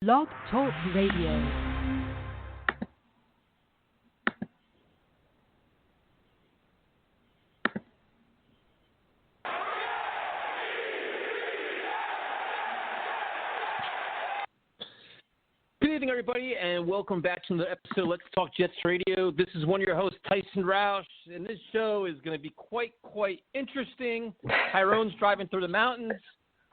Blog Talk Radio. Good evening, everybody, and welcome back to the episode of Let's Talk Jets Radio. This is one of your hosts, Tyson Roush, and this show is going to be quite interesting. Tyrone's driving through the mountains.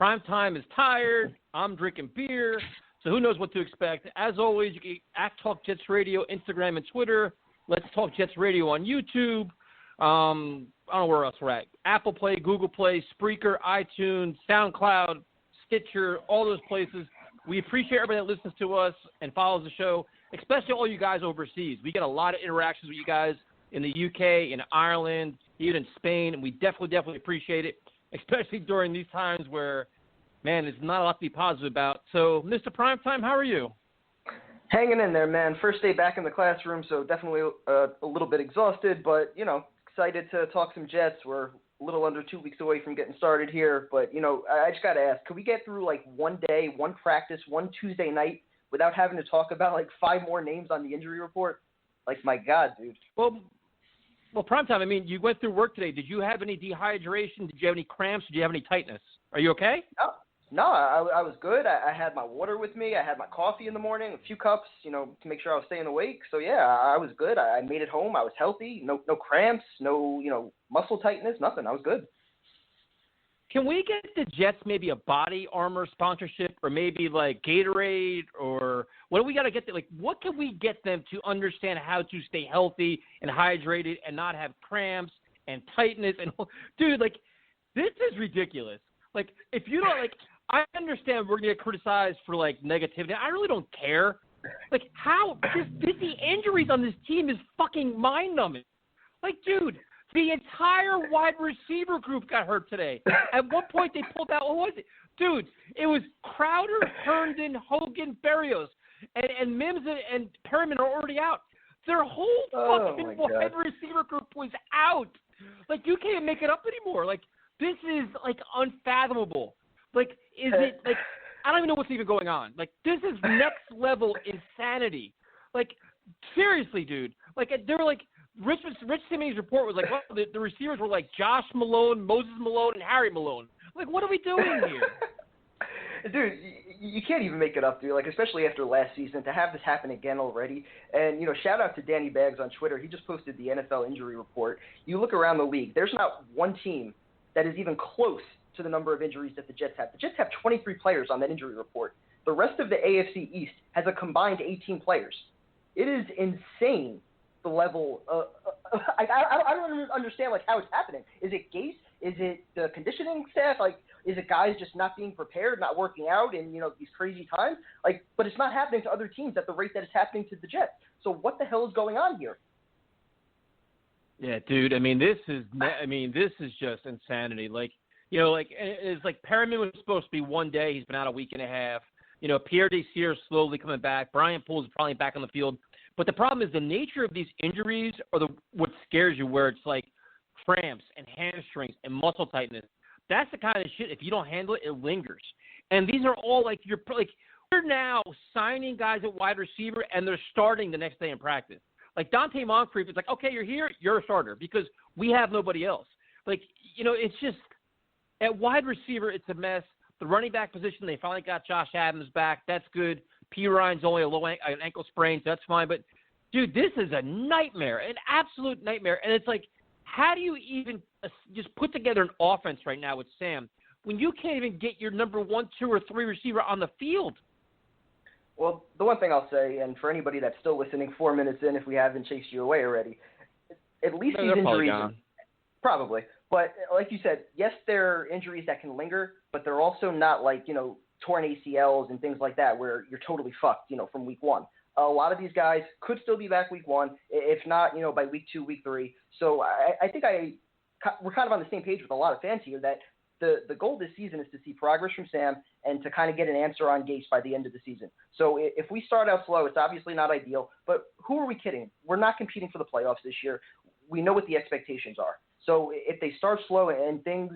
Primetime is tired. I'm drinking beer, so who knows what to expect. As always, you can at Talk Jets Radio, Instagram, and Twitter. Let's Talk Jets Radio on YouTube. I don't know where else we're at. Apple Play, Google Play, Spreaker, iTunes, SoundCloud, Stitcher, all those places. We appreciate everybody that listens to us and follows the show, especially all you guys overseas. We get a lot of interactions with you guys in the UK, in Ireland, even in Spain, and we definitely appreciate it, especially during these times where, man, there's not a lot to be positive about. So, Mr. Primetime, how are you? Hanging in there, man. First day back in the classroom, so definitely a little bit exhausted, but, excited to talk some Jets. We're a little under 2 weeks away from getting started here, but, I just got to ask, could we get through, one day, one practice, one Tuesday night without having to talk about, 5 more names on the injury report? My God, dude. Well, Primetime, I mean, you went through work today. Did you have any dehydration? Did you have any cramps? Did you have any tightness? Are you okay? No, I was good. I had my water with me. I had my coffee in the morning, a few cups, to make sure I was staying awake. So, yeah, I was good. I made it home. I was healthy. No cramps, no, muscle tightness, nothing. I was good. Can we get the Jets maybe a body armor sponsorship or maybe Gatorade or what do we got to get? What can we get them to understand how to stay healthy and hydrated and not have cramps and tightness? And dude, this is ridiculous. If you don't I understand we're going to get criticized for negativity. I really don't care. How the injuries on this team is fucking mind-numbing. Dude, the entire wide receiver group got hurt today. At one point, they pulled out, what was it? Dude, it was Crowder, Herndon, Hogan, Berrios, and Mims and Perriman are already out. Their whole fucking wide receiver group was out. You can't make it up anymore. This is, unfathomable. Is it, I don't even know what's even going on. This is next level insanity. Seriously, dude. They were Rich Simmons' report was the receivers were Josh Malone, Moses Malone, and Harry Malone. What are we doing here? Dude, you can't even make it up, dude. Especially after last season, to have this happen again already. And, shout out to Danny Baggs on Twitter. He just posted the NFL injury report. You look around the league, there's not one team that is even close to the number of injuries that the Jets have. The Jets have 23 players on that injury report. The rest of the AFC East has a combined 18 players. It is insane. The level I don't understand how it's happening. Is it Gase? Is it the conditioning staff? Is it guys just not being prepared, not working out in these crazy times? But it's not happening to other teams at the rate that it's happening to the Jets. So what the hell is going on here? Yeah, dude. This is just insanity. It's Perriman was supposed to be 1 day. He's been out a week and a half. Pierre Desir is slowly coming back. Brian Poole is probably back on the field. But the problem is the nature of these injuries are what scares you, where it's cramps and hamstrings and muscle tightness. That's the kind of shit, if you don't handle it, it lingers. And these are all you're now signing guys at wide receiver and they're starting the next day in practice. Dante Moncrief is okay, you're here, you're a starter because we have nobody else. It's just at wide receiver, it's a mess. The running back position, they finally got Josh Adams back. That's good. P. Ryan's only an ankle sprain, so that's fine. But, dude, this is a nightmare, an absolute nightmare. And it's how do you even just put together an offense right now with Sam when you can't even get your number 1, 2, or 3 receiver on the field? Well, the one thing I'll say, and for anybody that's still listening 4 minutes in if we haven't chased you away already, at least these injuries – probably. But like you said, yes, there are injuries that can linger, but they're also not torn ACLs and things like that where you're totally fucked, from week 1. A lot of these guys could still be back week 1, if not, by week 2, week 3. So I think we're kind of on the same page with a lot of fans here that the goal this season is to see progress from Sam and to kind of get an answer on Gase by the end of the season. So if we start out slow, it's obviously not ideal, but who are we kidding? We're not competing for the playoffs this year. We know what the expectations are. So if they start slow and things,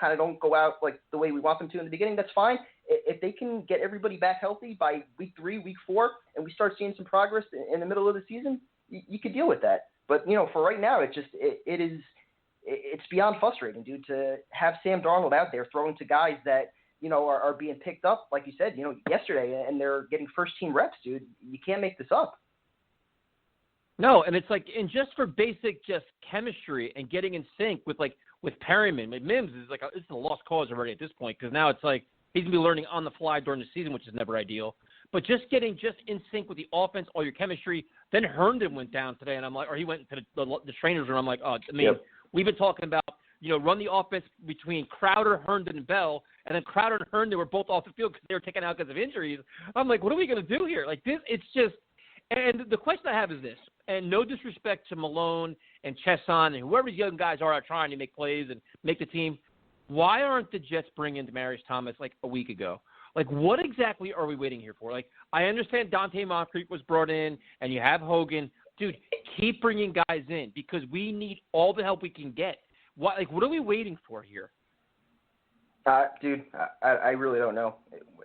kind of don't go out like the way we want them to in the beginning, that's fine. If they can get everybody back healthy by week 3, week 4, and we start seeing some progress in the middle of the season, you could deal with that. But, for right now, it's beyond frustrating, dude, to have Sam Darnold out there throwing to guys that, are being picked up, like you said, yesterday, and they're getting first-team reps, dude. You can't make this up. No, and it's like, and just for basic just chemistry and getting in sync with Perryman, Mims is like, it's a lost cause already at this point, because now it's like he's going to be learning on the fly during the season, which is never ideal. But just getting in sync with the offense, all your chemistry. Then Herndon went down today, and I'm like, or he went to the trainer's room. I'm like, We've been talking about, run the offense between Crowder, Herndon, and Bell, and then Crowder and Herndon were both off the field because they were taken out because of injuries. I'm like, what are we going to do here? Like this, it's just. And the question I have is this, and no disrespect to Malone and Chesson and whoever these young guys are out trying to make plays and make the team, why aren't the Jets bringing Demaryius Thomas like a week ago? Like, what exactly are we waiting here for? Like, I understand Dante Moncrief was brought in, and you have Hogan. Dude, keep bringing guys in because we need all the help we can get. What are we waiting for here? Dude, I really don't know,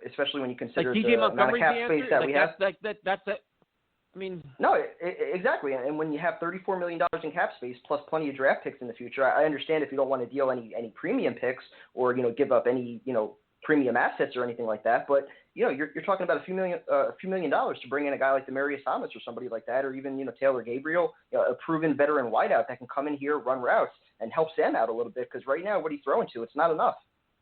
especially when you consider like the amount of cap space that we have. That's it. I mean, no, exactly. And when you have $34 million in cap space plus plenty of draft picks in the future, I understand if you don't want to deal any premium picks or give up any premium assets or anything like that. But you're talking about a few million dollars to bring in a guy like Demaryius Thomas or somebody like that, or even Taylor Gabriel, a proven veteran wideout that can come in here, run routes, and help Sam out a little bit. Because right now, what he's throwing to, it's not enough.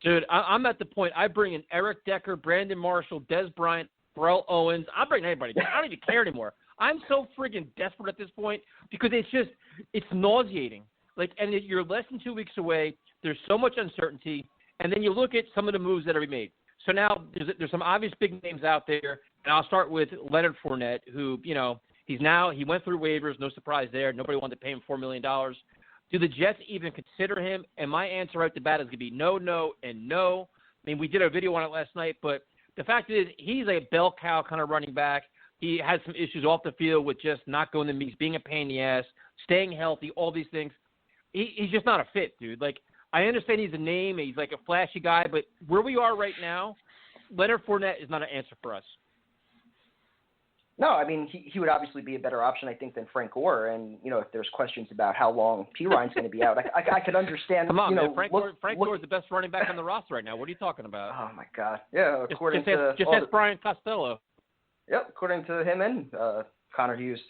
Dude, I'm at the point. I bring in Eric Decker, Brandon Marshall, Des Bryant, Burrell Owens. I'm bringing anybody. I don't even care anymore. I'm so friggin' desperate at this point because it's nauseating. And you're less than 2 weeks away. There's so much uncertainty. And then you look at some of the moves that are being made. So now there's some obvious big names out there. And I'll start with Leonard Fournette, who, he went through waivers. No surprise there. Nobody wanted to pay him $4 million. Do the Jets even consider him? And my answer right to bat is going to be no, and no. I mean, we did a video on it last night, but the fact is he's a bell cow kind of running back. He has some issues off the field with just not going to meets, being a pain in the ass, staying healthy, all these things. He's just not a fit, dude. I understand he's a name, he's like a flashy guy, but where we are right now, Leonard Fournette is not an answer for us. No, I mean, he would obviously be a better option, I think, than Frank Gore. And, if there's questions about how long Perine's going to be out, I could understand. Come on, man. Frank Gore is the best running back on the roster right now. What are you talking about? Oh, my God. Yeah, according to ask Brian Costello. Yep, according to him and Connor Hughes.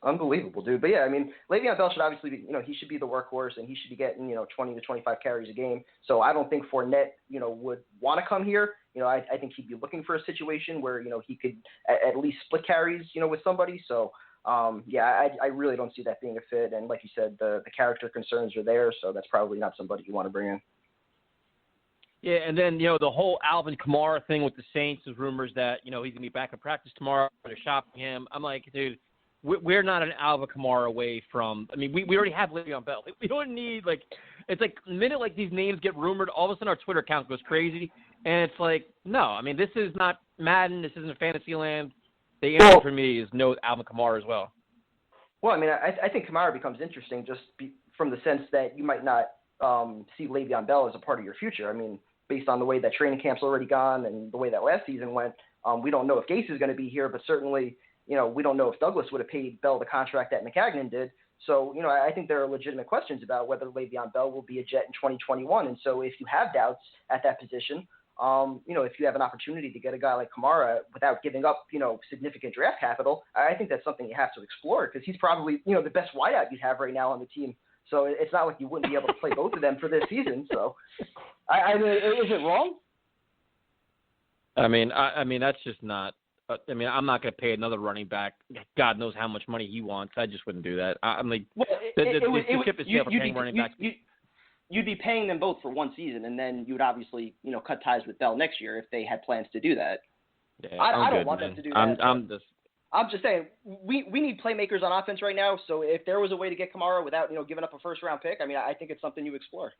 Unbelievable, dude. But, yeah, I mean, Le'Veon Bell should obviously be, he should be the workhorse, and he should be getting, 20 to 25 carries a game. So I don't think Fournette, would want to come here. I think he'd be looking for a situation where, he could at least split carries, with somebody. So, I really don't see that being a fit. And like you said, the character concerns are there, so that's probably not somebody you want to bring in. Yeah, and then, the whole Alvin Kamara thing with the Saints is rumors that, he's going to be back in practice tomorrow. They're shopping him. I'm like, dude, we're not an Alvin Kamara away from – I mean, we already have Le'Veon Bell. We don't need, it's like the minute, these names get rumored, all of a sudden our Twitter account goes crazy. And it's like, no, I mean, this is not Madden. This isn't Fantasyland. The answer for me is no Alvin Kamara as well. Well, I mean, I think Kamara becomes interesting just from the sense that you might not see Le'Veon Bell as a part of your future. I mean, based on the way that training camp's already gone and the way that last season went, we don't know if Gase is going to be here, but certainly, we don't know if Douglas would have paid Bell the contract that McCagnon did. So, I think there are legitimate questions about whether Le'Veon Bell will be a Jet in 2021. And so if you have doubts at that position, if you have an opportunity to get a guy like Kamara without giving up, significant draft capital, I think that's something you have to explore because he's probably, the best wideout you have right now on the team. So it's not like you wouldn't be able to play both of them for this season. So, I mean, is it wrong? I mean, that's just not. I mean, I'm not going to pay another running back. God knows how much money he wants. I just wouldn't do that. I'm like, the ship is sailed for paying running backs. You'd be paying them both for one season, and then you would obviously, cut ties with Bell next year if they had plans to do that. Yeah, I don't good, want man. them to do that. I'm just saying, we need playmakers on offense right now. So if there was a way to get Kamara without, giving up a first-round pick, I mean, I think it's something you explore.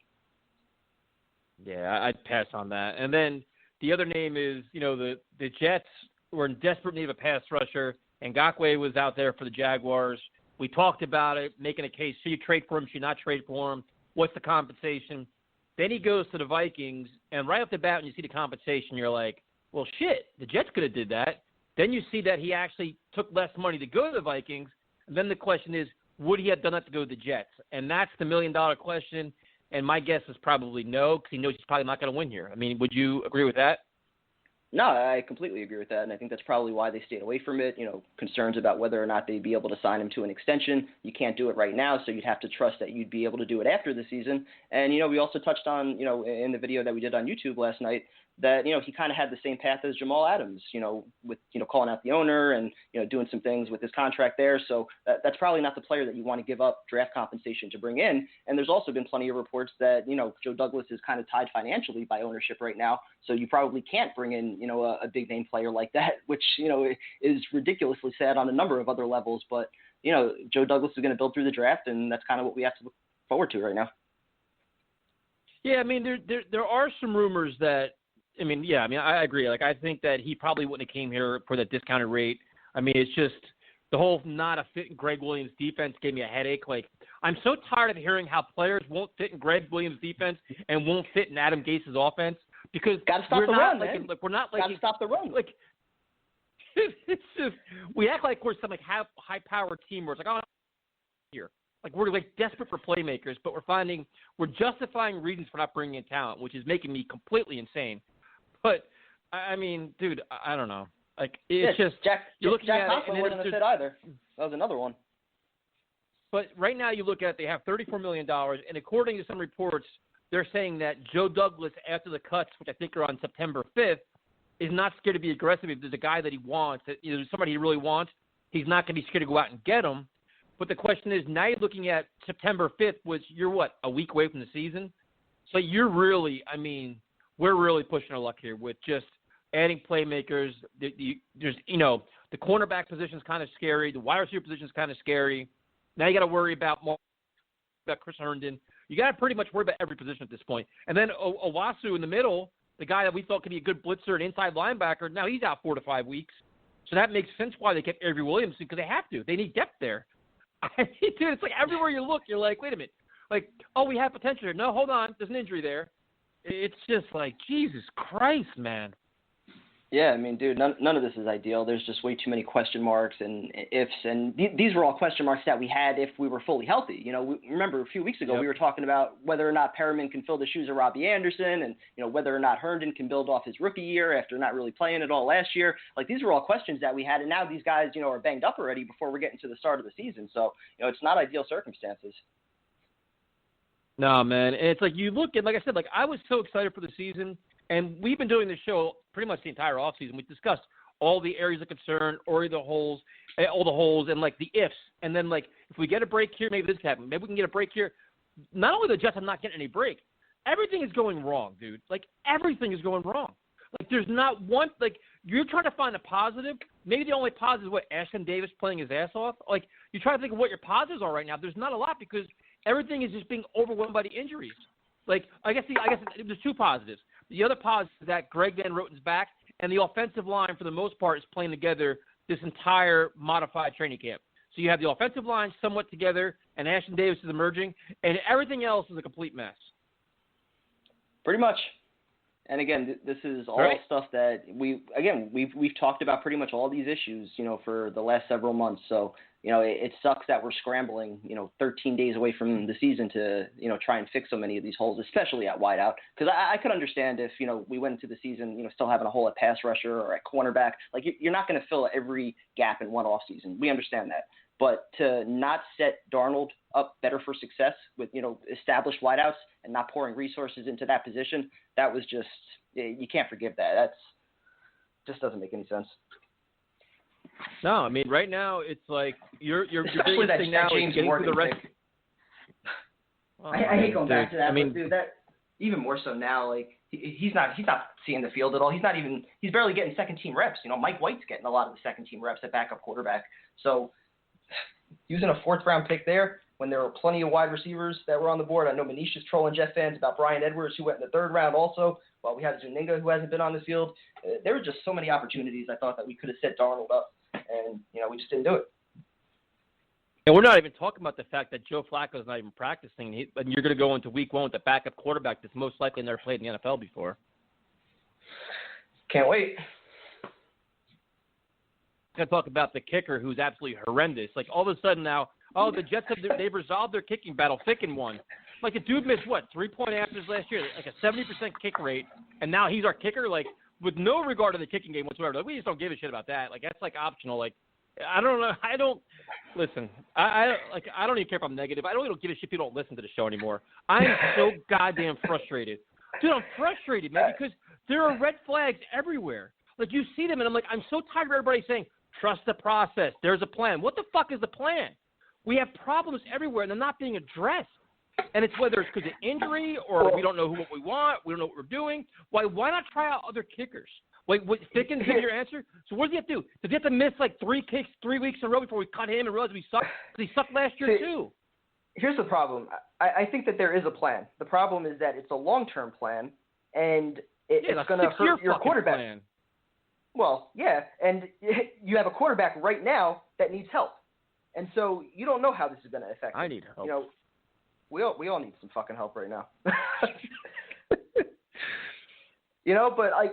Yeah, I'd pass on that. And then the other name is, the Jets were in desperate need of a pass rusher. Ngakoue was out there for the Jaguars. We talked about it, making a case. Should you trade for him? Should you not trade for him? What's the compensation? Then he goes to the Vikings, and right off the bat, when you see the compensation, you're like, well, shit, the Jets could have did that. Then you see that he actually took less money to go to the Vikings. And then the question is, would he have done that to go to the Jets? And that's the million-dollar question. And my guess is probably no, because he knows he's probably not going to win here. I mean, would you agree with that? No, I completely agree with that, and I think that's probably why they stayed away from it. Concerns about whether or not they'd be able to sign him to an extension. You can't do it right now, so you'd have to trust that you'd be able to do it after the season. And, we also touched on, in the video that we did on YouTube last night, that, he kind of had the same path as Jamal Adams, with, calling out the owner and, doing some things with his contract there. So that's probably not the player that you want to give up draft compensation to bring in. And there's also been plenty of reports that, Joe Douglas is kind of tied financially by ownership right now. So you probably can't bring in, a big name player like that, which, is ridiculously sad on a number of other levels. But, Joe Douglas is going to build through the draft, and that's kind of what we have to look forward to right now. Yeah, I mean, there are some rumors that, I agree. Like, I think that he probably wouldn't have came here for that discounted rate. I mean, it's just the whole not a fit in Greg Williams' defense gave me a headache. Like, I'm so tired of hearing how players won't fit in Greg Williams' defense and won't fit in Adam Gase's offense because gotta stop the run, man. We're not like gotta stop the run. Like, it's just we act like we're some like high-powered team where it's like, oh, here. Like, we're like desperate for playmakers, but we're justifying reasons for not bringing in talent, which is making me completely insane. But I mean, dude, I don't know. Like, it's just you're looking Jack at Conklin wouldn't have fit either. That was another one. But right now, you look at it, they have $34 million, and according to some reports, they're saying that Joe Douglas, after the cuts, which I think are on September 5th, is not scared to be aggressive. If there's a guy that he wants, that somebody he really wants, he's not going to be scared to go out and get him. But the question is, now you're looking at September 5th, which you're a week away from the season. So you're really, we're really pushing our luck here with just adding playmakers. There's, the cornerback position is kind of scary. The wide receiver position is kind of scary. Now you got to worry about Chris Herndon. You got to pretty much worry about every position at this point. And then Owasu in the middle, the guy that we thought could be a good blitzer and inside linebacker, now he's out 4 to 5 weeks. So that makes sense why they kept Avery Williamson, because they have to. They need depth there. Dude, it's like everywhere you look, you're like, wait a minute. Like, oh, we have potential here. No, hold on. There's an injury there. It's just like, Jesus Christ, man. Yeah, dude, none of this is ideal. There's just way too many question marks and ifs, and these were all question marks that we had if we were fully healthy. Remember a few weeks ago we were talking about whether or not Perriman can fill the shoes of Robbie Anderson, and whether or not Herndon can build off his rookie year after not really playing at all last year. Like, these were all questions that we had, and now these guys, are banged up already before we're getting to the start of the season. So, it's not ideal circumstances. No, man. And it's like you look at, like I said, like I was so excited for the season, and we've been doing this show pretty much the entire offseason. We discussed all the areas of concern, all the holes, and like the ifs. And then, like, if we get a break here, maybe this can happen. Maybe we can get a break here. Not only the Jets are not getting any break, everything is going wrong, dude. Like, everything is going wrong. Like, there's not one, like, you're trying to find a positive. Maybe the only positive is what, Ashton Davis playing his ass off? Like, you try to think of what your positives are right now. There's not a lot because everything is just being overwhelmed by the injuries. Like, I guess there's two positives. The other positive is that Greg Van Roten's back, and the offensive line, for the most part, is playing together this entire modified training camp. So you have the offensive line somewhat together, and Ashton Davis is emerging, and everything else is a complete mess. Pretty much. And again, this is all stuff that we've talked about pretty much all these issues, for the last several months. So, it sucks that we're scrambling, 13 days away from the season to, try and fix so many of these holes, especially at wideout. Because I could understand if, we went into the season, still having a hole at pass rusher or at cornerback. Like, you're not going to fill every gap in one offseason. We understand that. But to not set Darnold up better for success with, established wideouts and not pouring resources into that position, that was just, you can't forgive that. That's just doesn't make any sense. No, right now it's like you're especially biggest thing now James is getting Morgan through the rest. I hate going back to that, but dude, that even more so now. Like, he's not seeing the field at all. He's barely getting second team reps. Mike White's getting a lot of the second team reps at backup quarterback. So using a 4th round pick there when there were plenty of wide receivers that were on the board. I know Manish is trolling Jet fans about Brian Edwards, who went in the 3rd round also, while we have Zuninga, who hasn't been on the field. There were just so many opportunities I thought that we could have set Darnold up, and, we just didn't do it. And we're not even talking about the fact that Joe Flacco's not even practicing, and you're going to go into week one with the backup quarterback that's most likely never played in the NFL before. Can't wait. Going to talk about the kicker, who's absolutely horrendous. Like, all of a sudden now, the Jets they've resolved their kicking battle. Ficken won. Like, the dude missed, 3-point afters last year, like a 70% kick rate, and now he's our kicker, like, with no regard to the kicking game whatsoever. Like, we just don't give a shit about that. Like, that's, like, optional. Like, I don't know. Listen, I don't even care if I'm negative. I don't give a shit if people don't listen to the show anymore. I'm so goddamn frustrated. Dude, I'm frustrated, man, because there are red flags everywhere. Like, you see them, and I'm like, I'm so tired of everybody saying, trust the process. There's a plan. What the fuck is the plan? We have problems everywhere, and they're not being addressed. And it's whether it's because of injury or we don't know what we want, we don't know what we're doing. Why not try out other kickers? Wait, Ficken's in your answer? So what does he have to do? Does he have to miss like 3 kicks 3 weeks in a row before we cut him and realize we suck? Because he sucked last year too. Here's the problem. I think that there is a plan. The problem is that it's a long-term plan, and it's going to hurt your quarterback. Plan. Well, yeah, and you have a quarterback right now that needs help. And so you don't know how this is going to affect him. I need help. You know, we all need some fucking help right now. You know, but I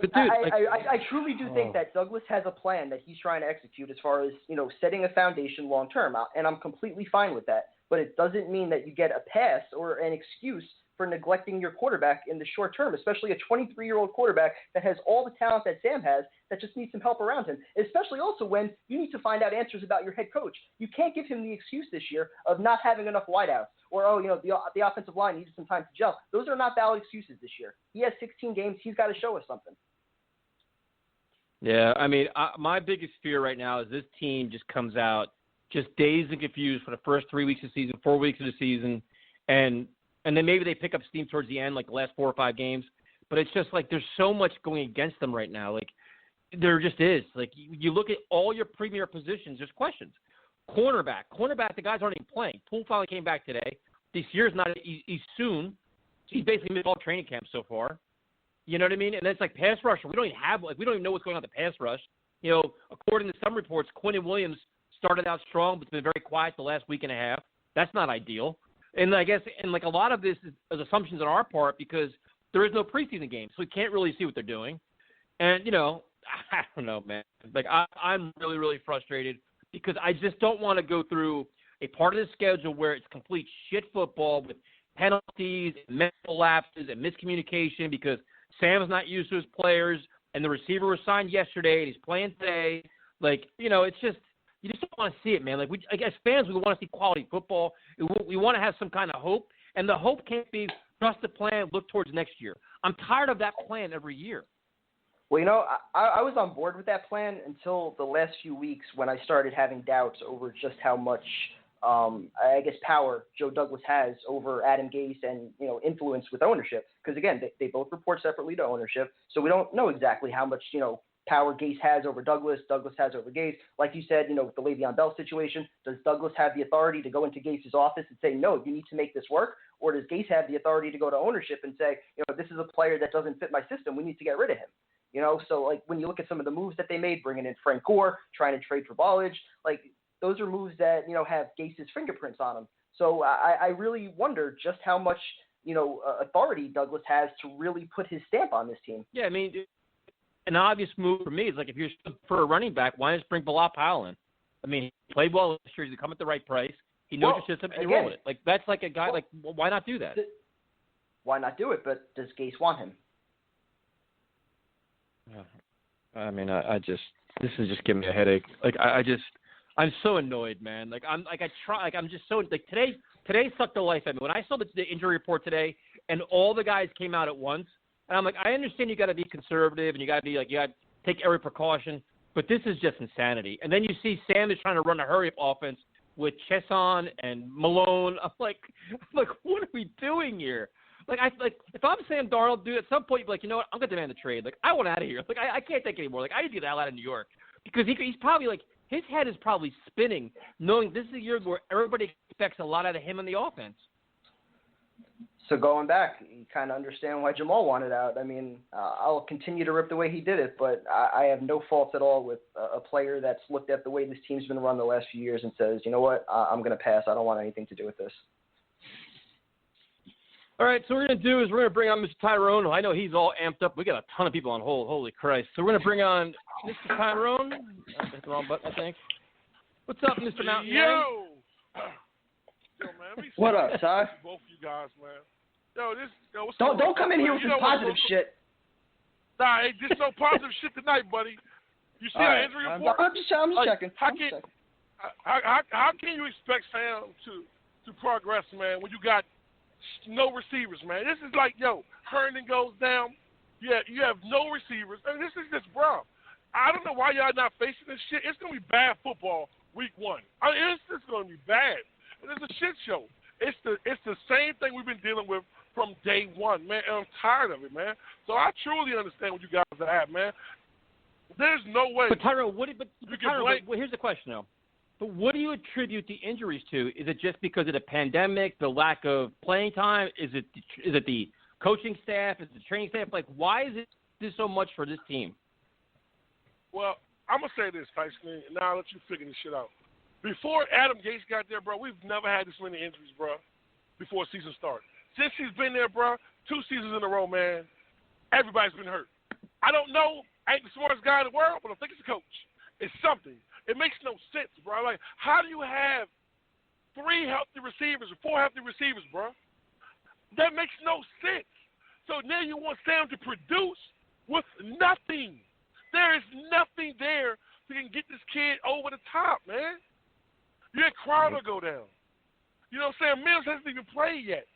truly do think that Douglas has a plan that he's trying to execute as far as, you know, setting a foundation long term, and I'm completely fine with that. But it doesn't mean that you get a pass or an excuse for neglecting your quarterback in the short term, especially a 23-year-old quarterback that has all the talent that Sam has that just needs some help around him, especially also when you need to find out answers about your head coach. You can't give him the excuse this year of not having enough wideouts or, the offensive line needed some time to gel. Those are not valid excuses this year. He has 16 games. He's got to show us something. Yeah, I mean, my biggest fear right now is this team just comes out just dazed and confused for the first 3 weeks of the season, 4 weeks of the season, and then maybe they pick up steam towards the end, like the last 4 or 5 games. But it's just like there's so much going against them right now. Like, there just is. Like, you look at all your premier positions, there's questions. Cornerback, the guys aren't even playing. Poole finally came back today. This year's not – he's soon. He's basically missed all training camp so far. You know what I mean? And then it's like pass rusher. We don't even know what's going on with the pass rush. You know, according to some reports, Quinnen Williams started out strong but been very quiet the last week and a half. That's not ideal. And I guess, a lot of this is assumptions on our part because there is no preseason game, so we can't really see what they're doing. And, I don't know, man. Like, I'm really, really frustrated because I just don't want to go through a part of the schedule where it's complete shit football with penalties, mental lapses, and miscommunication because Sam's not used to his players, and the receiver was signed yesterday, and he's playing today. Like, it's just – you just don't want to see it, man. Like, as fans, we want to see quality football. We want to have some kind of hope, and the hope can't be trust the plan, look towards next year. I'm tired of that plan every year. Well, I was on board with that plan until the last few weeks when I started having doubts over just how much, power Joe Douglas has over Adam Gase and, influence with ownership. Because, again, they both report separately to ownership, so we don't know exactly how much, power Gase has over Douglas has over Gase. Like you said, with the Le'Veon Bell situation, does Douglas have the authority to go into Gase's office and say, no, you need to make this work? Or does Gase have the authority to go to ownership and say, this is a player that doesn't fit my system, we need to get rid of him? So like when you look at some of the moves that they made, bringing in Frank Gore, trying to trade for Ballage, like those are moves that, have Gase's fingerprints on them. So I really wonder just how much, authority Douglas has to really put his stamp on this team. Yeah, I mean, an obvious move for me is like if you're for a running back, why not bring Bilal Powell in? I mean, he played well this year. He's come at the right price. He knows your system, and you roll with it. Like that's like a guy. Like, why not do that? Why not do it? But does Gase want him? I mean, this is just giving me a headache. Like I'm so annoyed, man. Like I'm just so like today sucked the life out of me. When I saw the injury report today, and all the guys came out at once. And I'm like, I understand you got to be conservative and you got to be like, you got to take every precaution, but this is just insanity. And then you see Sam is trying to run a hurry-up offense with Chesson and Malone. I'm like, what are we doing here? Like, if I'm Sam Darnold, dude, at some point you'd be like, you know what, I'm going to demand a trade. Like, I want out of here. Like, I can't take it anymore. Like, I need to get the hell out of New York because he's probably like, his head is probably spinning, knowing this is a year where everybody expects a lot out of him in the offense. So going back, you kind of understand why Jamal wanted out. I mean, I'll continue to rip the way he did it, but I have no faults at all with a player that's looked at the way this team's been run the last few years and says, you know what, I'm going to pass. I don't want anything to do with this. All right, so what we're going to do is we're going to bring on Mr. Tyrone. I know he's all amped up. We got a ton of people on hold. Holy Christ. So we're going to bring on Mr. Tyrone. I hit the wrong button, I think. What's up, Mr. Mountain? Yo, man. What up, Ty? Both of you guys, man. What's Don't come in here with this positive shit. Nah, hey, this no positive shit tonight, buddy. You see our injury report? I'm just checking. How can you expect Sam to progress, man, when you got no receivers, man? This is like, Herndon goes down. Yeah, you have no receivers. I mean, this is just, bro. I don't know why y'all not facing this shit. It's gonna be bad football week 1. I mean, it's just gonna be bad. And it's a shit show. It's the same thing we've been dealing with from day one, man. And I'm tired of it, man. So I truly understand what you guys are at, man. There's no way. But Tyrone, here's the question, though. But what do you attribute the injuries to? Is it just because of the pandemic, the lack of playing time? Is it the coaching staff? Is it the training staff? Like, why is this so much for this team? Well, I'm going to say this, Tyson, and now I'll let you figure this shit out. Before Adam Gates got there, bro, we've never had this many injuries, bro, before season started. Since he's been there, bro, 2 seasons in a row, man, everybody's been hurt. I don't know. I ain't the smartest guy in the world, but I think it's a coach. It's something. It makes no sense, bro. Like, how do you have 3 healthy receivers or 4 healthy receivers, bro? That makes no sense. So now you want Sam to produce with nothing. There is nothing there that can get this kid over the top, man. You had Crowder go down. You know what I'm saying? Mills hasn't even played yet.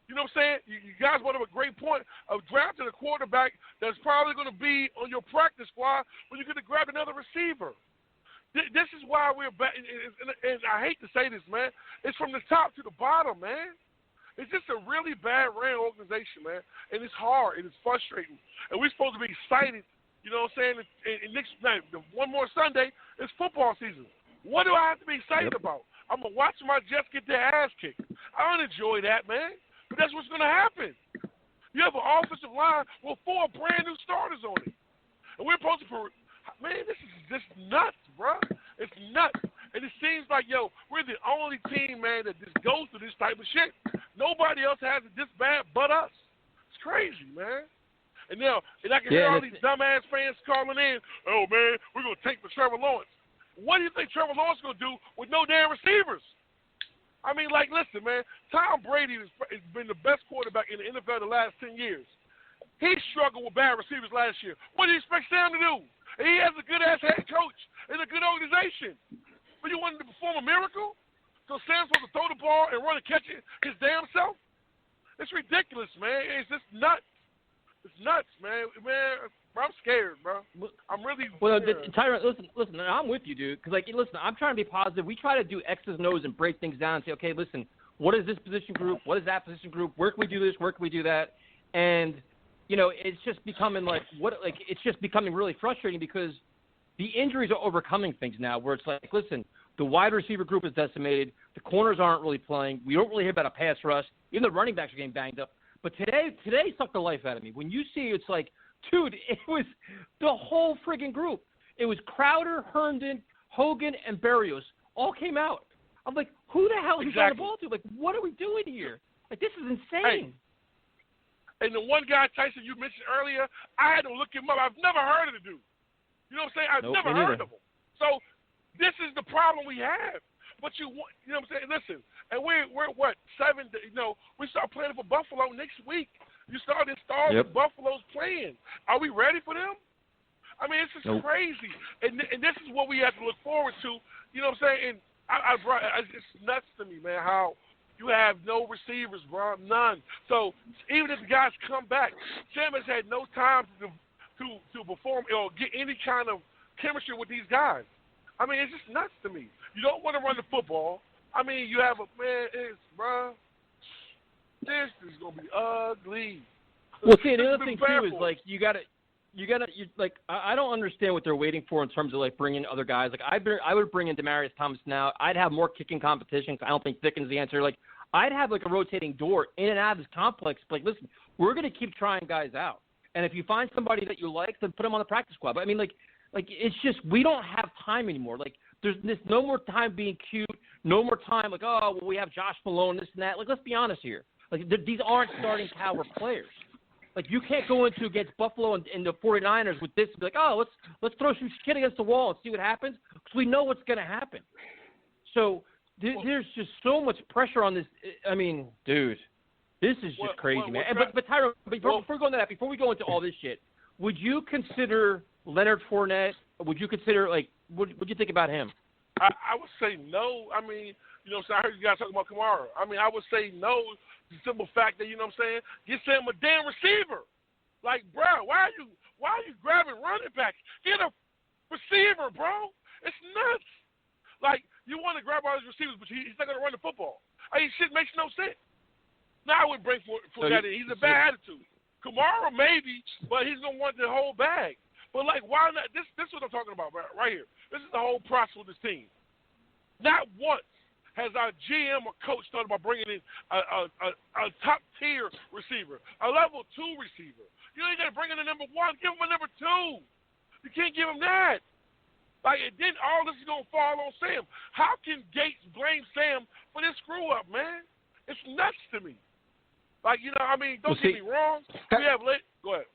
You know what I'm saying? You guys brought up a great point of drafting a quarterback that's probably going to be on your practice squad when you could have grabbed another receiver. This is why we're back. And I hate to say this, man. It's from the top to the bottom, man. It's just a really bad ran organization, man. And it's hard and it's frustrating. And we're supposed to be excited, you know what I'm saying? And next night, one more Sunday, it's football season. What do I have to be excited about? I'm going to watch my Jets get their ass kicked. I don't enjoy that, man. But that's what's going to happen. You have an offensive line with 4 brand-new starters on it. And we're supposed to – man, this is just nuts, bro. It's nuts. And it seems like, we're the only team, man, that just goes through this type of shit. Nobody else has it this bad but us. It's crazy, man. And I can hear all these dumbass fans calling in, oh, man, we're going to take for Trevor Lawrence. What do you think Trevor Lawrence going to do with no damn receivers? I mean, like, listen, man, Tom Brady has been the best quarterback in the NFL the last 10 years. He struggled with bad receivers last year. What do you expect Sam to do? And he has a good-ass head coach and a good organization. But you want him to perform a miracle? So Sam's supposed to throw the ball and run and catch it his damn self? It's ridiculous, man. It's just nuts. It's nuts, man. I'm scared, bro. I'm really scared. Tyron, listen, I'm with you, dude. Because, listen, I'm trying to be positive. We try to do X's and O's and break things down and say, okay, listen, what is this position group? What is that position group? Where can we do this? Where can we do that? And, it's just becoming it's just becoming really frustrating because the injuries are overcoming things now where it's like, listen, the wide receiver group is decimated. The corners aren't really playing. We don't really hear about a pass rush. Even the running backs are getting banged up. But today sucked the life out of me. When you see it's like, dude, it was the whole friggin' group. It was Crowder, Herndon, Hogan, and Berrios all came out. I'm like, who the hell is he throwing the ball to? Like, what are we doing here? Like, this is insane. Hey. And the one guy, Tyson, you mentioned earlier, I had to look him up. I've never heard of the dude. You know what I'm saying? I've never heard of him. So this is the problem we have. But you know what I'm saying? Listen, and we're what, 7? We start playing for Buffalo next week. You start installing Buffalo's playing. Are we ready for them? I mean, it's just crazy. And this is what we have to look forward to. You know what I'm saying? And it's nuts to me, man, how you have no receivers, bro. None. So even if the guys come back, Sam has had no time to perform or get any kind of chemistry with these guys. I mean, it's just nuts to me. You don't want to run the football. I mean, you have bro, this is going to be ugly. Well, see, the other thing, too, is, like, I don't understand what they're waiting for in terms of, like, bringing other guys. Like, I would bring in Demaryius Thomas now. I'd have more kicking competition. I don't think Thicken's the answer. Like, I'd have like a rotating door in and out of this complex. Like, listen, we're going to keep trying guys out. And if you find somebody that you like, then put them on the practice squad. But I mean, like it's just we don't have time anymore. Like there's no more time being cute, no more time like, oh, well, we have Josh Malone, this and that. Like, let's be honest here. Like these aren't starting caliber players. Like you can't go into against Buffalo and the 49ers with this and be like, oh, let's throw some shit against the wall and see what happens because we know what's going to happen. So there's just so much pressure on this. I mean, dude. This is just crazy, man. But Tyron, before we go into that, before we go into all this shit, would you consider Leonard Fournette? Would you consider what do you think about him? I would say no. I mean, so I heard you guys talking about Kamara. I mean, I would say no. The simple fact that get Sam a damn receiver. Like, bro, why are you grabbing running backs? Get a receiver, bro. It's nuts. Like, you want to grab all his receivers, but he's not going to run the football. I mean, shit makes no sense. Now I would bring Fournette in. He's a bad attitude. Kamara maybe, but he's going to want the whole bag. But, like, why not? This is what I'm talking about right here. This is the whole process with this team. Not once has our GM or coach thought about bringing in a top-tier receiver, a level 2 receiver. You ain't got to bring in a number 1. Give him a number 2. You can't give him that. Like, then all this is going to fall on Sam. How can Gates blame Sam for this screw-up, man? It's nuts to me. Like, don't get me wrong. Go ahead.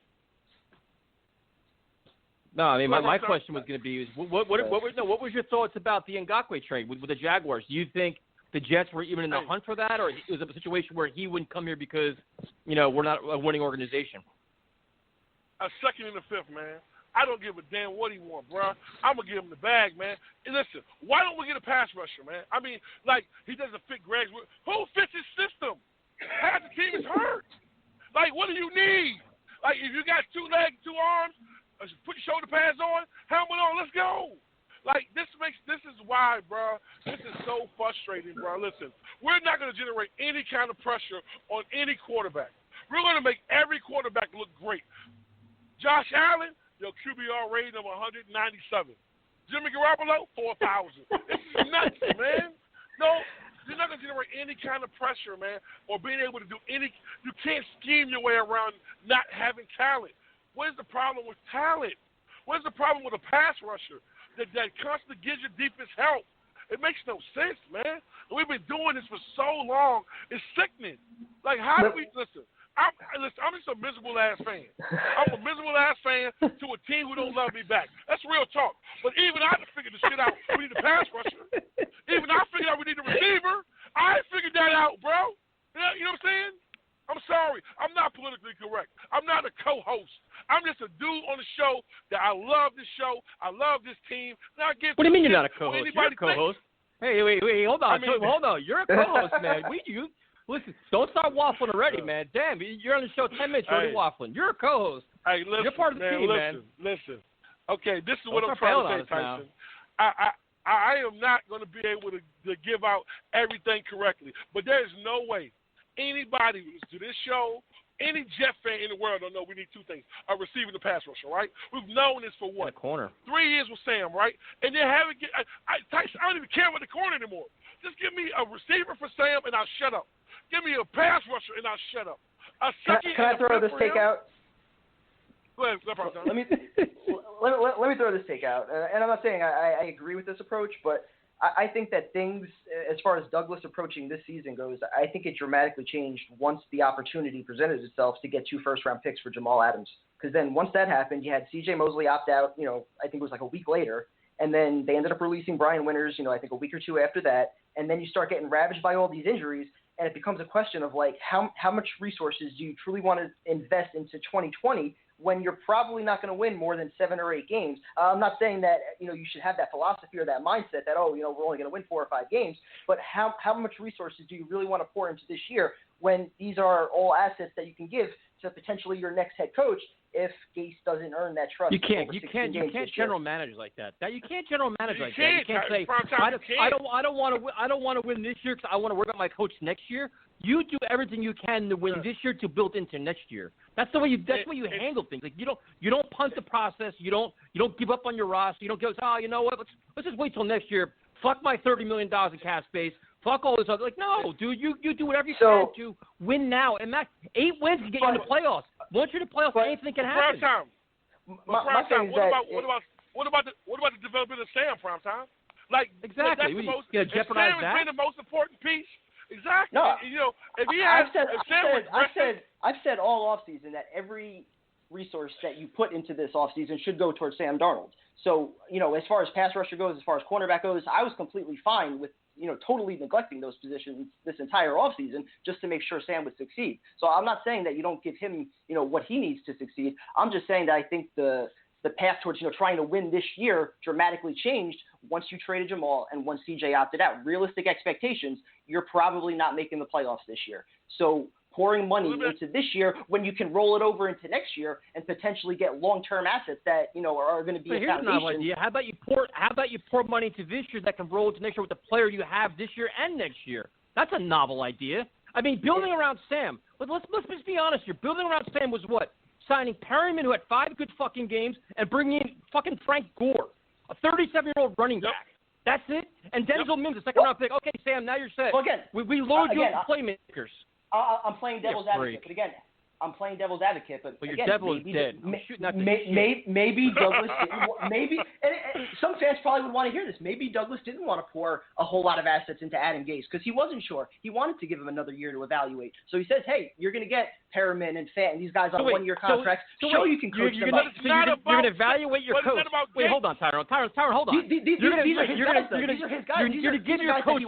No, I mean, my question was going to be, what was your thoughts about the Ngakoue trade with the Jaguars? Do you think the Jets were even in the hunt for that, or was it a situation where he wouldn't come here because, we're not a winning organization? A second and a fifth, man. I don't give a damn what he wants, bro. I'm going to give him the bag, man. And listen, why don't we get a pass rusher, man? I mean, like, he doesn't fit Greg's. Who fits his system? Half the team is hurt. Like, what do you need? Like, if you got 2 legs, 2 arms, put your shoulder pads on, helmet on, let's go. Like, this is why, bro, this is so frustrating, bro. Listen, we're not going to generate any kind of pressure on any quarterback. We're going to make every quarterback look great. Josh Allen, your QBR rating of 197. Jimmy Garoppolo, 4,000. This is nuts, man. No. You're not going to generate any kind of pressure, man, or being able to do any – you can't scheme your way around not having talent. What is the problem with talent? What is the problem with a pass rusher that constantly gives your defense help? It makes no sense, man. And we've been doing this for so long. It's sickening. Like, how do we – listen, I'm just a miserable-ass fan. I'm a miserable-ass fan to a team who don't love me back. That's real talk. But even I figured the shit out. We need a pass rusher. Even I figured out we need a receiver. I figured that out, bro. You know what I'm saying? I'm sorry. I'm not politically correct. I'm not a co-host. I'm just a dude on the show that I love this show. I love this team. Now, what do you mean you're not a co-host? You're a co-host. Hey, wait, hold on. Hold on. You're a co-host, man. Listen, don't start waffling already, man. Damn, you're on the show 10 minutes. You're already waffling. You're a co-host. Hey, listen, you're part of the team, man. Listen. Okay, this is what I'm trying to say, Tyson. I am not going to be able to give out everything correctly, but there is no way anybody to this show, any Jet fan in the world don't know we need 2 things: a receiver and a pass rusher, right? We've known this for what? In the corner. 3 years with Sam, right? And then Tyson, I don't even care about the corner anymore. Just give me a receiver for Sam and I'll shut up. Give me a pass rusher and I'll shut up. Can I throw this take out? Go ahead, let me throw this take out. And I'm not saying I agree with this approach, but I think that things, as far as Douglas approaching this season goes, I think it dramatically changed once the opportunity presented itself to get 2 first-round picks for Jamal Adams. Because then once that happened, you had C.J. Mosley opt out, I think it was like a week later. And then they ended up releasing Brian Winters, I think a week or 2 after that. And then you start getting ravaged by all these injuries. And it becomes a question of, like, how much resources do you truly want to invest into 2020 when you're probably not going to win more than 7 or 8 games? I'm not saying that, you should have that philosophy or that mindset that, we're only going to win 4 or 5 games. But how much resources do you really want to pour into this year when these are all assets that you can give to potentially your next head coach if Gase doesn't earn that trust? You can't general manage like that. You can't general manage like that. You can't say I don't want to win this year because I want to worry about my coach next year. You do everything you can to win this year to build into next year. That's the way you handle things. Like you don't punt the process. You don't give up on your roster. You don't go, you know what? Let's just wait till next year. Fuck my $30 million in cap space. Fuck all this other. Like, no, dude, you do whatever you can to win now. And Max, 8 wins can get you in the playoffs. Once you're in the playoffs, anything can happen. Prime time. My thing is what about the development of Sam, prime time? Like, exactly. That's the most, you jeopardize Sam that? has been the most important piece. Exactly. No, if he has, I've said all offseason that every resource that you put into this offseason should go towards Sam Darnold. So, as far as pass rusher goes, as far as cornerback goes, I was completely fine with, totally neglecting those positions this entire offseason just to make sure Sam would succeed. So I'm not saying that you don't give him, what he needs to succeed. I'm just saying that I think the path towards, trying to win this year dramatically changed once you traded Jamal and once CJ opted out. Realistic expectations, you're probably not making the playoffs this year. So pouring money into this year when you can roll it over into next year and potentially get long-term assets that, are going to be a foundation. Here's another idea. How about you pour money into this year that can roll into next year with the player you have this year and next year? That's a novel idea. I mean, building around Sam. Let's just be honest here. Building around Sam was what? Signing Perryman, who had 5 good fucking games, and bringing in fucking Frank Gore, a 37-year-old running back. That's it. And Denzel Mims, a second-round pick. Okay, Sam, now you're set. Well, again, we load you with playmakers. I'm playing devil's advocate, but again, your devil is dead. Maybe Douglas didn't. And some fans probably would want to hear this. Maybe Douglas didn't want to pour a whole lot of assets into Adam Gase because he wasn't sure. He wanted to give him another year to evaluate. So he says, "Hey, you're going to get Perriman and Fant and these guys on 1-year contracts. So you can coach them up." You're going to evaluate your coach. Wait, hold on, Tyrone, hold on. These are his guys. You're going to give your coach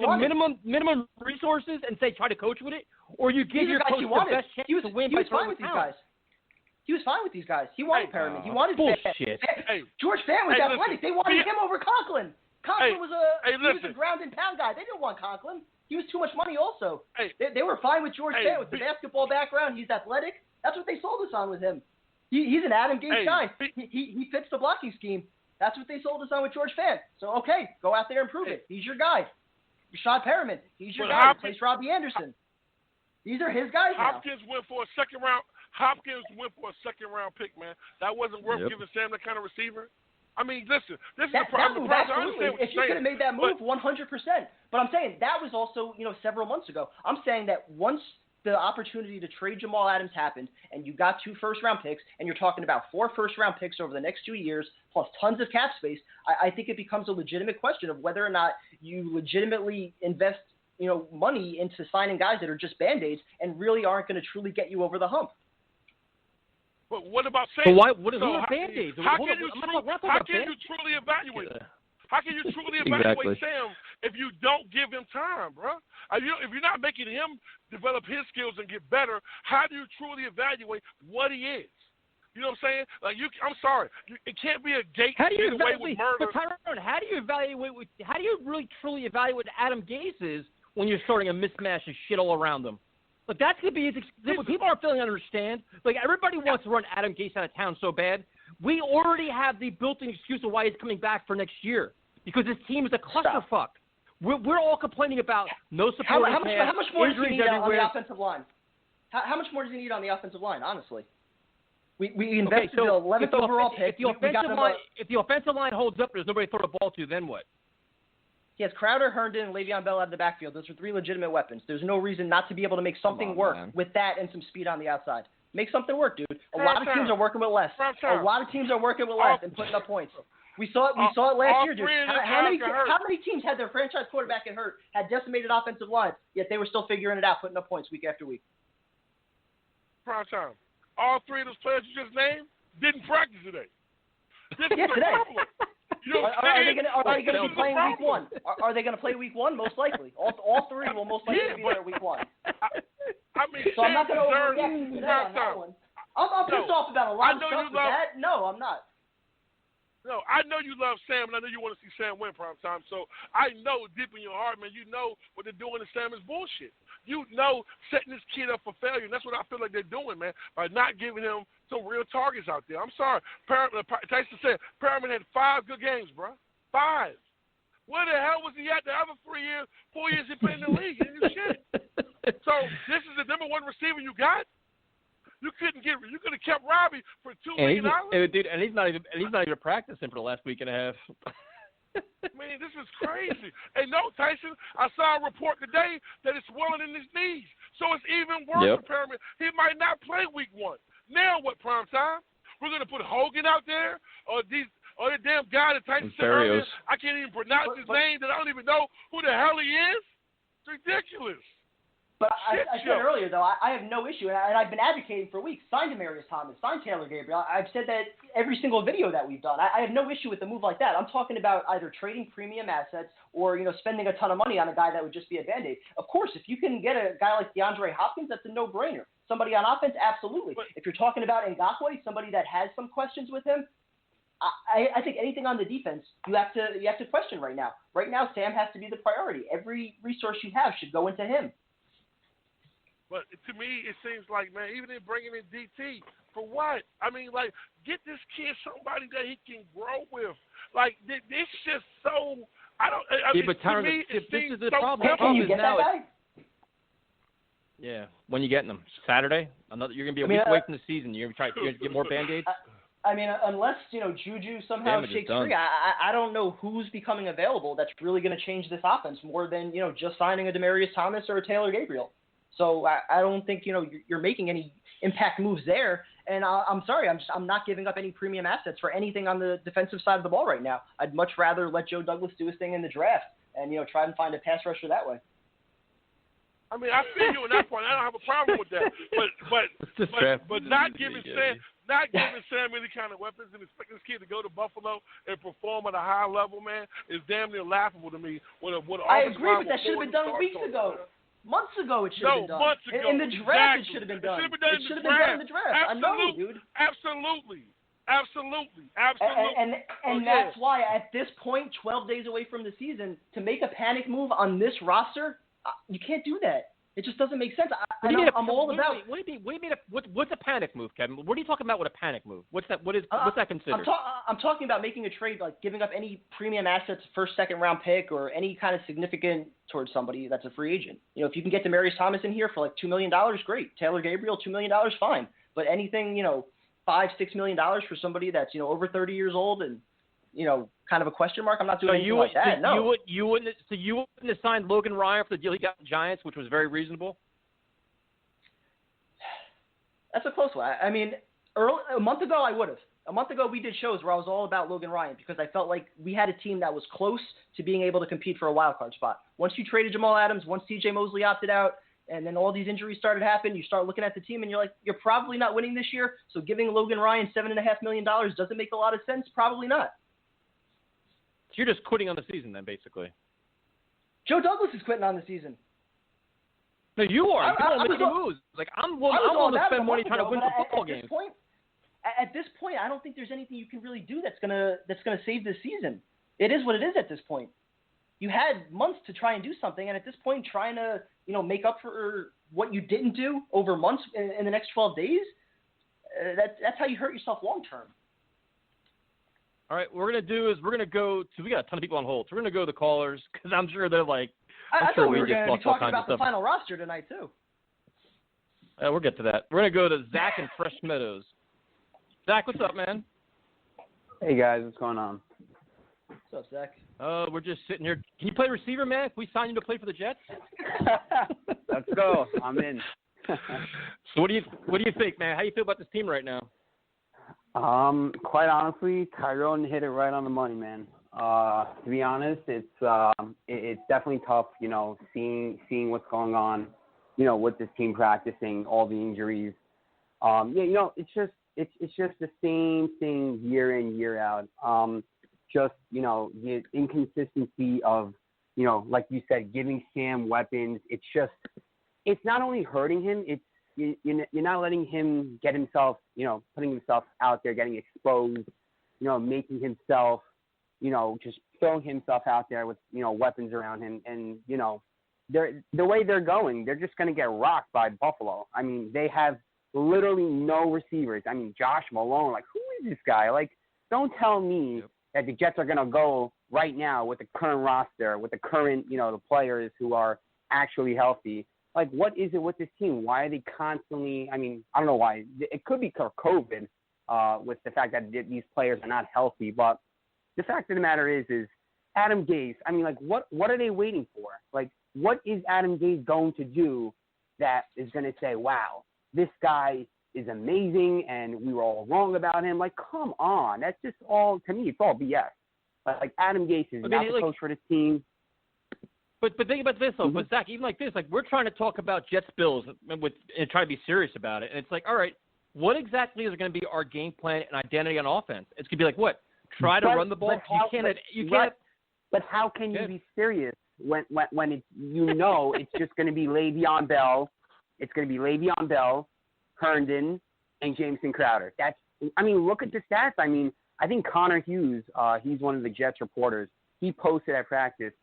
minimum resources and say try to coach with it, or you give your coach the best chance to win by throwing with talent. He was fine with these guys. He wanted Perriman. He wanted bullshit. George Fant was athletic. They wanted him over Conklin. Conklin was a ground and pound guy. They didn't want Conklin. He was too much money also. They were fine with George Fant with the basketball background. He's athletic. That's what they sold us on with him. He's an Adam Gase guy. He fits the blocking scheme. That's what they sold us on with George Fant. So, okay, go out there and prove it. He's your guy. Rashad Perriman, he's your guy. Replace Robbie Anderson. These are his guys now. Hopkins went for a second round pick, man. That wasn't worth giving Sam that kind of receiver. I mean, listen, this is the problem. Absolutely. If you could have made that move, 100%. But I'm saying that was also, several months ago. I'm saying that once the opportunity to trade Jamal Adams happened and you got 2 first-round picks and you're talking about 4 first-round picks over the next 2 years plus tons of cap space, I think it becomes a legitimate question of whether or not you legitimately invest money into signing guys that are just Band-Aids and really aren't going to truly get you over the hump. But what about Sam? Who are Band-Aids? How can you truly evaluate him? How can you truly evaluate Sam if you don't give him time, bro? If you're not making him develop his skills and get better, how do you truly evaluate what he is? You know what I'm saying? Like I'm sorry, it can't be a gate get away with murder. But Tyrone, how do you really truly evaluate Adam Gase is when you're starting a mismatch of shit all around them? Like that's gonna be what people aren't feeling understand. Like everybody wants to run Adam Gase out of town so bad. We already have the built-in excuse of why he's coming back for next year because his team is a clusterfuck. We're all complaining about no support. How much more does he need on the offensive line? How much more does he need on the offensive line? Honestly, we invested the 11th overall pick. If the offensive line holds up, there's nobody to throw the ball to. Then what? He has Crowder, Herndon, and Le'Veon Bell out of the backfield. Those are 3 legitimate weapons. There's no reason not to be able to make something work with that and some speed on the outside. Make something work, dude. A lot of teams are working with less. And putting up points. We saw it last year, dude. How many teams had their franchise quarterback get hurt, had decimated offensive lines, yet they were still figuring it out, putting up points week after week? Prime time. All 3 of those players you just named didn't practice today. This is the today. problem. Are they going to be playing week 1? Are they going to play week 1? Most likely. All 3 will most likely be there week 1. I mean, so I'm not going to overreact on that one. I'm pissed off about a lot of stuff with that. No, I'm not. No, I know you love Sam, and I know you want to see Sam win prime time. So I know deep in your heart, man, you know what they're doing to Sam is bullshit. You know setting this kid up for failure, and that's what I feel like they're doing, man, by not giving him some real targets out there. I'm sorry. Tyson said Perriman had 5 good games, bro. 5. Where the hell was he at the other 4 years he played in the league? He didn't do shit. So this is the number 1 receiver you got? You could have kept Robbie for $2 million. Dude, and he's not even practicing for the last week and a half. Man, this is crazy. Hey, no, Tyson, I saw a report today that it's swelling in his knees. So it's even worse for Perriman. He might not play week 1. Now what, prime time? We're going to put Hogan out there? Or the damn guy that Tyson said earlier, I can't even pronounce his name, that I don't even know who the hell he is? It's ridiculous. But I said earlier, though, I have no issue, and I've been advocating for weeks. Sign Demaryius Thomas, sign Taylor Gabriel. I've said that every single video that we've done. I have no issue with a move like that. I'm talking about either trading premium assets or, spending a ton of money on a guy that would just be a Band-Aid. Of course, if you can get a guy like DeAndre Hopkins, that's a no-brainer. Somebody on offense, absolutely. But if you're talking about Ngakoue, somebody that has some questions with him, I think anything on the defense you have to question right now. Right now, Sam has to be the priority. Every resource you have should go into him. But to me, it seems like, man, even in bringing in DT, for what? I mean, like, get this kid somebody that he can grow with. Like, this just so – I don't – but Tyron, this is the problem. Can you get that guy? Yeah, when you getting them? Saturday? You're going to be a week away from the season. You're going to get more Band-Aids? I mean, unless, Juju somehow shakes free, I don't know who's becoming available that's really going to change this offense more than, just signing a Demaryius Thomas or a Taylor Gabriel. So I don't think, you're making any impact moves there. And I'm sorry, I'm not giving up any premium assets for anything on the defensive side of the ball right now. I'd much rather let Joe Douglas do his thing in the draft and, try and find a pass rusher that way. I mean, I feel you on that point. I don't have a problem with that. But not giving Sam any kind of weapons and expecting this kid to go to Buffalo and perform at a high level, man, is damn near laughable to me. I agree, but that should have been done weeks ago. Months ago it should have been done. Months ago. In the draft it should have been done. It should have been done in the draft. Absolutely. I know, dude. Absolutely. And that's why at this point, 12 days away from the season, to make a panic move on this roster, you can't do that. It just doesn't make sense. I'm all about. What's a panic move, Kevin? What are you talking about with a panic move? What's that? What's that considered? I'm talking about making a trade, like giving up any premium assets, first, second round pick, or any kind of significant towards somebody that's a free agent. If you can get Demaryius Thomas in here for like $2 million, great. Taylor Gabriel, $2 million, fine. But anything, $5-6 million for somebody that's over 30 years old and kind of a question mark. I'm not doing anything like that. No. You wouldn't have signed Logan Ryan for the deal he got in Giants, which was very reasonable? That's a close one. I mean, a month ago I would have. A month ago we did shows where I was all about Logan Ryan because I felt like we had a team that was close to being able to compete for a wild card spot. Once you traded Jamal Adams, once TJ Mosley opted out, and then all these injuries started happening, you start looking at the team and you're like, you're probably not winning this year, so giving Logan Ryan $7.5 million doesn't make a lot of sense? Probably not. So you're just quitting on the season then, basically. Joe Douglas is quitting on the season. No, you are. You're making moves. Like I'm willing to spend money trying to win some football games. At this point, I don't think there's anything you can really do that's gonna save this season. It is what it is at this point. You had months to try and do something, and at this point, trying to make up for what you didn't do over months in the next 12 days, that's how you hurt yourself long term. All right, what we're going to do is we're going to go to – we got a ton of people on hold. So we're going to go to the callers because I'm sure they're like – I thought we were going to be talking about the final roster tonight too. We'll get to that. We're going to go to Zach in Fresh Meadows. Zach, what's up, man? Hey, guys. What's going on? What's up, Zach? We're just sitting here. Can you play receiver, man? Can we sign you to play for the Jets? Let's go. I'm in. So what do you think, man? How do you feel about this team right now? Quite honestly, Tyrone hit it right on the money, man. To be honest, it's definitely tough, seeing what's going on, with this team practicing, all the injuries. It's just the same thing year in, year out. The inconsistency of, like you said, giving Sam weapons. It's not only hurting him, you're not letting him get himself, putting himself out there, getting exposed, making himself, just throwing himself out there with, weapons around him. And, the way they're going, they're just going to get rocked by Buffalo. I mean, they have literally no receivers. I mean, Josh Malone, like, who is this guy? Like, don't tell me that the Jets are going to go right now with the current roster, with the current, the players who are actually healthy. Like, what is it with this team? Why are they constantly – I mean, I don't know why. It could be COVID with the fact that these players are not healthy. But the fact of the matter is Adam Gase. I mean, like, what are they waiting for? Like, what is Adam Gase going to do that is going to say, wow, this guy is amazing and we were all wrong about him? Like, come on. That's just all, to me, it's all BS. Like, Adam Gase is not the coach for this team. But think about this, though. But, Zach, even like this, like, we're trying to talk about Jets-Bills and try to be serious about it. And it's like, all right, what exactly is going to be our game plan and identity on offense? It's going to be like, what? Try to run the ball? You can't. But how can you be serious when it's, it's just going to be Le'Veon Bell? It's going to be Le'Veon Bell, Herndon, and Jameson Crowder. Look at the stats. I mean, I think Connor Hughes, he's one of the Jets reporters. He posted at practice.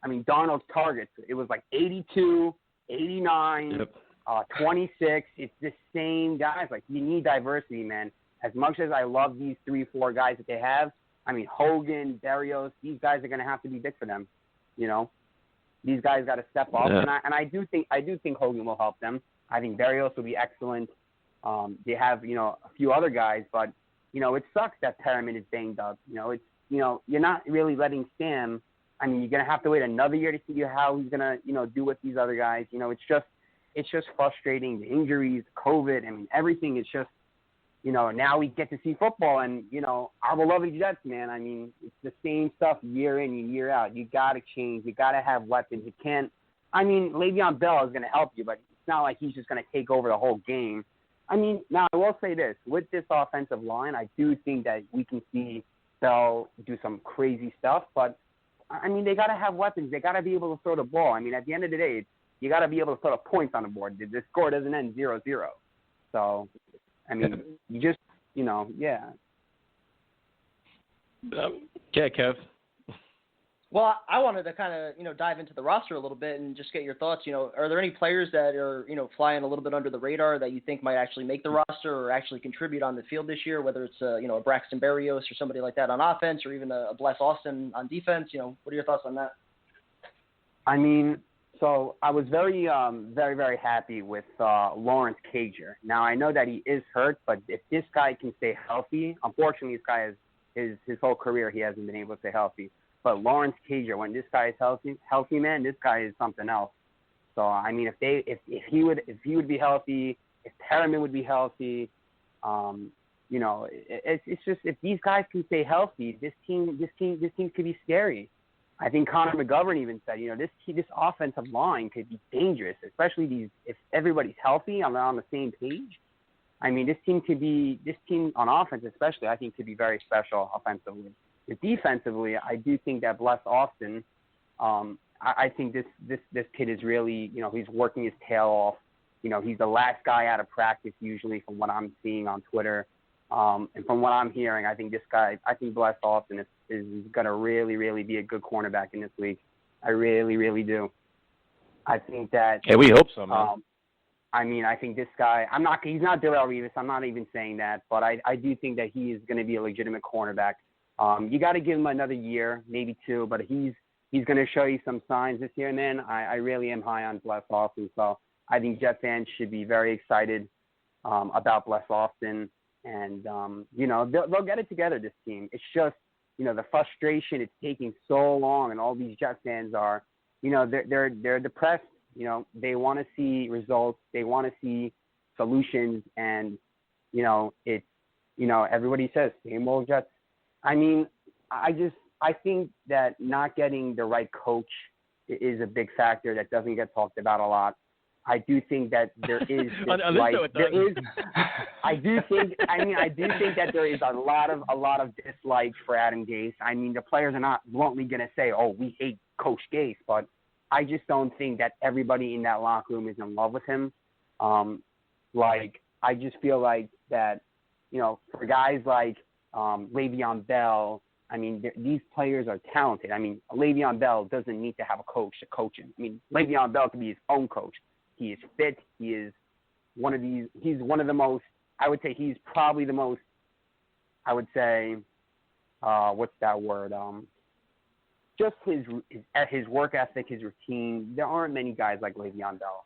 I mean, Darnold's targets, it was like 82, 89, 26. It's the same guys. Like, you need diversity, man. As much as I love these 3-4 guys that they have, I mean, Hogan, Berrios, these guys are going to have to be big for them. These guys got to step up, and I do think Hogan will help them. I think Berrios will be excellent. They have a few other guys, but it sucks that Perriman is banged up. You're not really letting Sam. I mean, you're going to have to wait another year to see how he's going to do with these other guys. It's just frustrating. The injuries, COVID. I mean, everything is just. Now we get to see football, and, our beloved Jets, man, I mean, it's the same stuff year in and year out. You got to change. You got to have weapons. You can't – I mean, Le'Veon Bell is going to help you, but it's not like he's just going to take over the whole game. I mean, now I will say this. With this offensive line, I do think that we can see Bell do some crazy stuff, but, I mean, they got to have weapons. They got to be able to throw the ball. I mean, at the end of the day, you got to be able to put points on the board. The score doesn't end 0-0. So – I mean, you just, yeah. Yeah, Kev. Well, I wanted to kind of, dive into the roster a little bit and just get your thoughts. Are there any players that are, flying a little bit under the radar that you think might actually make the roster or actually contribute on the field this year, whether it's, a Braxton Berrios or somebody like that on offense or even a Bless Austin on defense? What are your thoughts on that? I mean, so I was very, very, very happy with Lawrence Cager. Now, I know that he is hurt, but if this guy can stay healthy, unfortunately, this guy has his whole career he hasn't been able to stay healthy. But Lawrence Cager, when this guy is healthy man, this guy is something else. So I mean, if he would be healthy, if Perriman would be healthy, it's just if these guys can stay healthy, this team could be scary. I think Connor McGovern even said, this offensive line could be dangerous, especially if everybody's healthy and they're on the same page. I mean, this team on offense especially, I think could be very special offensively. Defensively, I do think that Bless Austin, I think this kid is really, he's working his tail off. He's the last guy out of practice usually from what I'm seeing on Twitter. And from what I'm hearing, I think Bless Austin is going to really, really be a good cornerback in this league. I really, really do. I think that. Yeah, we hope so, man. I think this guy, he's not Darrelle Revis. I'm not even saying that, but I do think that he is going to be a legitimate cornerback. You got to give him another year, maybe 2, but he's going to show you some signs this year, man. I really am high on Bless Austin, so I think Jet fans should be very excited about Bless Austin. And, they'll get it together, this team. It's just, the frustration, it's taking so long, and all these Jet fans are, they're depressed. They want to see results. They want to see solutions. And, it's, everybody says, same old Jets. I mean, I think that not getting the right coach is a big factor that doesn't get talked about a lot. I do think that there is I do think that there is a lot of dislike for Adam Gase. I mean, the players are not bluntly going to say, "Oh, we hate Coach Gase," but I just don't think that everybody in that locker room is in love with him. I just feel like that, for guys like Le'Veon Bell, I mean, these players are talented. I mean, Le'Veon Bell doesn't need to have a coach to coach him. I mean, Le'Veon Bell can be his own coach. He is fit. He is he's one of the most, I would say he's probably the most, I would say, what's that word? Just his work ethic, his routine. There aren't many guys like Le'Veon Bell,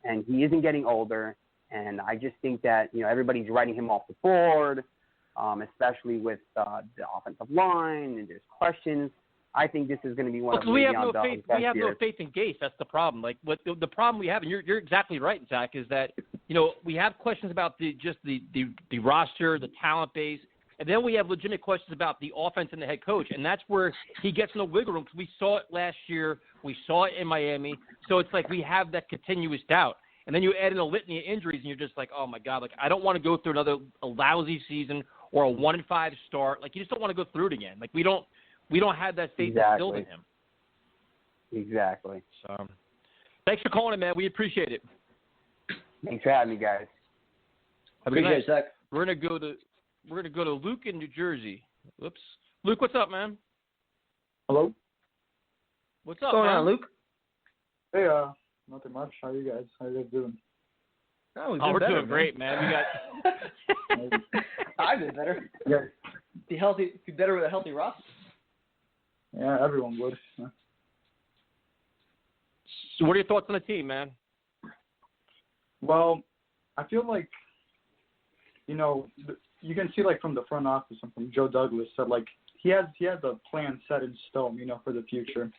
and he isn't getting older. And I just think that, everybody's writing him off the board, especially with the offensive line, and there's questions. I think this is going to be one of we have Le'Veon no Bell's faith. best We have years. no faith in Gase. That's the problem. Like what the problem we have, and you're exactly right, Zach, is that we have questions about the roster, the talent base, and then we have legitimate questions about the offense and the head coach, and that's where he gets no wiggle room. Because we saw it last year, we saw it in Miami, so it's like we have that continuous doubt. And then you add in a litany of injuries, and you're just like, oh my God, like I don't want to go through another lousy season or a 1-5 start. Like you just don't want to go through it again. Like we don't have that faith instilled in him. Exactly. So, thanks for calling in, man. We appreciate it. Thanks for having me, guys. Have a good night. Zach. We're gonna go to Luke in New Jersey. Whoops. Luke, what's up, man? Hello. What's up, What's going man? on, Luke? Hey, nothing much. How you guys? How you guys doing? Oh, we're better, doing great, man. We got. I've been better. Yeah. Be better with a healthy roster. Yeah, everyone would. Yeah. So, what are your thoughts on the team, man? Well, I feel like, you can see like from the front office and from Joe Douglas that like he has a plan set in stone, for the future.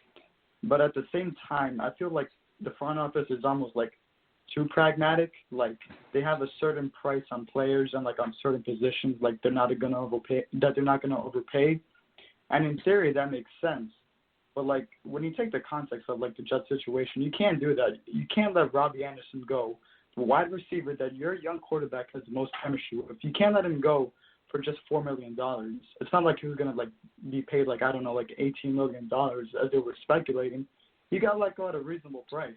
But at the same time, I feel like the front office is almost like too pragmatic. Like they have a certain price on players and like on certain positions, like they're not going to overpay. And in theory, that makes sense. But like when you take the context of like the Jets situation, you can't do that. You can't let Robbie Anderson go, the wide receiver that your young quarterback has the most chemistry with. You can't let him go for just $4 million. It's not like he was gonna like be paid like $18 million as they were speculating. You got to let go at a reasonable price.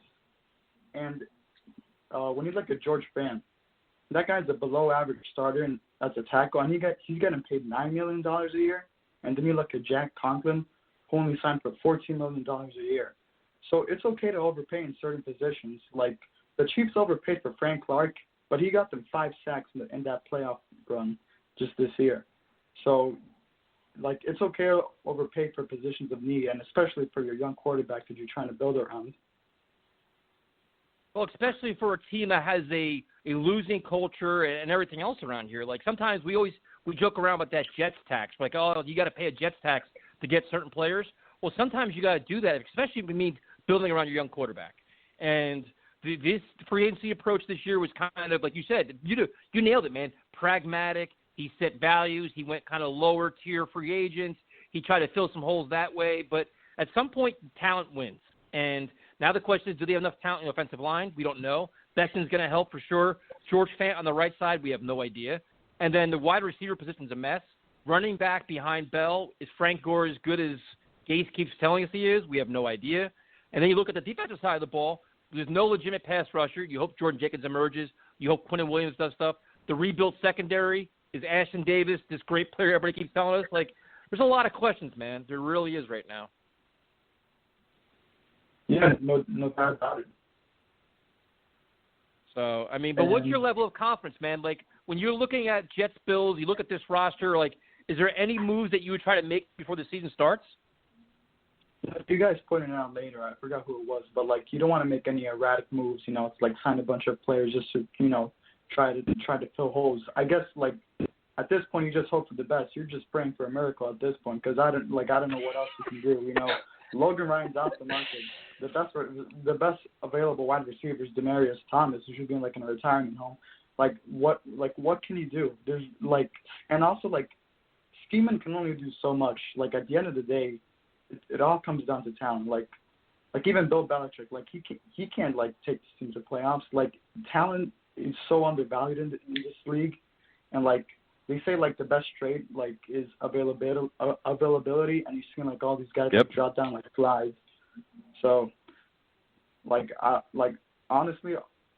And when you look at George Fant, that guy's a below average starter and as a tackle, and he's getting paid $9 million a year. And then you look at Jack Conklin, who only signed for $14 million a year. So it's okay to overpay in certain positions. Like the Chiefs overpaid for Frank Clark, but he got them 5 sacks in that playoff run just this year. So, like, it's okay to overpay for positions of need, and especially for your young quarterback that you're trying to build around. Well, especially for a team that has a losing culture and everything else around here. Like sometimes we joke around about that Jets tax. Like, oh, you got to pay a Jets tax to get certain players. Well, sometimes you got to do that, especially if it means building around your young quarterback. And this free agency approach this year was kind of, like you said, you nailed it, man. Pragmatic. He set values. He went kind of lower tier free agents. He tried to fill some holes that way. But at some point, talent wins. And now the question is, do they have enough talent in the offensive line? We don't know. Becton's going to help for sure. George Fant on the right side, we have no idea. And then the wide receiver position's a mess. Running back behind Bell, is Frank Gore as good as Gase keeps telling us he is? We have no idea. And then you look at the defensive side of the ball. There's no legitimate pass rusher. You hope Jordan Jenkins emerges. You hope Quentin Williams does stuff. The rebuilt secondary is Ashton Davis, this great player everybody keeps telling us. Like, there's a lot of questions, man. There really is right now. Yeah, no doubt about it. So, I mean, but what's your level of confidence, man? Like, when you're looking at Jets Bills, you look at this roster, like, is there any moves that you would try to make before the season starts? You guys pointed it out later. I forgot who it was, but like you don't want to make any erratic moves. It's like sign a bunch of players just to try to fill holes. I guess like at this point you just hope for the best. You're just praying for a miracle at this point because I don't know what else you can do. Logan Ryan's out the market. The best available wide receiver is Demaryius Thomas, who should be in like in a retirement home. Like what can he do? There's like, and also like scheming can only do so much. Like at the end of the day, it all comes down to talent. Like even Bill Belichick, like he can't like take this team to playoffs. Like talent is so undervalued in this league, and like they say like the best trade like is availability, and you've seen like all these guys drop down like flies. So like honestly,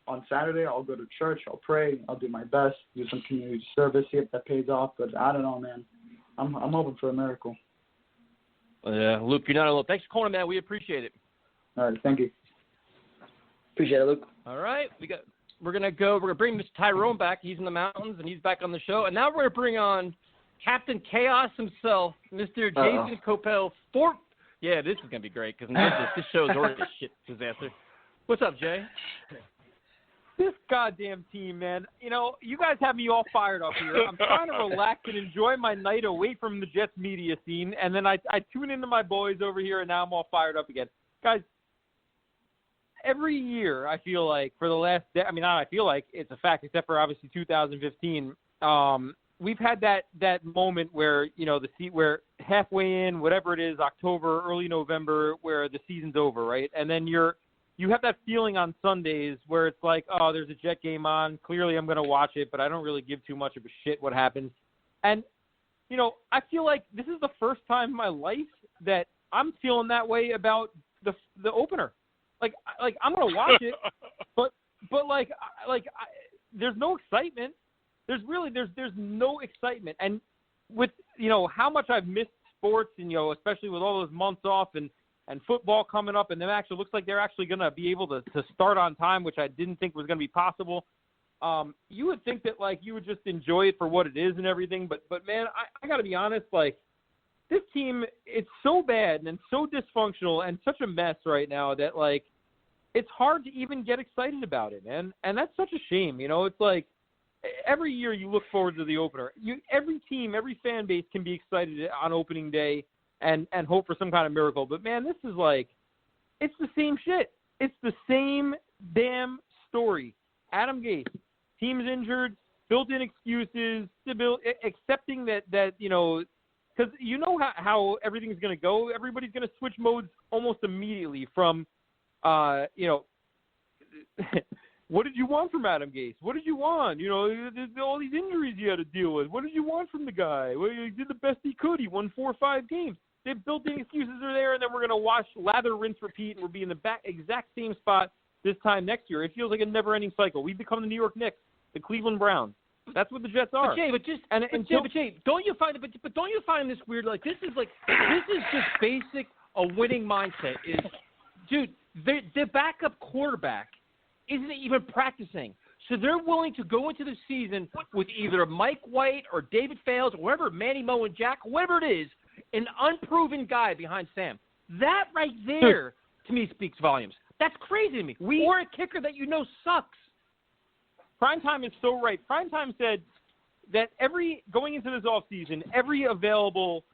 on Saturday I'll go to church, I'll pray, I'll do my best, do some community service, see if that pays off. But I don't know, man. I'm hoping for a miracle. Yeah, Luke, you're not alone. Thanks for calling, man. We appreciate it. All right, thank you. Appreciate it, Luke. All right, we're gonna bring Mr. Tyrone back. He's in the mountains and he's back on the show. And now we're gonna bring on Captain Chaos himself, Mr. Jason Coppell. Yeah, this is gonna be great because this show is already a shit disaster. What's up, Jay? This goddamn team, man. You know, you guys have me all fired up here. I'm trying to relax and enjoy my night away from the Jets media scene, and then I tune into my boys over here, and now I'm all fired up again. Guys, every year I feel like for the last – I feel like it's a fact, except for obviously 2015 we've had that moment where, you know, where halfway in, whatever it is, October, early November, where the season's over, right? And then you have that feeling on Sundays where it's like, oh, there's a Jet game on. Clearly I'm going to watch it, but I don't really give too much of a shit what happens. And, you know, I feel like this is the first time in my life that I'm feeling that way about the opener. Like I'm going to watch it, but there's no excitement. There's no excitement. And with, you know, how much I've missed sports and, you know, especially with all those months off and football coming up, and them actually looks like they're actually going to be able to start on time, which I didn't think was going to be possible. You would think that, like, you would just enjoy it for what it is and everything. But man, I got to be honest, like, this team, it's so bad and so dysfunctional and such a mess right now that, like, it's hard to even get excited about it, man. And that's such a shame. You know, it's like, every year you look forward to the opener. Every team, every fan base can be excited on opening day and hope for some kind of miracle. But, man, this is like, it's the same shit. It's the same damn story. Adam Gase, team's injured, built-in excuses, accepting that you know, because you know how everything's going to go. Everybody's going to switch modes almost immediately from, you know, what did you want from Adam Gase? What did you want? You know, all these injuries you had to deal with. What did you want from the guy? Well, he did the best he could. He won 4 or 5 games. The built-in excuses are there, and then we're going to watch lather, rinse, repeat, and we'll be in the exact same spot this time next year. It feels like a never-ending cycle. We've become the New York Knicks, the Cleveland Browns. That's what the Jets are. But Jay, don't you find this weird? Like, this is just basic a winning mindset. Dude, the backup quarterback isn't even practicing. So they're willing to go into the season with either Mike White or David Fales or whoever, Manny Moe and Jack, whoever it is, an unproven guy behind Sam. That right there, to me, speaks volumes. That's crazy to me. Or a kicker that you know sucks. Primetime is so right. Primetime said that going into this offseason, every available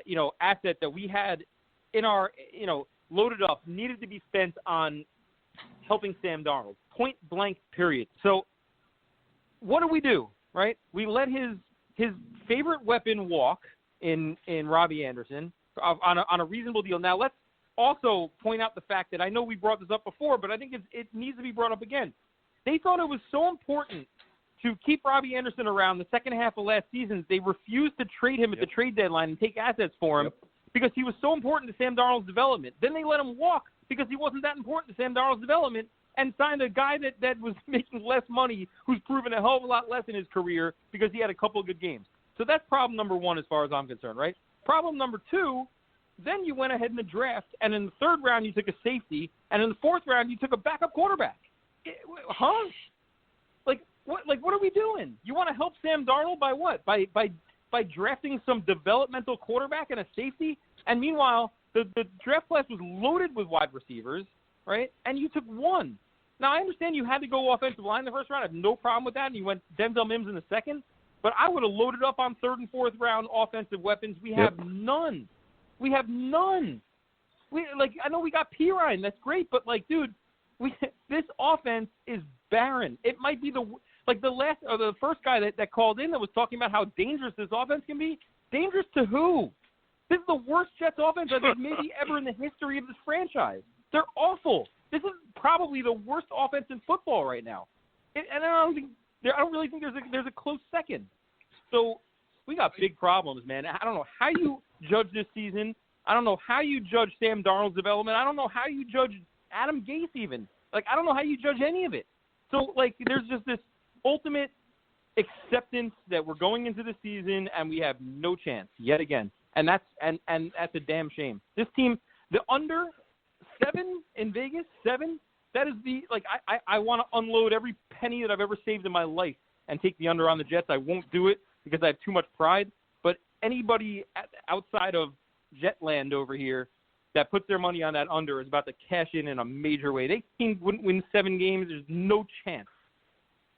you know, asset that we had in our, you know, loaded up needed to be spent on helping Sam Darnold. Point blank, period. So what do? Right? We let his favorite weapon walk in Robbie Anderson on a reasonable deal. Now let's also point out the fact that I know we brought this up before, but I think it needs to be brought up again. They thought it was so important to keep Robbie Anderson around the second half of last season. They refused to trade him at the trade deadline and take assets for him because he was so important to Sam Darnold's development. Then they let him walk because he wasn't that important to Sam Darnold's development and signed a guy that was making less money, who's proven a hell of a lot less in his career because he had a couple of good games. So that's problem number 1 as far as I'm concerned, right? Problem number 2, then you went ahead in the draft, and in the 3rd round you took a safety, and in the 4th round you took a backup quarterback. Huh? Like what are we doing? You want to help Sam Darnold by what? By drafting some developmental quarterback and a safety? And meanwhile, the draft class was loaded with wide receivers, right? And you took 1. Now, I understand you had to go offensive line in the 1st round. I have no problem with that. And you went Denzel Mims in the 2nd. But I would have loaded up on 3rd and 4th round offensive weapons. We have none. We have none. I know we got Pirine. That's great. But, dude, this offense is barren. It might be the first guy that called in that was talking about how dangerous this offense can be. Dangerous to who? This is the worst Jets offense I think maybe ever in the history of this franchise. They're awful. This is probably the worst offense in football right now. And I don't really think there's a close second. So we got big problems, man. I don't know how you judge this season. I don't know how you judge Sam Darnold's development. I don't know how you judge Adam Gase even. I don't know how you judge any of it. So, there's just this ultimate acceptance that we're going into the season and we have no chance yet again. And that's a damn shame. This team, the under 7 in Vegas, 7, that is I want to unload every penny that I've ever saved in my life and take the under on the Jets. I won't do it because I have too much pride. But anybody outside of Jetland over here that puts their money on that under is about to cash in a major way. They team wouldn't win 7 games. There's no chance.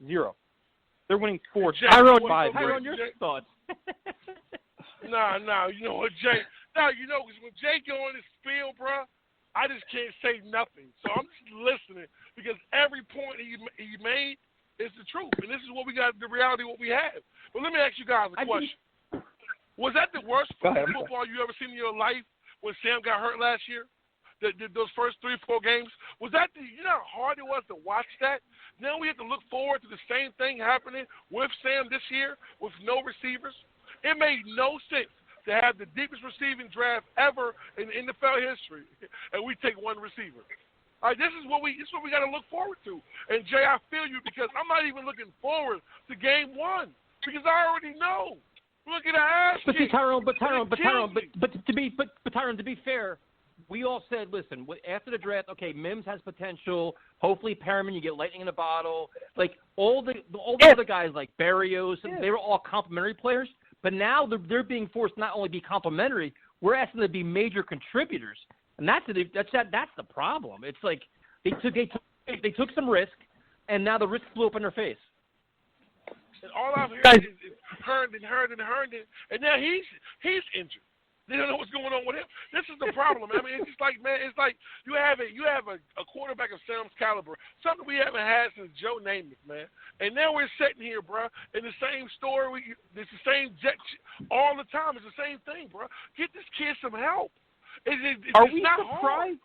0. They're winning 4. Tyrone, your thoughts? Nah. You know what, Jay? Nah, you know, because when Jay go on his spiel, bro, I just can't say nothing. So I'm just listening because every point he made is the truth. And this is what we got, the reality of what we have. But let me ask you guys a question. Was that the worst football you ever seen in your life when Sam got hurt last year? Those first 3-4 games? Was that you know how hard it was to watch that? Now we have to look forward to the same thing happening with Sam this year with no receivers. It made no sense to have the deepest receiving draft ever in NFL history, and we take one receiver. All right, this is what we got to look forward to. And Jay, I feel you because I'm not even looking forward to Game 1 because I already know. Look at the ass kick. Tyrone, to be fair, we all said, listen, after the draft, okay, Mims has potential. Hopefully, Perriman, you get lightning in a bottle. Like all the other guys, like Barrios, they were all complimentary players. But now they're being forced not only to be complimentary, we're asking them to be major contributors, and that's the problem. It's like they took some risk, and now the risk blew up in their face. And all I'm hearing is Herndon, and now he's injured. They don't know what's going on with him. This is the problem. I mean, it's just like, man, it's like you have a quarterback of Sam's caliber, something we haven't had since Joe Namath, man. And now we're sitting here, bro, in the same story. It's the same jet all the time. It's the same thing, bro. Get this kid some help. Are we not surprised?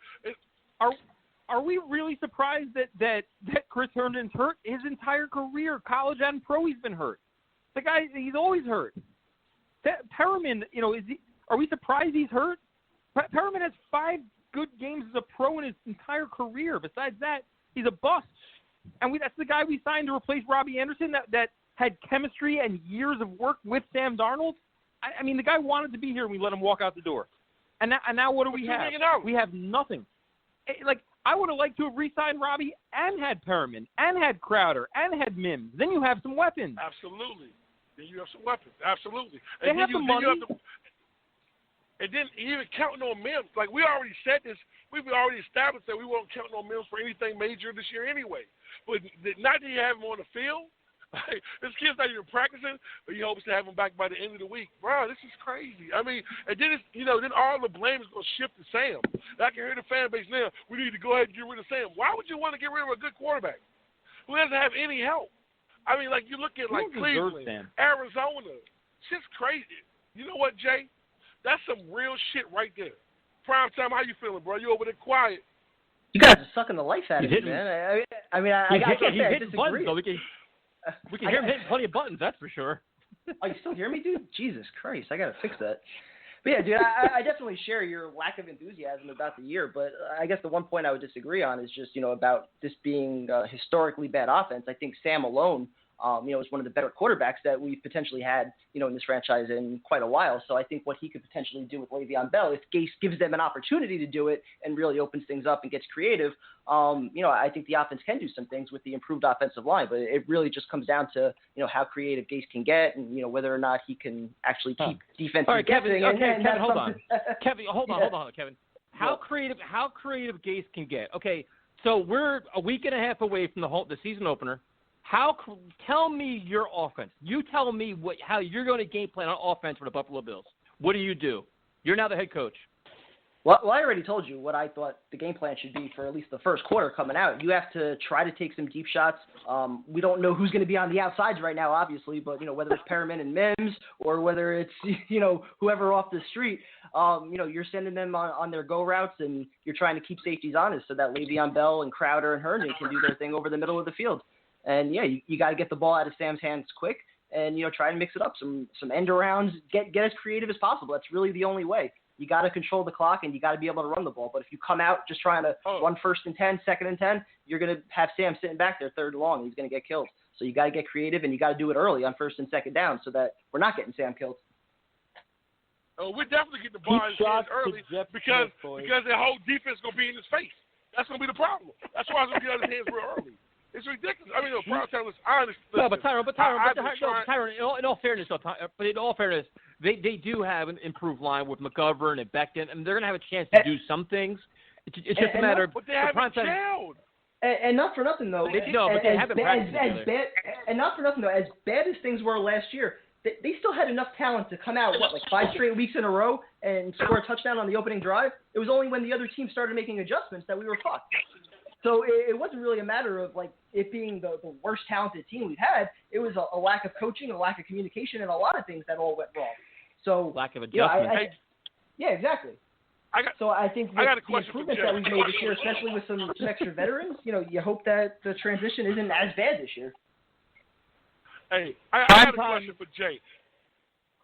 Are we really surprised that Chris Herndon's hurt? His entire career, college and pro, he's been hurt. The guy, he's always hurt. Perriman, you know, are we surprised he's hurt? Perriman has 5 good games as a pro in his entire career. Besides that, he's a bust. And that's the guy we signed to replace Robbie Anderson that had chemistry and years of work with Sam Darnold. I mean, the guy wanted to be here and we let him walk out the door. And now what do we have? We have nothing. Like, I would have liked to have re-signed Robbie and had Perriman and had Crowder and had Mims. Then you have some weapons. Absolutely. Then you have some weapons. Absolutely. They have the money. And then even counting on Mims, like we already said this, we've already established that we won't count on Mims for anything major this year anyway. But not that you have him on the field, like, this kid's not even practicing, but he hopes to have him back by the end of the week. Bro, this is crazy. I mean, and then then all the blame is going to shift to Sam. I can hear the fan base now, we need to go ahead and get rid of Sam. Why would you want to get rid of a good quarterback who doesn't have any help? I mean, like you look at like Cleveland, Arizona, it's just crazy. You know what, Jay? That's some real shit right there. Prime time, how you feeling, bro? You over there quiet? You guys are sucking the life out of me, man. I disagree. We can hear him hitting plenty of buttons, that's for sure. Oh, you still hear me, dude? Jesus Christ, I gotta fix that. But yeah, dude, I definitely share your lack of enthusiasm about the year. But I guess the one point I would disagree on is just about this being a historically bad offense. I think Sam alone, is one of the better quarterbacks that we've potentially had, in this franchise in quite a while. So I think what he could potentially do with Le'Veon Bell, if Gase gives them an opportunity to do it and really opens things up and gets creative, I think the offense can do some things with the improved offensive line. But it really just comes down to, how creative Gase can get and, whether or not he can actually keep defense. All right, Kevin, Kevin, hold on. Kevin, hold on, Kevin. How creative Gase can get? Okay, so we're a week and a half away from the season opener. Tell me your offense. You tell me how you're going to game plan on offense for the Buffalo Bills. What do you do? You're now the head coach. Well, I already told you what I thought the game plan should be for at least the first quarter coming out. You have to try to take some deep shots. We don't know who's going to be on the outsides right now, obviously, but, whether it's Perriman and Mims or whether it's, whoever off the street, you're sending them on their go routes and you're trying to keep safeties honest so that Le'Veon Bell and Crowder and Herndon can do their thing over the middle of the field. And, yeah, you got to get the ball out of Sam's hands quick and, try and mix it up, some end arounds, get as creative as possible. That's really the only way. You got to control the clock and you got to be able to run the ball. But if you come out just trying to run 1st and 10, 2nd and 10, you're going to have Sam sitting back there 3rd and long. And he's going to get killed. So you got to get creative and you got to do it early on 1st and 2nd down so that we're not getting Sam killed. Oh, we're definitely getting the ball in his hands early because the whole defense is going to be in his face. That's going to be the problem. That's why it's going to get out of his hands real early. It's ridiculous. I mean, Tyrone, I understand. No, but Tyrone, in all fairness, they do have an improved line with McGovern and Becton, and they're going to have a chance to do some things. It's just a matter of. But they haven't gelled. And not for nothing though. But they haven't practiced together. And not for nothing though. As bad as things were last year, they still had enough talent to come out like 5 straight weeks in a row and score a touchdown on the opening drive. It was only when the other team started making adjustments that we were fucked. So it wasn't really a matter of like it being the worst talented team we've had. It was a lack of coaching, a lack of communication, and a lot of things that all went wrong. So lack of adjustment. Yeah, exactly. I think with the improvements that we've made this year, especially with some extra veterans, you hope that the transition isn't as bad this year. Hey, I got a question for Jay.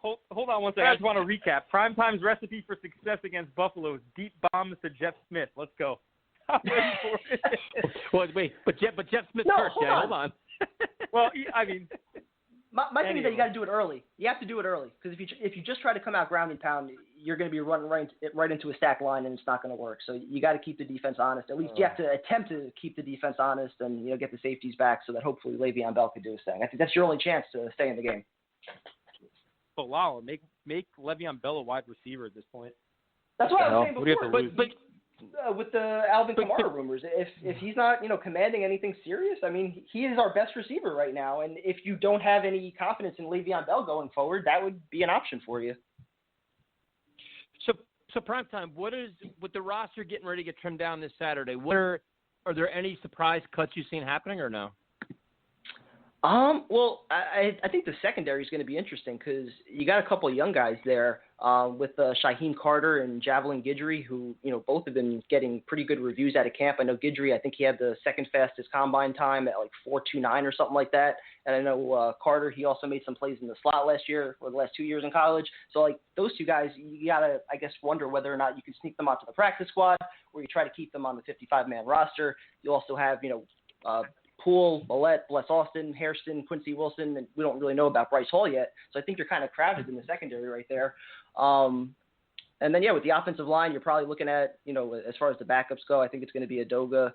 Hold on one second. I just want to recap. Primetime's recipe for success against Buffalo is deep bombs to Jeff Smith. Let's go. I'm ready for it. Well, wait, but Jeff Smith first, Jay. Hold on. Well, I mean, my thing is that you got to do it early. You have to do it early because if you just try to come out ground and pound, you're going to be running right into a stack line and it's not going to work. So you got to keep the defense honest. At least you have to attempt to keep the defense honest and get the safeties back so that hopefully Le'Veon Bell can do his thing. I think that's your only chance to stay in the game. But wow, make Le'Veon Bell a wide receiver at this point. That's what I was saying before. But with the Alvin Kamara rumors, if he's not commanding anything serious, I mean he is our best receiver right now, and if you don't have any confidence in Le'Veon Bell going forward, that would be an option for you. So Primetime, what is with the roster getting ready to get trimmed down this Saturday? Are there any surprise cuts you've seen happening or no? Well, I think the secondary is going to be interesting because you got a couple of young guys there with Shaheem Carter and Javelin Guidry, who both have been getting pretty good reviews out of camp. I know Guidry, I think he had the second fastest combine time at like 4.29 or something like that. And I know Carter, he also made some plays in the slot last year or the last 2 years in college. So like those two guys, you gotta I guess wonder whether or not you can sneak them onto the practice squad or you try to keep them on the 55-man roster. You also have Poole, Millette, Bless Austin, Hairston, Quincy Wilson, and we don't really know about Bryce Hall yet. So I think you're kind of crowded in the secondary right there. And then, with the offensive line, you're probably looking at, as far as the backups go, I think it's going to be Adoga,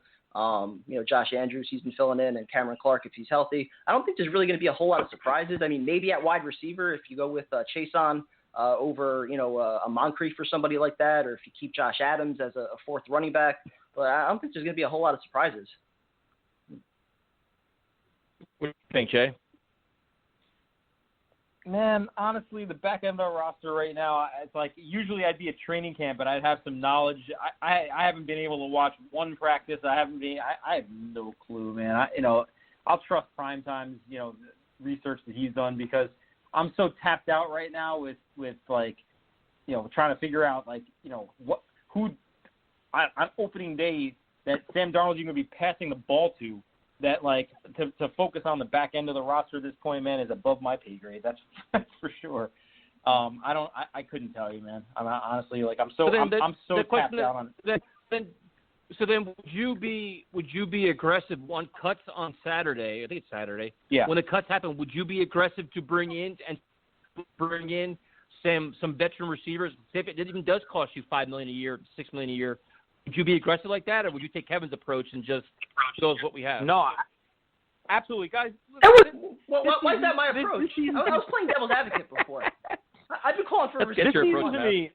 Josh Andrews, he's been filling in, and Cameron Clark if he's healthy. I don't think there's really going to be a whole lot of surprises. I mean, maybe at wide receiver if you go with Chason over, a Moncrief or somebody like that, or if you keep Josh Adams as a fourth running back. But I don't think there's going to be a whole lot of surprises. What do you think, Jay? Man, honestly, the back end of our roster right now, it's like usually I'd be at training camp, but I'd have some knowledge. I haven't been able to watch one practice. I have no clue, man. I'll trust Primetime's, research that he's done because I'm so tapped out right now with like, trying to figure out like, who on opening day that Sam Darnold's going to be passing the ball to. That like to focus on the back end of the roster at this point, man, is above my pay grade. That's for sure. I couldn't tell you, man. I'm honestly like I'm so tapped out on. So then, would you be aggressive on cuts on Saturday? I think it's Saturday. Yeah. When the cuts happen, would you be aggressive to bring in some veteran receivers? If it even does cost you $5 million a year, $6 million a year. Would you be aggressive like that, or would you take Kevin's approach and just show us what we have? No, absolutely, guys. Why is that my approach? I was playing devil's advocate before. I've been calling for a receiver. This season to me,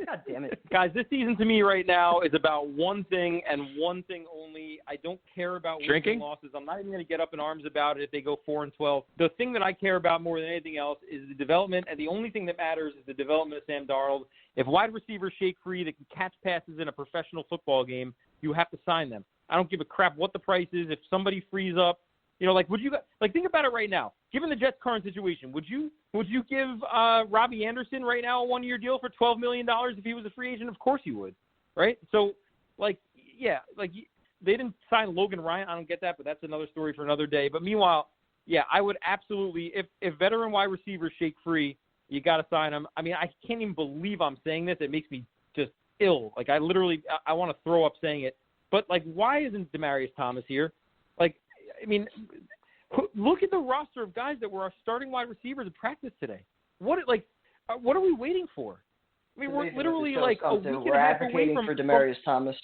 God damn it, guys! This season to me right now is about one thing and one thing only. I don't care about drinking losses. I'm not even going to get up in arms about it if they go 4-12. The thing that I care about more than anything else is the development, and the only thing that matters is the development of Sam Darnold. If wide receivers shake free that can catch passes in a professional football game, you have to sign them. I don't give a crap what the price is. If somebody frees up, would you think about it right now? Given the Jets' current situation, would you give Robbie Anderson right now a 1-year deal for $12 million if he was a free agent? Of course you would, right? So, they didn't sign Logan Ryan. I don't get that, but that's another story for another day. But meanwhile, I would absolutely, if veteran wide receivers shake free, you got to sign them. I mean, I can't even believe I'm saying this. It makes me just ill. Like, I want to throw up saying it. But, why isn't Demaryius Thomas here? Look at the roster of guys that were our starting wide receivers in practice today. What are we waiting for? I mean, we're literally a week and a half away from Demaryius Thomas.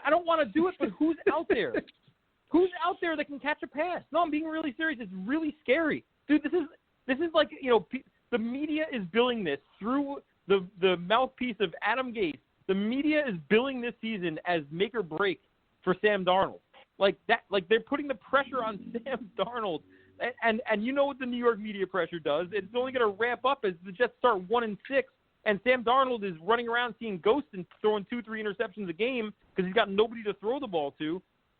I don't want to do it, but who's out there? Who's out there that can catch a pass? No, I'm being really serious. It's really scary, dude. This is like The media is billing this through the mouthpiece of Adam Gase. The media is billing this season as make or break for Sam Darnold. Like that, like they're putting the pressure on Sam Darnold. And you know what the New York media pressure does. It's only going to ramp up as the Jets start 1-6, and Sam Darnold is running around seeing ghosts and throwing 2-3 interceptions a game because he's got nobody to throw the ball to.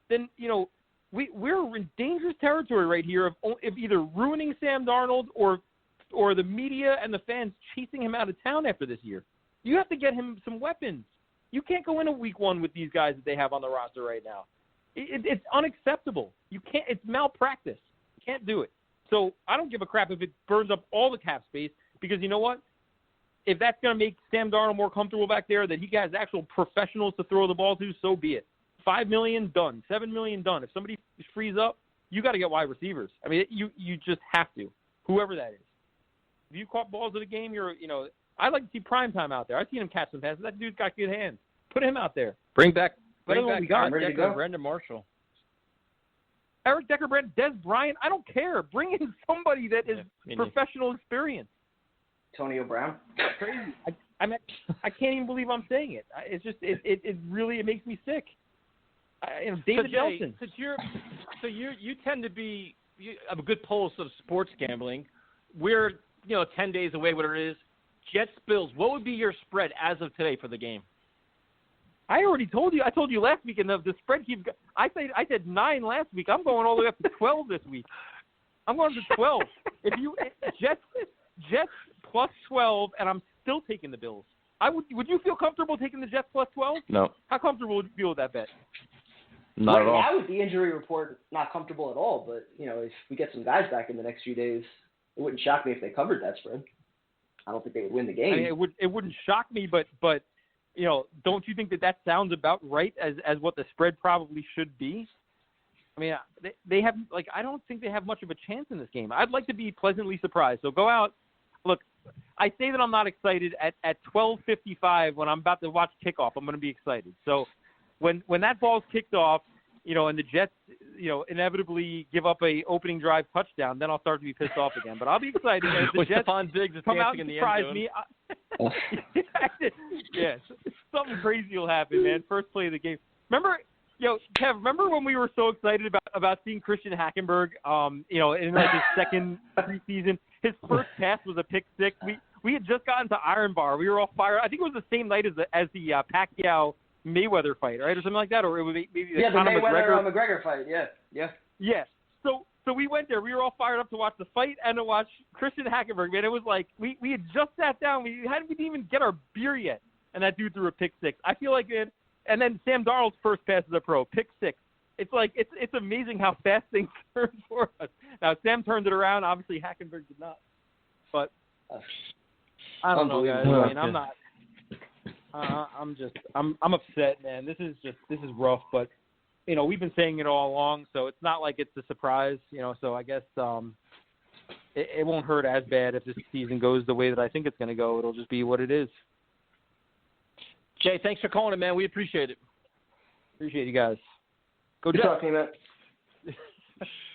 Then, you know, we're in dangerous territory right here of either ruining Sam Darnold or the media and the fans chasing him out of town after this year. You have to get him some weapons. You can't go into week one with these guys that they have on the roster right now. It's unacceptable. You can't. It's malpractice. Can't do it. So I don't give a crap if it burns up all the cap space because you know what? If that's going to make Sam Darnold more comfortable back there, that he has actual professionals to throw the ball to, so be it. $5 million done, $7 million done. If somebody frees up, you got to get wide receivers. I mean, you just have to, whoever that is. If you caught balls of the game, I'd like to see Primetime out there. I've seen him catch some passes. That dude's got good hands. Put him out there. Bring back Eric Decker, Brandon Marshall. Eric Decker, Des Bryant, I don't care. Bring in somebody that is professional experience. Antonio Brown. Crazy. I can't even believe I'm saying it. It's just it really makes me sick. David Nelson. You tend to be have a good pulse of sports gambling. We're 10 days away, whatever it is. Jets Bills. What would be your spread as of today for the game? I already told you. I told you last week, and the spread keeps. I said 9 last week. I'm going all the way up to 12 this week. I'm going to 12. If you Jets plus 12, and I'm still taking the Bills. Would you feel comfortable taking the Jets plus 12? No. How comfortable would you feel with that bet? Not at all. Now with the injury report, not comfortable at all. But if we get some guys back in the next few days, it wouldn't shock me if they covered that spread. I don't think they would win the game. I mean, it wouldn't shock me, but don't you think that sounds about right as what the spread probably should be? I mean, they have I don't think they have much of a chance in this game. I'd like to be pleasantly surprised. So go out. Look, I say that I'm not excited at 12:55 when I'm about to watch kickoff. I'm going to be excited. So when that ball's kicked off, and the Jets, inevitably give up a opening drive touchdown, then I'll start to be pissed off again. But I'll be excited if the Jets come out and surprise me. Yes, something crazy will happen, man. First play of the game. Remember, Kev, remember when we were so excited about seeing Christian Hackenberg, in his second preseason? His first pass was a pick six. We had just gotten to Iron Bar. We were all fired. I think it was the same night as the Pacquiao Mayweather fight, right, or something like that, or it was maybe the Conor McGregor fight. Yeah. So we went there. We were all fired up to watch the fight and to watch Christian Hackenberg. Man, it was like we had just sat down. We didn't even get our beer yet, and that dude threw a pick six. I feel like it. And then Sam Darnold's first pass as a pro, pick six. It's like it's amazing how fast things turn for us. Now Sam turned it around. Obviously Hackenberg did not, but I don't know, guys. I mean, I'm not. I'm upset, man. This is rough, but we've been saying it all along, so it's not like it's a surprise, so I guess it won't hurt as bad if this season goes the way that I think it's going to go. It'll just be what it is. Jay, thanks for calling, man. We appreciate it. Appreciate you guys. Go Jets. Talking, man.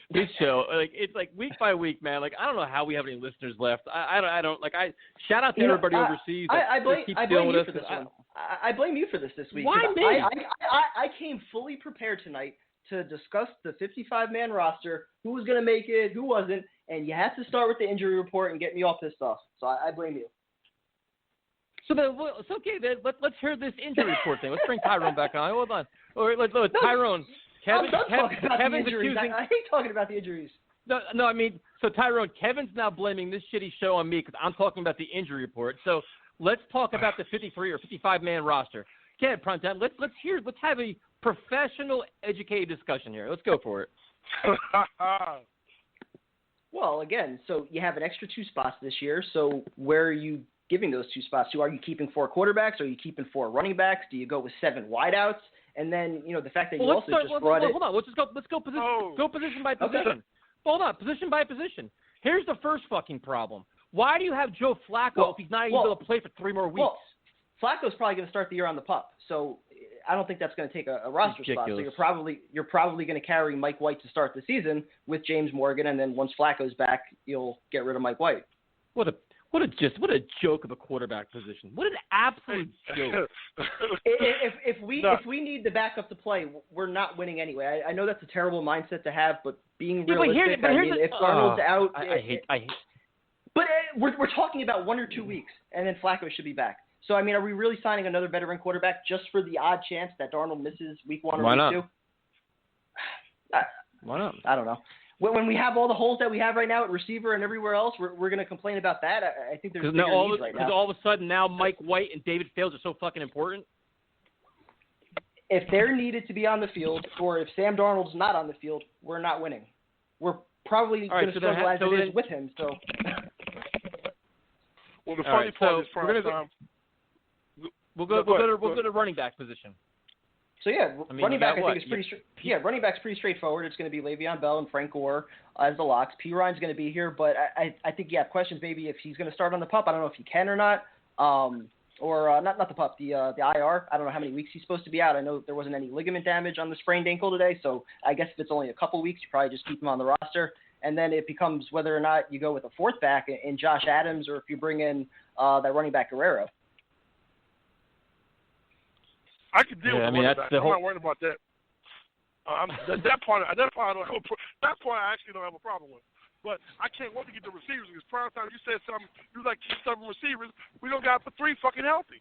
This show, it's like week by week, man. Like I don't know how we have any listeners left. I don't shout out to everybody overseas. I blame you for this one. I blame you for this week. Why me? I came fully prepared tonight to discuss the 55-man roster, who was going to make it, who wasn't, and you had to start with the injury report and get me all pissed off. So I blame you. So it's okay. Then let's hear this injury report thing. Let's bring Tyrone back on. Hold on. Or let's Tyrone. Kevin's accusing. I hate talking about the injuries. No. I mean, so Tyrone, Kevin's now blaming this shitty show on me because I'm talking about the injury report. So let's talk about the 53 or 55-man roster. Okay, Primetime. Let's have a professional, educated discussion here. Let's go for it. Well, again, so you have an extra 2 spots this year. So where are you giving those 2 spots to? Are you keeping 4 quarterbacks? Are you keeping 4 running backs? Do you go with 7 wideouts? And then, the fact that Hold on. Let's go position. Go position by position. Okay. Hold on. Position by position. Here's the first fucking problem. Why do you have Joe Flacco if he's not even able to play for 3 more weeks? Well, Flacco's probably going to start the year on the pup. So I don't think that's going to take a roster spot. So you're probably going to carry Mike White to start the season with James Morgan, and then once Flacco's back, you'll get rid of Mike White. What What a joke of a quarterback position. What an absolute joke. If we need the backup to play, we're not winning anyway. I know that's a terrible mindset to have, but being realistic, if Darnold's out, I hate. But we're talking about 1 or 2 weeks, and then Flacco should be back. So I mean, are we really signing another veteran quarterback just for the odd chance that Darnold misses week 1 or week 2? Why not? I don't know. When we have all the holes that we have right now at receiver and everywhere else, we're going to complain about that. I think there's bigger needs right now. Because all of a sudden now Mike White and David Fields are so fucking important? If they're needed to be on the field, or if Sam Darnold's not on the field, we're not winning. We're probably going to struggle as it is with him. So. Well, the funny part is we'll go to running back position. So running back I think is pretty. Running back's pretty straightforward. It's going to be Le'Veon Bell and Frank Gore as the locks. P. Ryan's going to be here, but I think you have questions maybe if he's going to start on the PUP. I don't know if he can or not. Or not the PUP, the IR. I don't know how many weeks he's supposed to be out. I know there wasn't any ligament damage on the sprained ankle today, so I guess if it's only a couple weeks, you probably just keep him on the roster. And then it becomes whether or not you go with a fourth back in Josh Adams or if you bring in that running back Guerrero. I could deal with I'm not worried about that. That part I don't have that part I actually don't have a problem with. But I can't wait to get the receivers because prior time you said something, you like 7 receivers. We don't got 3 fucking healthy.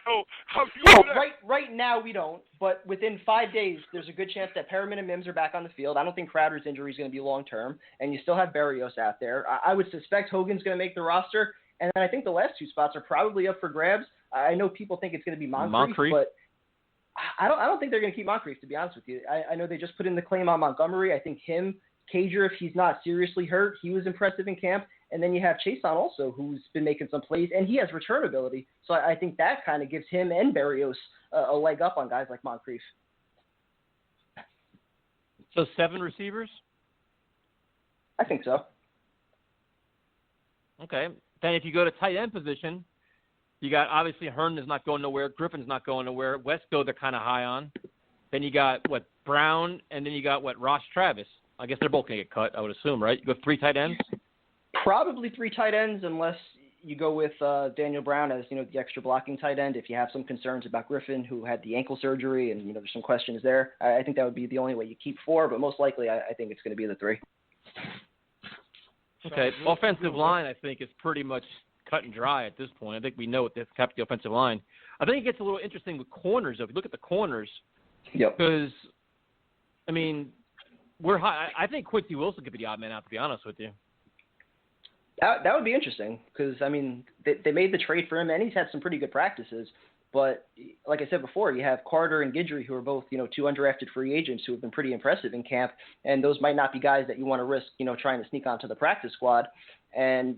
So how do you do that? Right now we don't, but within 5 days there's a good chance that Perriman and Mims are back on the field. I don't think Crowder's injury is going to be long term, and you still have Berrios out there. I would suspect Hogan's going to make the roster, and then I think the last 2 spots are probably up for grabs. I know people think it's going to be Moncrief, but I don't think they're going to keep Moncrief, to be honest with you. I know they just put in the claim on Montgomery. I think him, Cager, if he's not seriously hurt, he was impressive in camp. And then you have Chason also, who's been making some plays, and he has return ability. So I think that kind of gives him and Berrios a leg up on guys like Moncrief. So 7 receivers? I think so. Okay. Then if you go to tight end position, you got obviously Herndon's not going nowhere. Griffin's not going nowhere. Wesco they're kind of high on. Then you got, Brown, and then you got, Ross Travis. I guess they're both going to get cut, I would assume, right? You go 3 tight ends? Probably 3 tight ends unless you go with Daniel Brown as, the extra blocking tight end. If you have some concerns about Griffin, who had the ankle surgery, and, there's some questions there. I think that would be the only way you keep 4, but most likely I think it's going to be the 3. Okay. Offensive line, I think, is pretty much cut and dry at this point. I think we know what they've kept the offensive line. I think it gets a little interesting with corners, though. If you look at the corners, because, we're high. I think Quincy Wilson could be the odd man out, to be honest with you. That would be interesting because, they made the trade for him, and he's had some pretty good practices. But like I said before, you have Carter and Guidry, who are both, 2 undrafted free agents who have been pretty impressive in camp. And those might not be guys that you want to risk, trying to sneak onto the practice squad. And,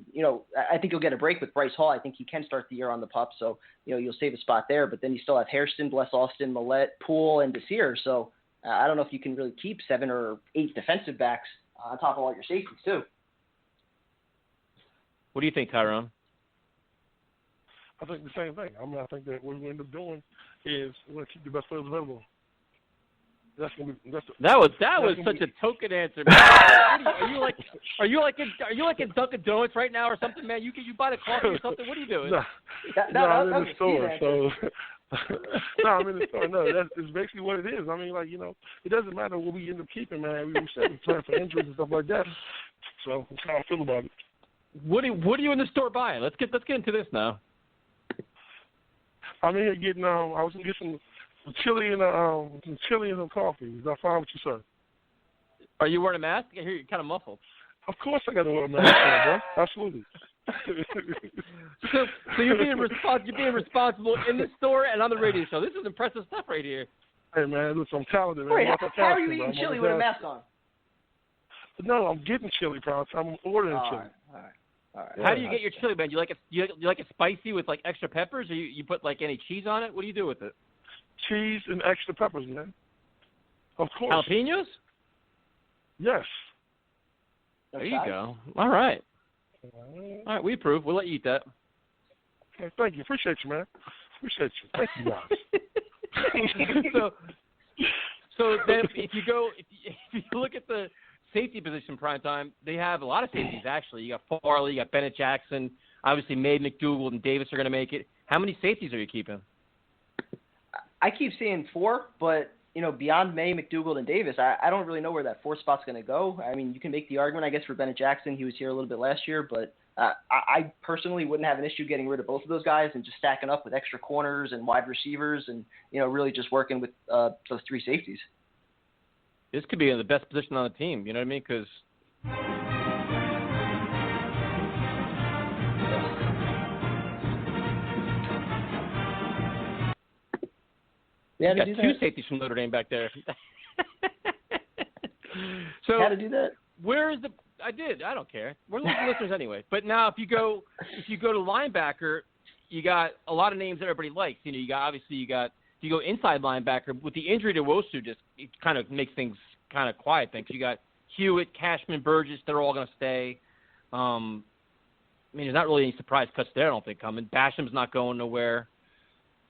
I think you'll get a break with Bryce Hall. I think he can start the year on the PUP. So, you'll save a spot there. But then you still have Hairston, Bless Austin, Millette, Poole, and Desir. So I don't know if you can really keep 7 or 8 defensive backs on top of all your safeties, too. What do you think, Tyrone? I think the same thing. I think that what we end up doing is we're going to keep the best players available. That was such a token answer, man. Are you like in Dunkin' Donuts right now or something, man? You buy the coffee or something? What are you doing? I'm in the store. So I'm in the store. No, that's basically what it is. It doesn't matter what we end up keeping, man. We said we plan for injuries and stuff like that. So that's how I feel about it. What are you in the store buying? Let's get into this now. I'm in here getting I was gonna get some chili and some coffee. Is that fine with you, sir? Are you wearing a mask? I hear you're kind of muffled. Of course I got to wear a mask, bro. Absolutely. So you're being responsible in the store and on the radio show. This is impressive stuff right here. Hey man, listen, I'm talented, man. Wait, how are you eating chili with a mask on? No, I'm getting chili, bro. I'm ordering chili. All right. How do you get your chili, man? You like it spicy with extra peppers, or you put any cheese on it? What do you do with it? Cheese and extra peppers, man. Of course. Jalapenos? Yes. There you go. All right, we approve. We'll let you eat that. Okay, thank you. Appreciate you, man. Appreciate you. Thank you, guys. So then if you look at the safety position prime time, they have a lot of safeties, actually. You got Farley, you got Bennett Jackson. Obviously, May, McDougal, and Davis are going to make it. How many safeties are you keeping? I keep saying 4, but beyond May, McDougal, and Davis, I don't really know where that 4th spot's going to go. I mean, you can make the argument, I guess, for Bennett Jackson. He was here a little bit last year, but I personally wouldn't have an issue getting rid of both of those guys and just stacking up with extra corners and wide receivers and, really just working with those 3 safeties. This could be in the best position on the team, you know what I mean? Because Yeah, got 2 safeties from Notre Dame back there. So how to do that? Where is the? I did. I don't care. We're listeners anyway. But now, if you go to linebacker, you got a lot of names that everybody likes. You go inside linebacker with the injury to Wosu, it kind of makes things kind of quiet. You got Hewitt, Cashman, Burgess. They're all going to stay. There's not really any surprise cuts there. I don't think coming. Basham's not going nowhere.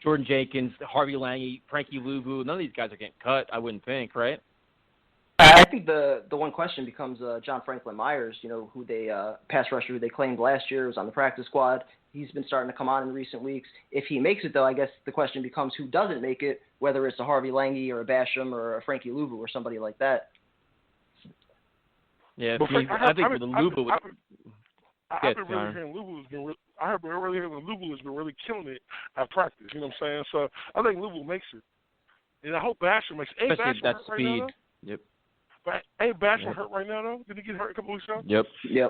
Jordan Jenkins, Harvey Lange, Frankie Luvu, none of these guys are getting cut, I wouldn't think, right? I think the one question becomes John Franklin Myers, who they pass rusher who they claimed last year was on the practice squad. He's been starting to come on in recent weeks. If he makes it, though, I guess the question becomes who doesn't make it, whether it's a Harvey Lange or a Basham or a Frankie Luvu or somebody like that. Yeah, I think with the Luvu. I've been really hearing Luvu has been really killing it at practice. You know what I'm saying? So I think Luvu makes it, and I hope Basham makes it. Especially that speed. Right now, yep. But ain't Basham hurt right now though? Did he get hurt a couple weeks ago? Yep. Yeah.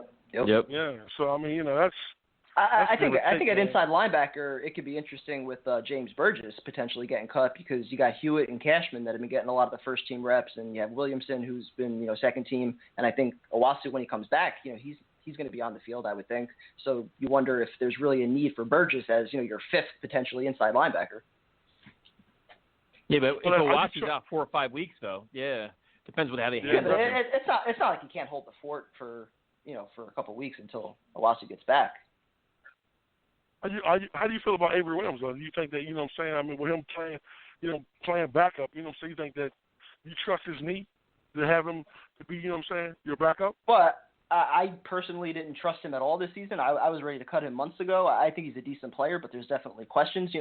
So that's. I think at inside linebacker it could be interesting with James Burgess potentially getting cut because you got Hewitt and Cashman that have been getting a lot of the first team reps, and you have Williamson who's been second team, and I think Owasu when he comes back he's going to be on the field, I would think. So you wonder if there's really a need for Burgess as your 5th potentially inside linebacker. Yeah, but if Owasu's out 4 or 5 weeks though, depends on how they handle it. It's not like he can't hold the fort for for a couple of weeks until Owasu gets back. How do you feel about Avery Williams though? Do you think that with him playing backup, so you think that you trust his knee to have him to be your backup? But I personally didn't trust him at all this season. I was ready to cut him months ago. I think he's a decent player, but there's definitely questions.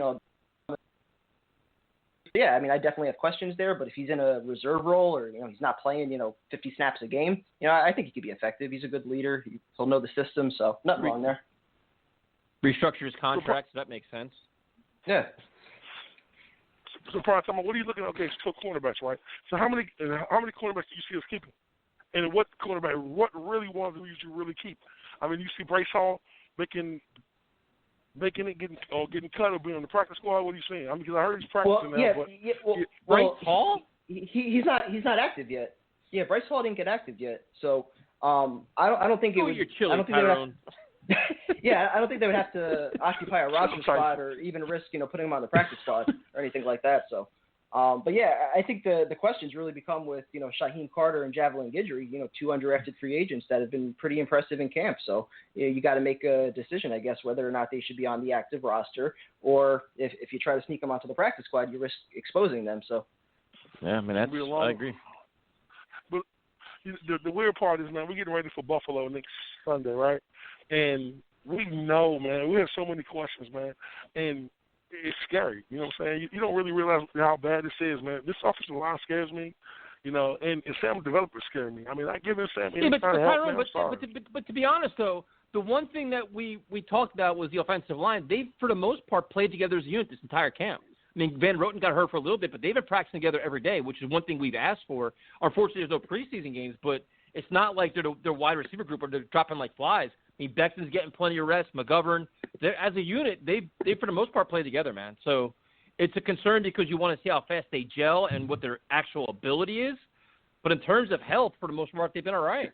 Yeah, I definitely have questions there. But if he's in a reserve role or he's not playing 50 snaps a game, I think he could be effective. He's a good leader. He'll know the system, so nothing wrong there. Restructure his contract, so that makes sense. Yeah. So, Brian, what are you looking at? Okay, it's 2 cornerbacks, right? So how many cornerbacks do you see us keeping? And what really one do you really keep? You see Bryce Hall making it, getting cut or being on the practice squad. What are you saying? Because I heard he's practicing now. Bryce Hall? He's not active yet. Yeah, Bryce Hall didn't get active yet. So I don't think it would. You're chilling, Tyrone. Yeah, I don't think they would have to occupy a roster spot or even risk, putting him on the practice squad or anything like that. So, but yeah, I think the questions really become with, Shaheem Carter and Javelin Guidry, 2 undrafted free agents that have been pretty impressive in camp. So you got to make a decision, I guess, whether or not they should be on the active roster or if you try to sneak them onto the practice squad, you risk exposing them. So, yeah, I agree. But the weird part is, man, we're getting ready for Buffalo next Sunday, right? And we know, man, we have so many questions, man, and it's scary. You know what I'm saying? You don't really realize how bad this is, man. This offensive line scares me, and Sam developers scare me. I give Sam any kind of help, but to be honest, though, the one thing that we talked about was the offensive line. They've, for the most part, played together as a unit this entire camp. Van Roten got hurt for a little bit, but they've been practicing together every day, which is one thing we've asked for. Unfortunately, there's no preseason games, but it's not like they're wide receiver group or they're dropping like flies. Bexton's getting plenty of rest. McGovern, as a unit, they for the most part play together, man. So it's a concern because you want to see how fast they gel and what their actual ability is. But in terms of health, for the most part, they've been all right.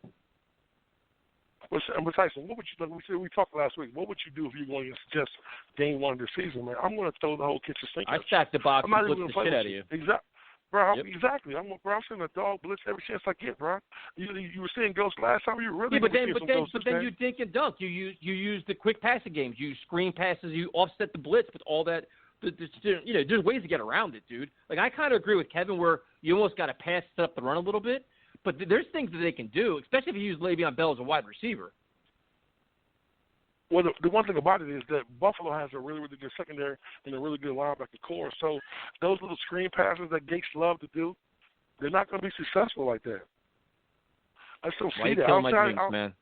But Tyson, what would you do? We talked last week. What would you do if you're going to suggest game 1 of the season, man? I'm going to throw the whole kitchen sink. I stack the box and blitz the shit out of you. Exactly. Bro, exactly. I'm sending a dog blitz every chance I get, bro. You were seeing ghosts last time. You really but then you dink and dunk. You use the quick passing games. You use screen passes. You offset the blitz with all that. There's ways to get around it, dude. Like I kind of agree with Kevin, where you almost got to pass set up the run a little bit. But there's things that they can do, especially if you use Le'Veon Bell as a wide receiver. Well, the one thing about it is that Buffalo has a really, really good secondary and a really good linebacker core. So those little screen passes that Gates love to do, they're not going to be successful like that. I still Why see you that. killing my dreams, man?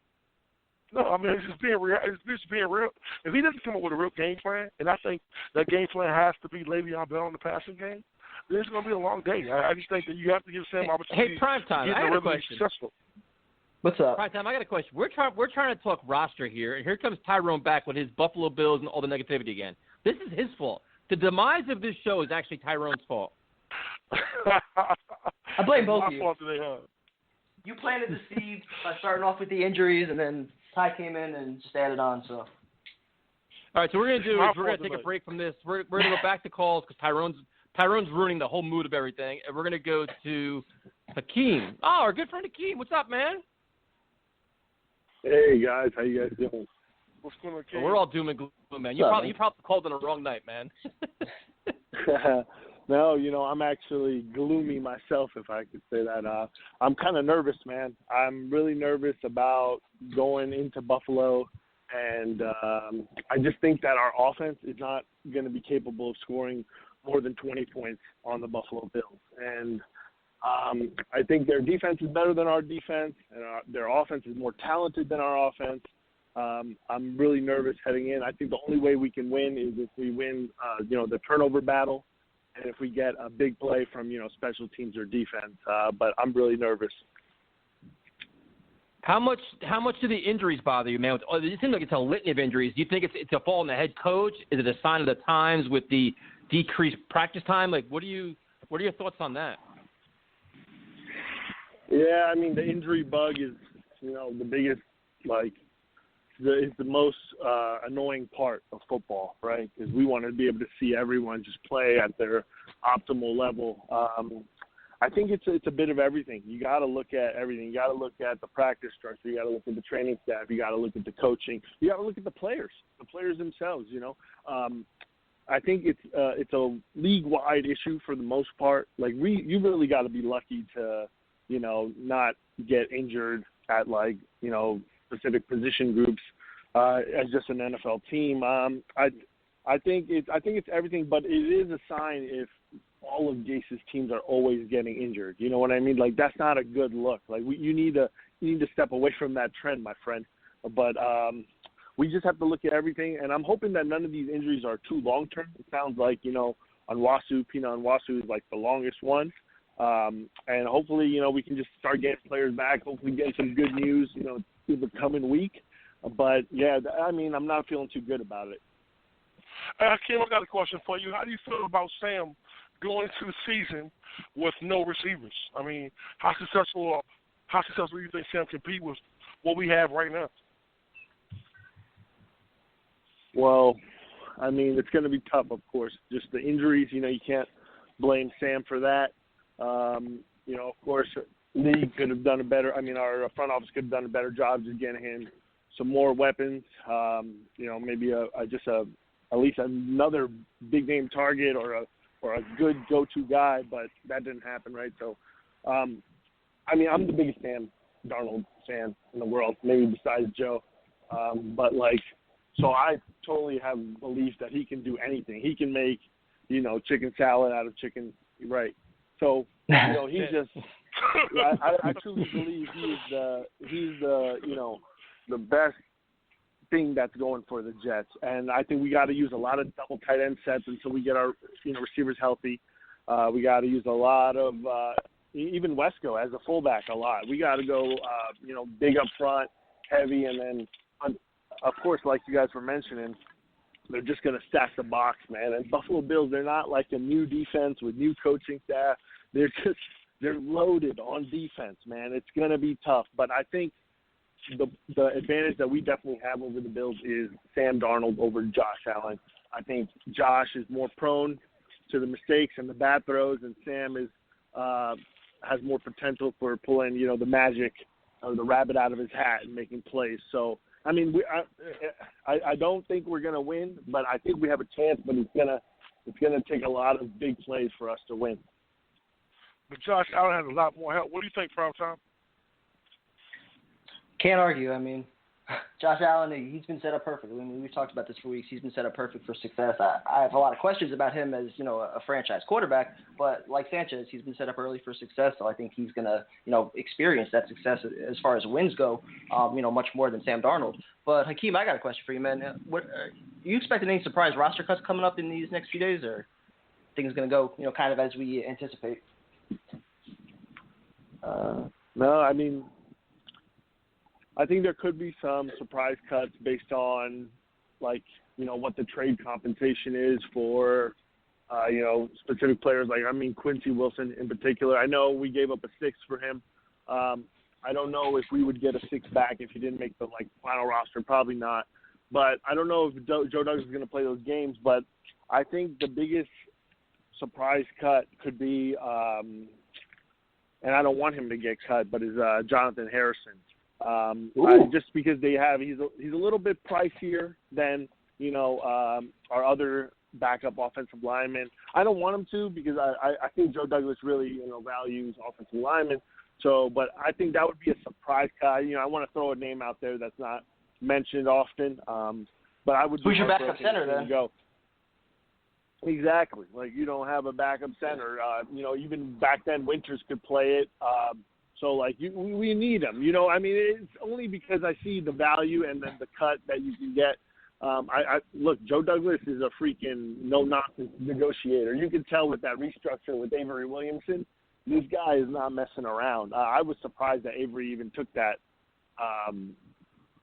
No, I mean, it's just being real. It's just being real. If he doesn't come up with a real game plan, and I think that game plan has to be Le'Veon Bell in the passing game, then it's going to be a long day. I just think that you have to give Sam opportunity. Hey, Primetime, I got a question. Successful. What's up? Primetime, I got a question. We're trying to talk roster here, and here comes Tyrone back with his Buffalo Bills and all the negativity again. This is his fault. The demise of this show is actually Tyrone's fault. I blame both of you. My fault today, huh? You planted the seed by starting off with the injuries, and then Ty came in and just added on. So. All right, so we're gonna take a break from this. We're gonna go back to calls because Tyrone's ruining the whole mood of everything, and we're gonna go to Hakeem. Oh, our good friend Hakeem. What's up, man? Hey guys, how you guys doing? What's going on, Well, we're all doom and gloom, man. You probably called on the wrong night, man. No, I'm actually gloomy myself, if I could say that. I'm kind of nervous, man. I'm really nervous about going into Buffalo, and I just think that our offense is not going to be capable of scoring more than 20 points on the Buffalo Bills. And I think their defense is better than our defense, and their offense is more talented than our offense. I'm really nervous heading in. I think the only way we can win is if we win, the turnover battle, and if we get a big play from, special teams or defense. But I'm really nervous. How much do the injuries bother you, man? It seems like it's a litany of injuries. Do you think it's a fall on the head coach? Is it a sign of the times with the decreased practice time? Like, what are your thoughts on that? Yeah, I mean, the injury bug is, the biggest, it's the most annoying part of football, right? Because we want to be able to see everyone just play at their optimal level. I think it's a bit of everything. You got to look at everything. You got to look at the practice structure. You got to look at the training staff. You got to look at the coaching. You got to look at the players themselves. I think it's a league-wide issue for the most part. Like you really got to be lucky to, not get injured at specific position groups as just an NFL team. I think it's everything, but it is a sign if all of Gase's teams are always getting injured. You know what I mean? Like that's not a good look. Like you need to step away from that trend, my friend. But we just have to look at everything, and I'm hoping that none of these injuries are too long term. It sounds like Pina Onwuasor is like the longest one. And hopefully, we can just start getting players back, hopefully get some good news, through the coming week. But, yeah, I'm not feeling too good about it. Kim, I got a question for you. How do you feel about Sam going into the season with no receivers? I mean, how successful do you think Sam compete with what we have right now? Well, it's going to be tough, of course. Just the injuries, you can't blame Sam for that. Of course, league could have done a better. Our front office could have done a better job just getting him some more weapons. Maybe at least another big name target or a good go-to guy, but that didn't happen, right? So, I'm the biggest Sam Darnold fan in the world, maybe besides Joe. So I totally have belief that he can do anything. He can make, chicken salad out of chicken, right? So, he's just. I truly believe he's the best thing that's going for the Jets, and I think we got to use a lot of double tight end sets until we get our receivers healthy. We got to use a lot of even Wesco as a fullback a lot. We got to go big up front, heavy, and then of course, like you guys were mentioning, they're just going to stack the box, man. And Buffalo Bills, they're not like a new defense with new coaching staff. They're loaded on defense, man. It's going to be tough. But I think the advantage that we definitely have over the Bills is Sam Darnold over Josh Allen. I think Josh is more prone to the mistakes and the bad throws, and Sam has more potential for pulling, the magic or the rabbit out of his hat and making plays. So, I don't think we're gonna win, but I think we have a chance. But it's gonna take a lot of big plays for us to win. But Josh Allen has a lot more help. What do you think, Prime Time? Can't argue. Josh Allen, he's been set up perfectly. I mean, we've talked about this for weeks. He's been set up perfect for success. I have a lot of questions about him as, a franchise quarterback, but like Sanchez, he's been set up early for success, so I think he's going to, experience that success as far as wins go, much more than Sam Darnold. But, Hakeem, I got a question for you, man. What are you expecting any surprise roster cuts coming up in these next few days, or things going to go, kind of as we anticipate? No, I mean, I think there could be some surprise cuts based on, what the trade compensation is for, specific players. Quincy Wilson in particular. I know we gave up a 6 for him. I don't know if we would get a 6 back if he didn't make the, final roster. Probably not. But I don't know if Joe Douglas is going to play those games. But I think the biggest surprise cut could be, and I don't want him to get cut, but is Jonathan Harrison. Just because he's a little bit pricier than our other backup offensive linemen. I don't want him to because I think Joe Douglas really values offensive linemen. So, but I think that would be a surprise cut. I want to throw a name out there that's not mentioned often. But I would. Who's your backup center then? Go. Exactly. You don't have a backup center. Even back then Winters could play it. So, we need him. It's only because I see the value and then the cut that you can get. Look, Joe Douglas is a freaking no-nonsense negotiator. You can tell with that restructure with Avery Williamson, this guy is not messing around. I was surprised that Avery even took that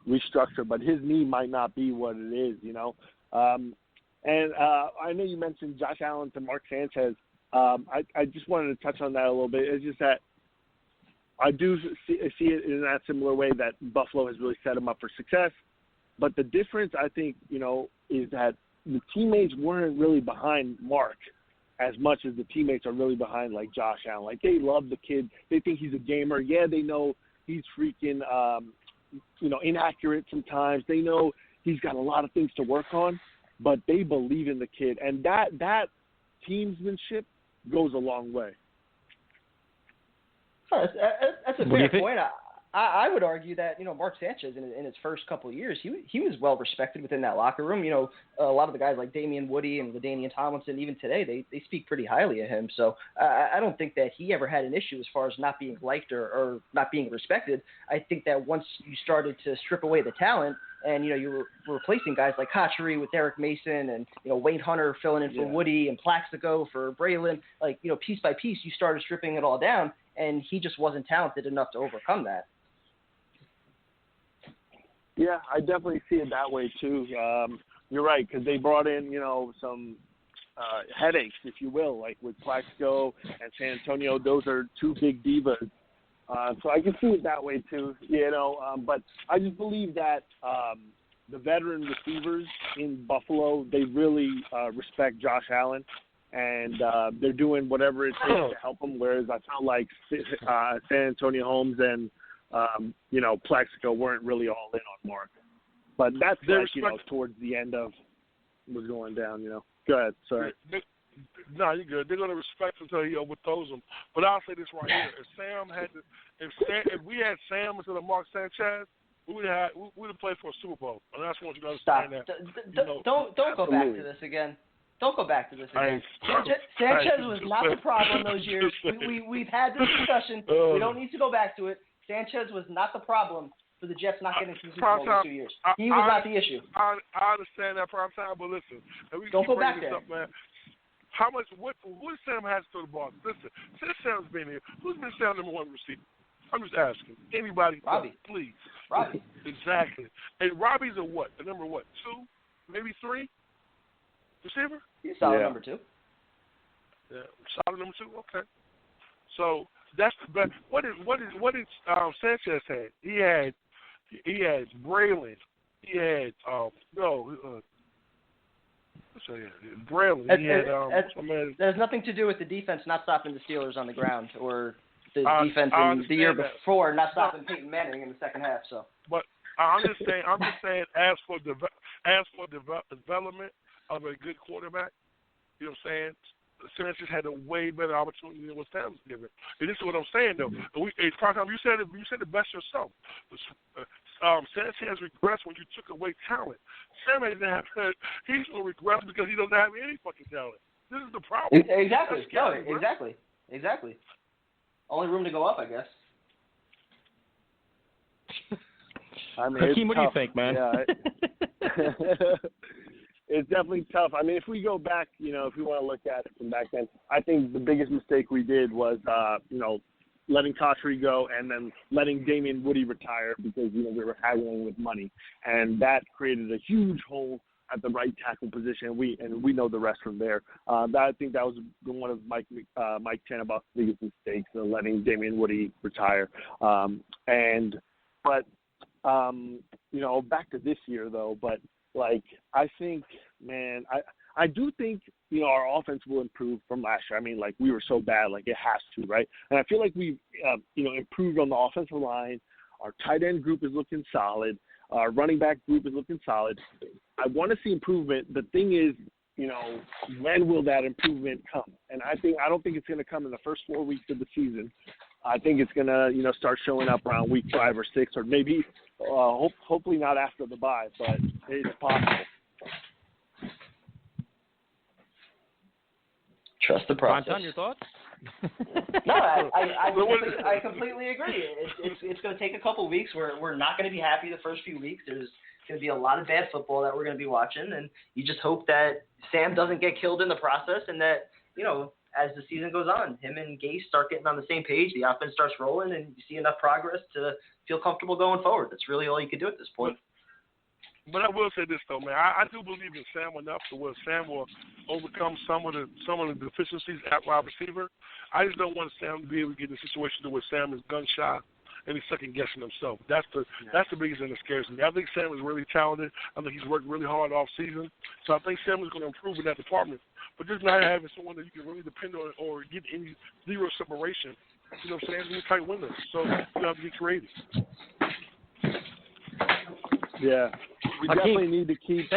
restructure, but his knee might not be what it is, And I know you mentioned Josh Allen to Mark Sanchez. I just wanted to touch on that a little bit. It's just that I do see it in that similar way that Buffalo has really set him up for success. But the difference, I think, is that the teammates weren't really behind Mark as much as the teammates are really behind, Josh Allen. They love the kid. They think he's a gamer. Yeah, they know he's freaking, inaccurate sometimes. They know he's got a lot of things to work on, but they believe in the kid. And that teamsmanship goes a long way. That's a fair point. I would argue that Mark Sanchez in his first couple of years he was well respected within that locker room. A lot of the guys like Damian Woody and LaDainian Tomlinson, even today they speak pretty highly of him. So I don't think that he ever had an issue as far as not being liked or not being respected. I think that once you started to strip away the talent and you were replacing guys like Hatchery with Derek Mason and Wayne Hunter filling in for Woody and Plaxico for Braylon, piece by piece you started stripping it all down. And he just wasn't talented enough to overcome that. Yeah, I definitely see it that way too. You're right, because they brought in, some headaches, if you will, with Plaxico and San Antonio. Those are two big divas. So I can see it that way too, But I just believe that the veteran receivers in Buffalo, they really respect Josh Allen. And they're doing whatever it takes to help them, whereas I felt like San Antonio Holmes and, Plaxico weren't really all in on Mark. But that's towards the end of was going down, Go ahead, sorry. No, you're good. They're going to respect him until he overthrows them. But I'll say this right here. If we had Sam instead of Mark Sanchez, we would have played for a Super Bowl. And I just want you to understand that. Don't go back to this again. Don't go back to this again. Sanchez was not the problem those years. We've had this discussion. We don't need to go back to it. Sanchez was not the problem for the Jets not getting to the Super Bowl in 2 years. He was not the issue. I understand that prime time, but listen. Don't go back there. Up, man. What Sam has to the ball? Listen, since Sam's been here, who's been Sam's number one receiver? I'm just asking. Anybody? Robbie. Please. Robbie. Exactly. And Robbie's a what? The number what? 2? Maybe 3? Receiver? He's solid number 2. Yeah, solid number 2. Okay. So that's the best. What did Sanchez had? He had Braylon. He had Braylon. He had there's nothing to do with the defense not stopping the Steelers on the ground or the defense in the year before not stopping Peyton Manning in the second half. So, but I'm just saying, as for development of a good quarterback, you know what I'm saying? Sanchez had a way better opportunity than what Sam was given. And this is what I'm saying, though. You said it best yourself. Sanchez regressed when you took away talent. Sam he's going to regress because he doesn't have any fucking talent. This is the problem. Exactly. Scary, Exactly. Only room to go up, I guess. I mean, Hakeem, what do you think, man? Yeah, it's definitely tough. I mean, if we go back, if we want to look at it from back then, I think the biggest mistake we did was, letting Cotchery go and then letting Damian Woody retire because, we were haggling with money. And that created a huge hole at the right tackle position. We know the rest from there. I think that was one of Mike Tannenbaugh's biggest mistakes, letting Damian Woody retire. Back to this year though. But I think, man, I do think our offense will improve from last year. I mean, we were so bad, it has to, right? And I feel like we've improved on the offensive line. Our tight end group is looking solid. Our running back group is looking solid. I want to see improvement. The thing is, when will that improvement come? And I don't think it's going to come in the first 4 weeks of the season. I think it's going to, start showing up around week 5 or 6, or maybe, hopefully not after the bye, but it's possible. Trust the process. Ron, your thoughts? No, I completely agree. It's going to take a couple weeks. We're not going to be happy the first few weeks. There's going to be a lot of bad football that we're going to be watching, and you just hope that Sam doesn't get killed in the process, and that as the season goes on, him and Gase start getting on the same page, the offense starts rolling, and you see enough progress to feel comfortable going forward. That's really all you can do at this point. But I will say this though, man. I do believe in Sam enough to where Sam will overcome some of the deficiencies at wide receiver. I just don't want Sam to be able to get in a situation where Sam is gun shy and he's second guessing himself. That's the biggest thing that scares me. I think Sam is really talented. I think he's worked really hard off season. So I think Sam is going to improve in that department. But just not having someone that you can really depend on or get any zero separation. You know what I'm saying? He's a tight window. So you have to get creative. Yeah. We definitely need to keep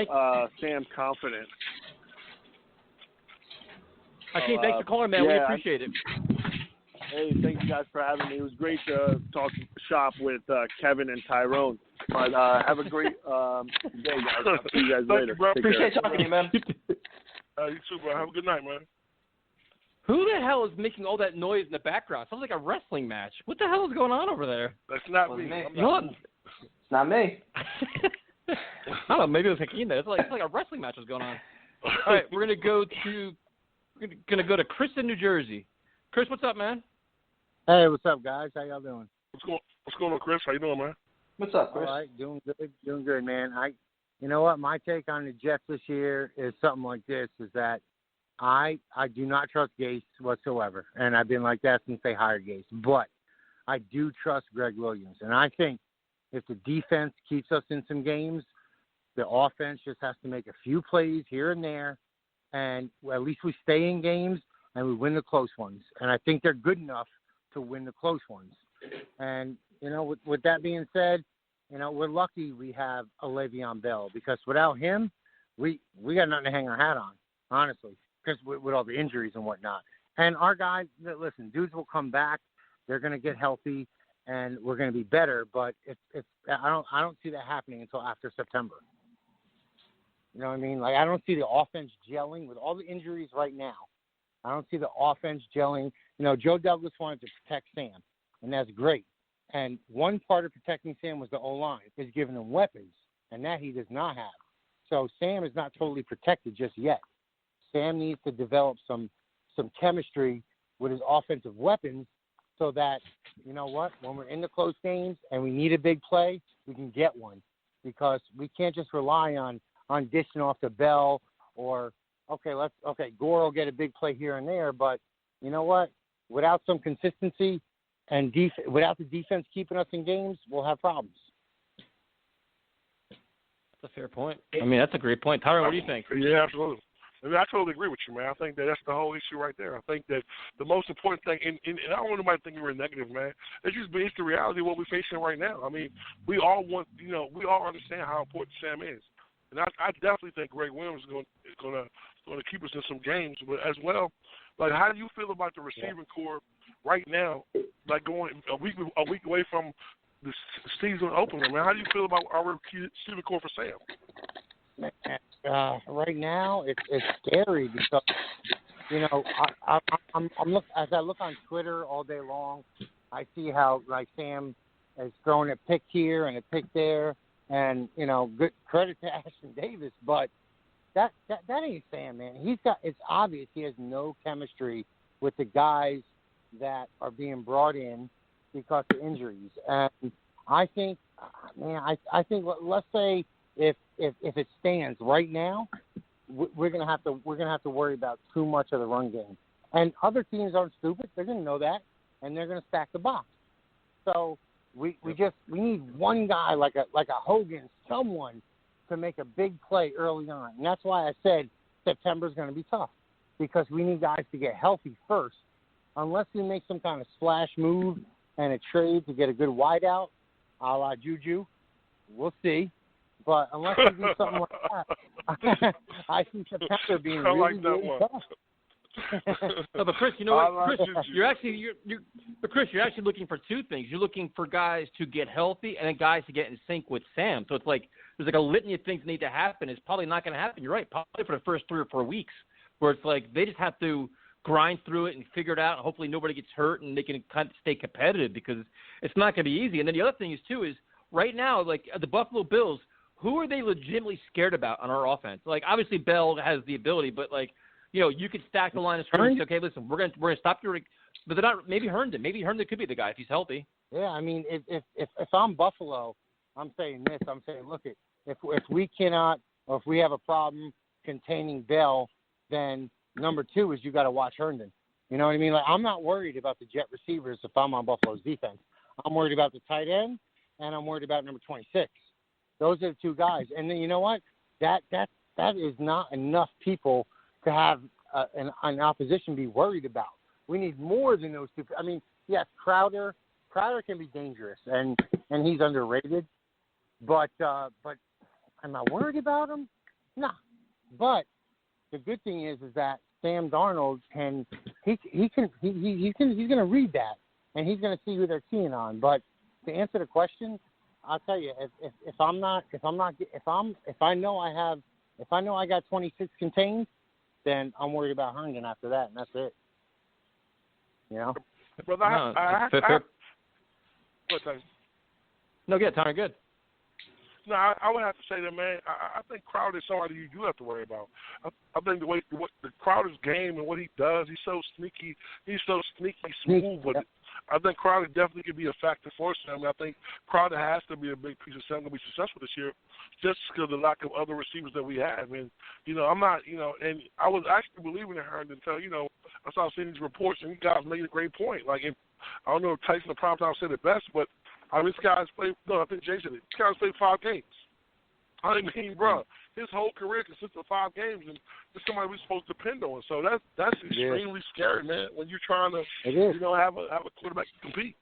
Sam confident. Hakeem, thanks for calling, man. We appreciate it. Hey, thank you guys for having me. It was great to talk shop with Kevin and Tyrone. But have a great day, guys. I'll see you guys later. You, bro. Appreciate talking to you, man. You too, bro. Have a good night, man. Who the hell is making all that noise in the background? Sounds like a wrestling match. What the hell is going on over there? That's not me. It's not me. I don't know. Maybe it was Hakeem there. It's like a wrestling match was going on. All right, we're gonna go to Chris in New Jersey. Chris, what's up, man? Hey, what's up, guys? How y'all doing? What's going on, Chris? How you doing, man? What's up, Chris? All right, doing good, man. You know what? My take on the Jets this year is something like this: is that I do not trust Gase whatsoever, and I've been like that since they hired Gase. But I do trust Greg Williams, and I think if the defense keeps us in some games, the offense just has to make a few plays here and there, and at least we stay in games and we win the close ones. And I think they're good enough to win the close ones. And, with that being said, we're lucky we have a Le'Veon Bell, because without him, we got nothing to hang our hat on, honestly, because with all the injuries and whatnot. And our guys, listen, dudes will come back. They're going to get healthy, and we're going to be better. But I don't see that happening until after September. You know what I mean? I don't see the offense gelling with all the injuries right now. I don't see the offense gelling. Joe Douglas wanted to protect Sam, and that's great. And one part of protecting Sam was the O-line, is giving him weapons, and that he does not have. So Sam is not totally protected just yet. Sam needs to develop some chemistry with his offensive weapons so that, when we're in the close games and we need a big play, we can get one, because we can't just rely on dishing off to Bell or, Gore will get a big play here and there, but you know what? Without some consistency and without the defense keeping us in games, we'll have problems. That's a fair point. I mean, that's a great point. Tyron, what do you think? Yeah, absolutely. I totally agree with you, man. I think that's the whole issue right there. I think that the most important thing, and I don't want anybody to think we're negative, man. It's the reality of what we're facing right now. I mean, we all understand how important Sam is. And I definitely think Greg Williams is going to keep us in some games. But as well, like, how do you feel about the receiving core right now? Like, going a week away from the season opener, man. How do you feel about our receiving core for Sam? Right now, it's scary because, you know, as I look on Twitter all day long, I see how, like, Sam is throwing a pick here and a pick there, and, you know, good credit to Ashton Davis, but that ain't Sam, man. It's obvious he has no chemistry with the guys that are being brought in because of injuries. And I think, man, I think let's say if it stands right now, we're gonna have to worry about too much of the run game. And other teams aren't stupid; they're gonna know that, and they're gonna stack the box. So we need one guy like a Hogan, someone to make a big play early on. And that's why I said September's going to be tough, because we need guys to get healthy first. Unless we make some kind of splash move and a trade to get a good wideout, a la Juju, we'll see. But unless we do something like that, I see September being really tough. No, but Chris, you know what? Chris, you're actually looking for two things. You're looking for guys to get healthy and then guys to get in sync with Sam. So it's like there's like a litany of things that need to happen. It's probably not going to happen. You're right. Probably for the first 3 or 4 weeks, where it's like they just have to grind through it and figure it out. And hopefully nobody gets hurt and they can kind of stay competitive, because it's not going to be easy. And then the other thing is right now, like the Buffalo Bills, who are they legitimately scared about on our offense? Like obviously Bell has the ability, but like, you know, you could stack the line of scrimmage. Okay, listen, we're gonna stop your, but they're not. Maybe Herndon. Maybe Herndon could be the guy if he's healthy. Yeah, I mean, if I'm Buffalo, I'm saying this. I'm saying, look, if we cannot, or if we have a problem containing Bell, then number 2 is you got to watch Herndon. You know what I mean? Like, I'm not worried about the jet receivers if I'm on Buffalo's defense. I'm worried about the tight end, and I'm worried about number 26. Those are the 2 guys. And then you know what? That is not enough people to have an opposition be worried about. We need more than those 2. I mean, yes, Crowder can be dangerous, and he's underrated. But am I worried about him? No. But the good thing is that Sam Darnold he's going to read that, and he's going to see who they're keying on. But to answer the question, I'll tell you, if I know I got 26 contained, then I'm worried about Herndon after that, and that's it. You know? Well, No, good, Tyler, good. No, I would have to say that, man. I think Crowder is somebody you do have to worry about. I think the Crowder's game and what he does, he's so sneaky. He's so sneaky smooth. But I think Crowder definitely could be a factor for Sam. I think Crowder has to be a big piece of Sam to be successful this year, just because of the lack of other receivers that we have. And I'm not, and I was actually believing in Herndon until I started seeing these reports, and you guys made a great point. Like, I don't know if Tyson the Primetime said it best, but I mean, this guy's played. No, I think Jason. This guy's played 5 games. I mean, bro, his whole career consists of 5 games, and it's somebody we're supposed to depend on. So that's extremely scary, man. When you're trying to, have a quarterback compete.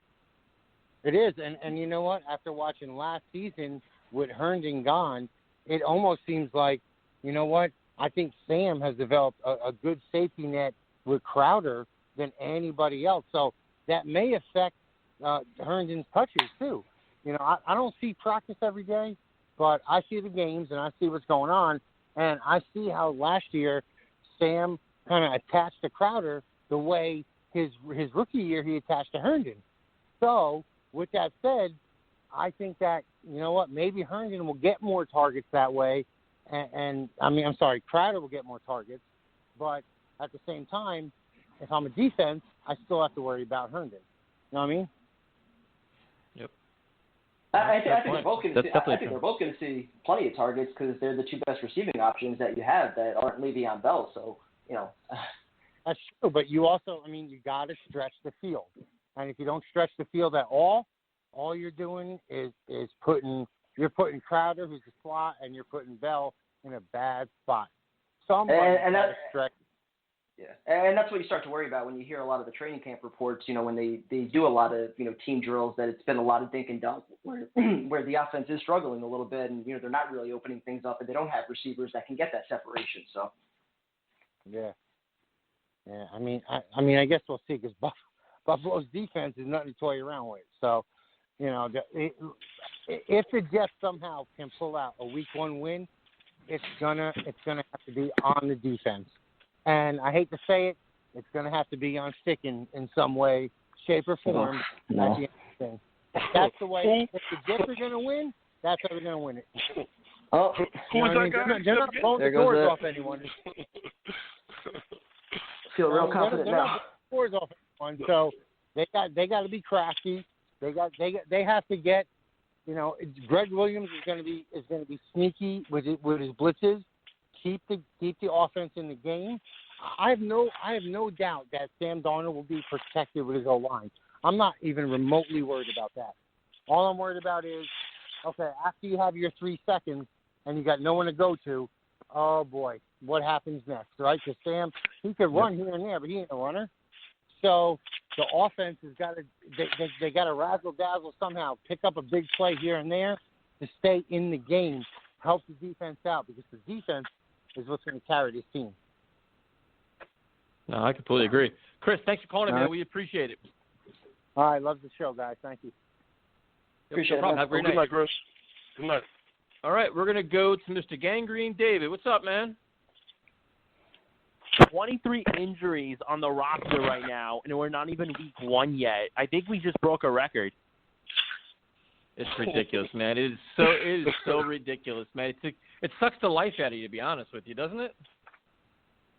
It is, and you know what? After watching last season with Herndon gone, it almost seems like, you know what? I think Sam has developed a good safety net with Crowder than anybody else. So that may affect Herndon's touches too. I don't see practice every day, but I see the games and I see what's going on, and I see how last year Sam kind of attached to Crowder the way his rookie year he attached to Herndon. So with that said, I think that, maybe Herndon will get more targets that way, and Crowder will get more targets, but at the same time, if I'm a defense, I still have to worry about Herndon. You know what I mean? Yep. I think they're both going to see plenty of targets, because they're the 2 best receiving options that you have that aren't Le'Veon Bell. So, That's true, but you also, you got to stretch the field. And if you don't stretch the field at all you're doing is putting Crowder, who's a slot, and you're putting Bell in a bad spot. Somebody got to stretch. Yeah, and that's what you start to worry about when you hear a lot of the training camp reports. When they do a lot of team drills, that it's been a lot of dink and dunk, where where the offense is struggling a little bit, and they're not really opening things up, and they don't have receivers that can get that separation. So. Yeah. I mean, I guess we'll see because Buffalo's defense is nothing to toy around with. So, if the Jets somehow can pull out a Week 1 win, it's gonna have to be on the defense. And I hate to say it, it's going to have to be on stick in some way, shape, or form. No. At the end of the thing. That's the way. If the Jets are going to win, that's how they're going to win it. Oh, who's that guy? They're not blowing the doors off anyone. Feel real confident they're now. not blowing the doors off anyone. So they got to be crafty. They have to get. Greg Williams is going to be sneaky with his blitzes. Keep the offense in the game. I have no doubt that Sam Darnold will be protected with his O-line. I'm not even remotely worried about that. All I'm worried about is, okay, after you have your 3 seconds and you got no one to go to, oh boy, what happens next, right? Because Sam, he could run here and there, but he ain't a runner. So the offense has got to they got to razzle dazzle somehow, pick up a big play here and there to stay in the game, help the defense out because the defense is what's going to carry this team. No, I completely agree. Chris, thanks for calling in, man. All right. We appreciate it. All right, love the show, guys. Thank you. Appreciate no it. problem. Have a great Good night. night, Chris. Good night. All right, we're going to go to Mr. Gangrene. David, what's up, man? 23 injuries on the roster right now, and we're not even week 1 yet. I think we just broke a record. It's ridiculous, man. It is so ridiculous, man. It sucks the life out of you, to be honest with you, doesn't it?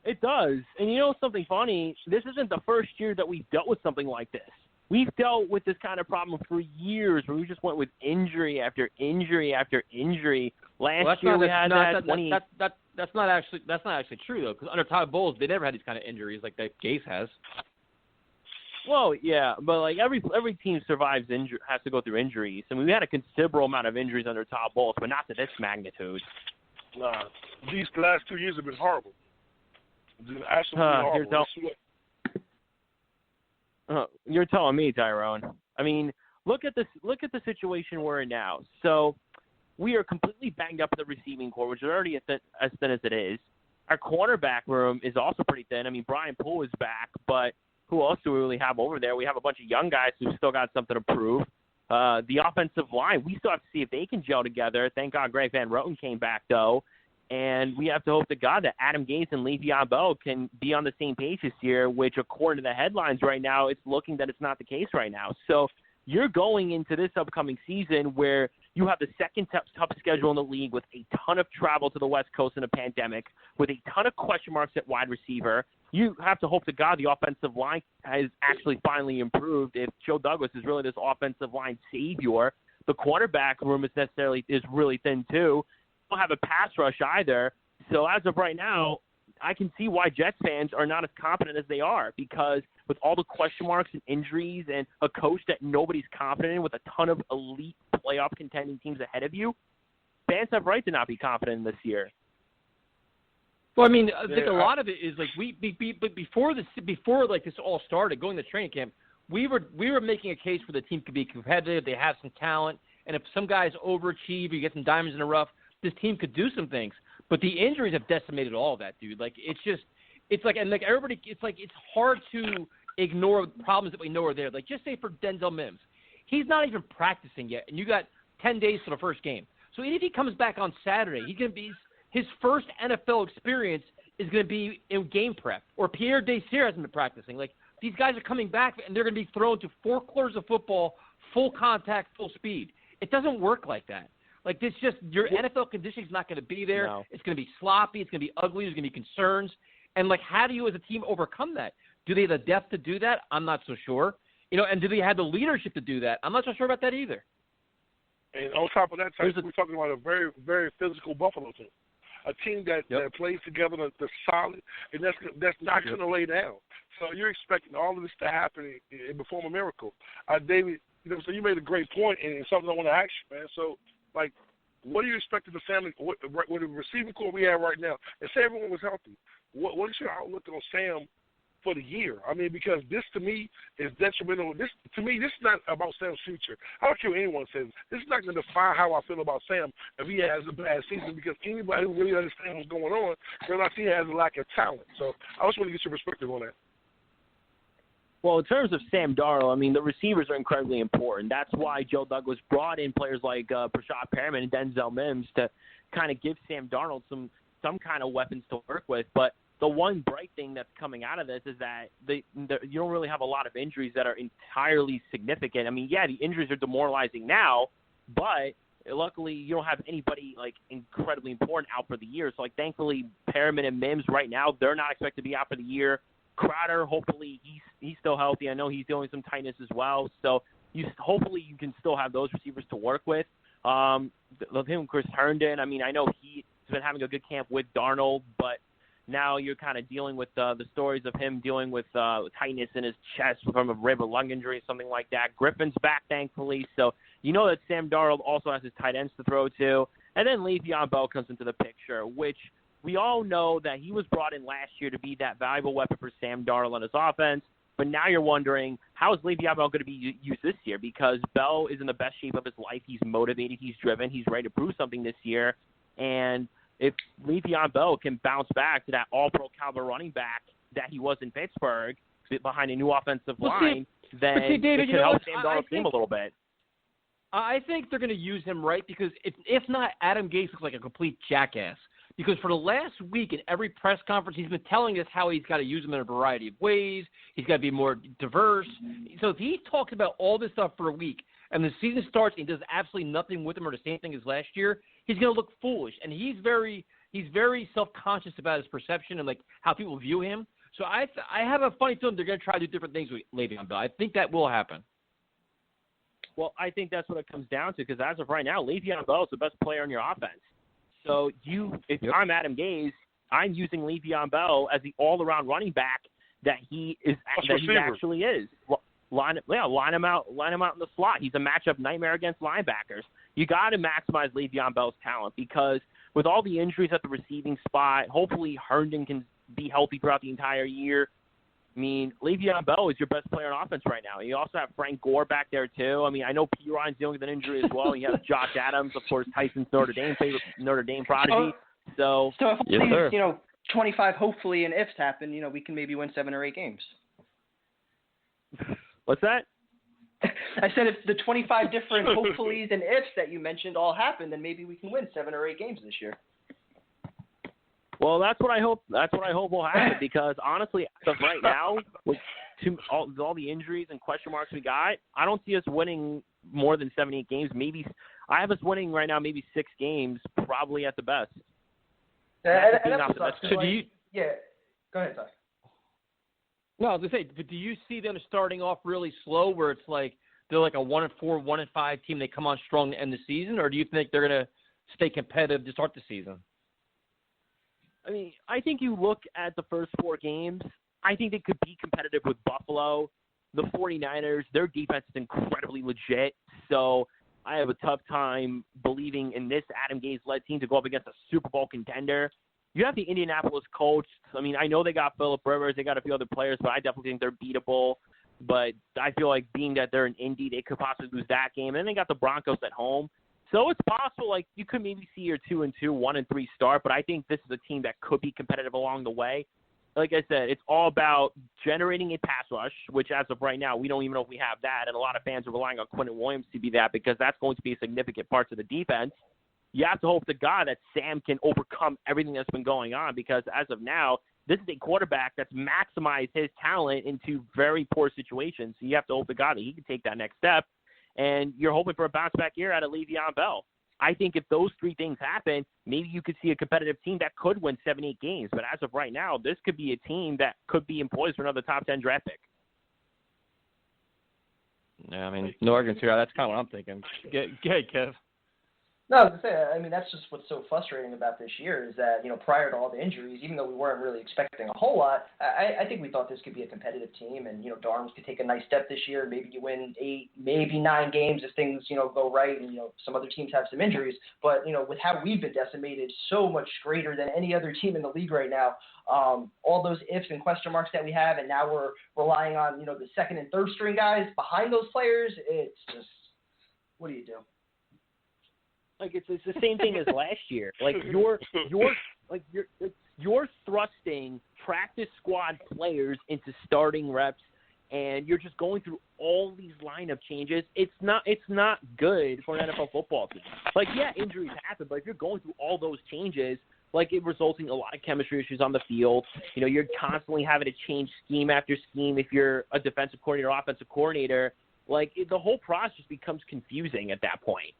It does. And you know something funny? This isn't the first year that we've dealt with something like this. We've dealt with this kind of problem for years where we just went with injury after injury after injury. Last year we had That's not actually true, though, because under Todd Bowles, they never had these kind of injuries like that Gase has. Well, yeah, but like every team has to go through injuries. I mean, we had a considerable amount of injuries under Todd Bowles, but not to this magnitude. Nah, these last 2 years have been horrible. Absolutely horrible. You're telling me, Tyrone. I mean, look at the situation we're in now. So we are completely banged up in the receiving corps, which is already as thin as it is. Our cornerback room is also pretty thin. I mean, Brian Poole is back, but who else do we really have over there? We have a bunch of young guys who've still got something to prove. The offensive line, we still have to see if they can gel together. Thank God Greg Van Roten came back, though. And we have to hope to God that Adam Gase and Le'Veon Bell can be on the same page this year, which according to the headlines right now, it's looking that it's not the case right now. So you're going into this upcoming season where you have the second tough schedule in the league with a ton of travel to the West Coast in a pandemic, with a ton of question marks at wide receiver. You have to hope to God the offensive line has actually finally improved if Joe Douglas is really this offensive line savior. The quarterback room is really thin too. Don't have a pass rush either. So as of right now, I can see why Jets fans are not as confident as they are, because with all the question marks and injuries and a coach that nobody's confident in with a ton of elite playoff contending teams ahead of you, fans have right to not be confident in this year. Well, I mean, I think a lot of it is like before this all started, going to training camp, we were making a case for the team could be competitive. They have some talent, and if some guys overachieve, you get some diamonds in the rough, this team could do some things. But the injuries have decimated all of that, dude. Like it's hard to ignore problems that we know are there. Like just say for Denzel Mims, he's not even practicing yet, and you got 10 days to the first game. So even if he comes back on Saturday, his first NFL experience is going to be in game prep. Or Pierre Desir hasn't been practicing. Like these guys are coming back, and they're going to be thrown to 4 quarters of football, full contact, full speed. It doesn't work like that. Like this, just your NFL conditioning is not going to be there. No. It's going to be sloppy. It's going to be ugly. There's going to be concerns. And like, how do you as a team overcome that? Do they have the depth to do that? I'm not so sure. And do they have the leadership to do that? I'm not so sure about that either. And on top of that, we're talking about a very, very physical Buffalo team, a team that plays together, that's solid, and that's not going to lay down. So you're expecting all of this to happen and perform a miracle. David, so you made a great point, and something I want to ask you, man. So, like, what are you expecting the family with the receiving core we have right now? And say everyone was healthy. What is your outlook on Sam for the year? I mean, because this to me is detrimental. This is not about Sam's future. I don't care what anyone says. This is not going to define how I feel about Sam if he has a bad season, because anybody who really understands what's going on realize he has a lack of talent. So I just want to get your perspective on that. Well, in terms of Sam Darnold, I mean, the receivers are incredibly important. That's why Joe Douglas brought in players like Brashad Perriman and Denzel Mims to kind of give Sam Darnold some kind of weapons to work with. But the one bright thing that's coming out of this is that you don't really have a lot of injuries that are entirely significant. I mean, yeah, the injuries are demoralizing now, but luckily you don't have anybody like incredibly important out for the year. So, like, thankfully, Perriman and Mims right now, they're not expected to be out for the year. Crowder, hopefully he's still healthy. I know he's dealing with some tightness as well. So hopefully you can still have those receivers to work with. With him, Chris Herndon, I mean, I know he's been having a good camp with Darnold, but now you're kind of dealing with the stories of him dealing with tightness in his chest from a rib or lung injury, something like that. Griffin's back, thankfully. So you know that Sam Darnold also has his tight ends to throw to. And then Le'Veon Bell comes into the picture, which we all know that he was brought in last year to be that valuable weapon for Sam Darnold and his offense. But now you're wondering, how is Le'Veon Bell going to be used this year? Because Bell is in the best shape of his life. He's motivated. He's driven. He's ready to prove something this year. And if Le'Veon Bell can bounce back to that all-pro caliber running back that he was in Pittsburgh behind a new offensive line, then David, it could help Sam Darnold's game a little bit. I think they're going to use him right because if not, Adam Gase looks like a complete jackass. Because for the last week in every press conference, he's been telling us how he's got to use them in a variety of ways. He's got to be more diverse. So if he talks about all this stuff for a week and the season starts and he does absolutely nothing with them or the same thing as last year, he's going to look foolish. And he's very self-conscious about his perception and like how people view him. So I have a funny feeling they're going to try to do different things with Le'Veon Bell. I think that will happen. Well, I think that's what it comes down to because as of right now, Le'Veon Bell is the best player in your offense. So I'm Adam Gase, I'm using Le'Veon Bell as the all-around running back that he actually is. Line him out in the slot. He's a matchup nightmare against linebackers. You got to maximize Le'Veon Bell's talent because with all the injuries at the receiving spot, hopefully Herndon can be healthy throughout the entire year. I mean, Le'Veon Bell is your best player on offense right now. You also have Frank Gore back there, too. I mean, I know P. Ryan's dealing with an injury as well. You have Josh Adams, of course, Tyson's Notre Dame prodigy. So if all these, 25 hopefully and ifs happen, we can maybe win 7 or 8 games. What's that? I said if the 25 different hopefullys and ifs that you mentioned all happen, then maybe we can win 7 or 8 games this year. Well, that's what I hope. That's what I hope will happen because honestly, as of right now, with all the injuries and question marks we got, I don't see us winning more than 7, 8 games. Maybe I have us winning right now, maybe 6 games, probably at the best. So do you? Yeah, go ahead, Ty. No, I was gonna say, but do you see them starting off really slow, where it's like they're like a 1-4, 1-5 team, they come on strong to end the season, or do you think they're gonna stay competitive to start the season? I mean, I think you look at the first 4 games, I think they could be competitive with Buffalo. The 49ers, their defense is incredibly legit, so I have a tough time believing in this Adam Gase-led team to go up against a Super Bowl contender. You have the Indianapolis Colts. I mean, I know they got Phillip Rivers, they got a few other players, but I definitely think they're beatable. But I feel like being that they're in Indy, they could possibly lose that game. And then they got the Broncos at home. So it's possible, like, you could maybe see your 2-2, 1-3 start, but I think this is a team that could be competitive along the way. Like I said, it's all about generating a pass rush, which as of right now, we don't even know if we have that, and a lot of fans are relying on Quentin Williams to be that because that's going to be a significant part of the defense. You have to hope to God that Sam can overcome everything that's been going on because as of now, this is a quarterback that's maximized his talent into very poor situations. So you have to hope to God that he can take that next step. And you're hoping for a bounce-back year out of Le'Veon Bell. I think if those 3 things happen, maybe you could see a competitive team that could win 7, 8 games. But as of right now, this could be a team that could be employed for another top 10 draft pick. Yeah, I mean, no arguments here. That's kind of what I'm thinking. Go ahead, Kev. No, I was gonna say, I mean, that's just what's so frustrating about this year is that, prior to all the injuries, even though we weren't really expecting a whole lot, I think we thought this could be a competitive team, and, Darnold could take a nice step this year. Maybe you win 8, maybe 9 games if things, go right and, some other teams have some injuries. But, with how we've been decimated, so much greater than any other team in the league right now, all those ifs and question marks that we have, and now we're relying on, the second and third string guys behind those players, it's just, what do you do? Like it's the same thing as last year. Like you're thrusting practice squad players into starting reps, and you're just going through all these lineup changes. It's not good for an NFL football team. Like, yeah, injuries happen, but if you're going through all those changes, like it resulting in a lot of chemistry issues on the field. You're constantly having to change scheme after scheme if you're a defensive coordinator or offensive coordinator. Like the whole process becomes confusing at that point.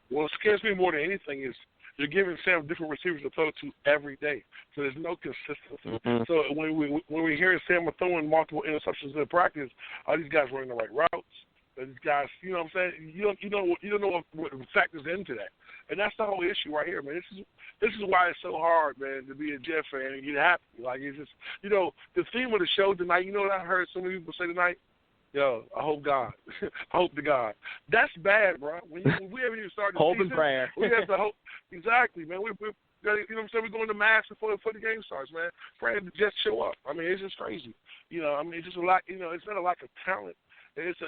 What scares me more than anything is you're giving Sam different receivers to throw to every day, so there's no consistency. Mm-hmm. So when we hear Sam throwing multiple interceptions in practice, are these guys running the right routes? Are these guys, you know what I'm saying? You don't know what factors into that, and that's the whole issue right here, man. This is why it's so hard, man, to be a Jet fan and get happy. Like it's just, the theme of the show tonight. You know what I heard so many people say tonight? Yo, I hope God. I hope to God. That's bad, bro. When we haven't even started the hope season, and prayer. We have to hope. Exactly, man. We're you know what I'm saying? We're going to mass before the game starts, man. Praying to just show up. I mean, it's just crazy. It's just a lack. It's not a lack of talent. It's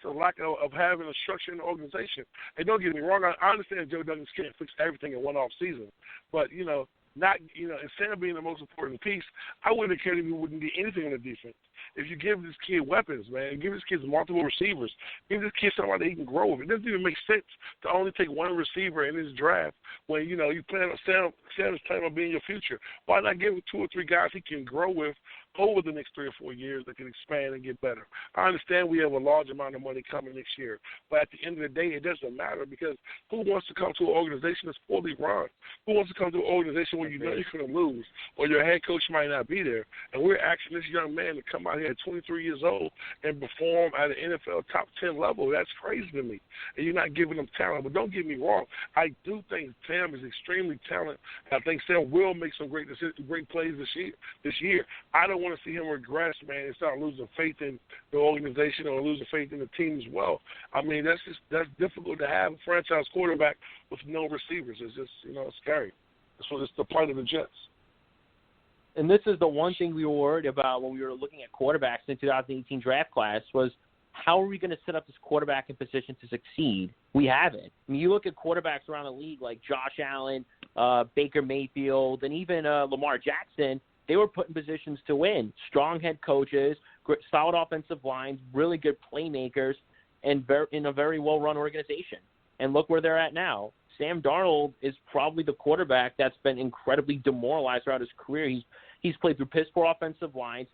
a lack of having a structure in the organization. And don't get me wrong. I understand Joe Douglas can't fix everything in one off season, but instead of being the most important piece, I wouldn't have cared if you wouldn't do anything on the defense. If you give this kid weapons, man, give this kid multiple receivers, give this kid somebody he can grow with. It doesn't even make sense to only take one receiver in this draft when, you plan on Sam's planning on being your future. Why not give him 2 or 3 guys he can grow with over the next 3 or 4 years that can expand and get better? I understand we have a large amount of money coming next year, but at the end of the day, it doesn't matter because who wants to come to an organization that's poorly run? Who wants to come to an organization where you know you're going to lose or your head coach might not be there? And we're asking this young man to come out here at 23 years old and perform at an NFL top 10 level. That's crazy to me. And you're not giving him talent. But don't get me wrong. I do think Sam is extremely talented. I think Sam will make some great plays this year. I don't want to see him regress, man, and start losing faith in the organization or losing faith in the team as well. I mean, that's difficult to have a franchise quarterback with no receivers. It's just, it's scary. It's the part of the Jets. And this is the one thing we were worried about when we were looking at quarterbacks in the 2018 draft class was how are we going to set up this quarterback in position to succeed? We haven't. I mean, you look at quarterbacks around the league like Josh Allen, Baker Mayfield, and even Lamar Jackson. They were put in positions to win. Strong head coaches, solid offensive lines, really good playmakers, and in a very well-run organization. And look where they're at now. Sam Darnold is probably the quarterback that's been incredibly demoralized throughout his career. He's played through piss-poor offensive lines,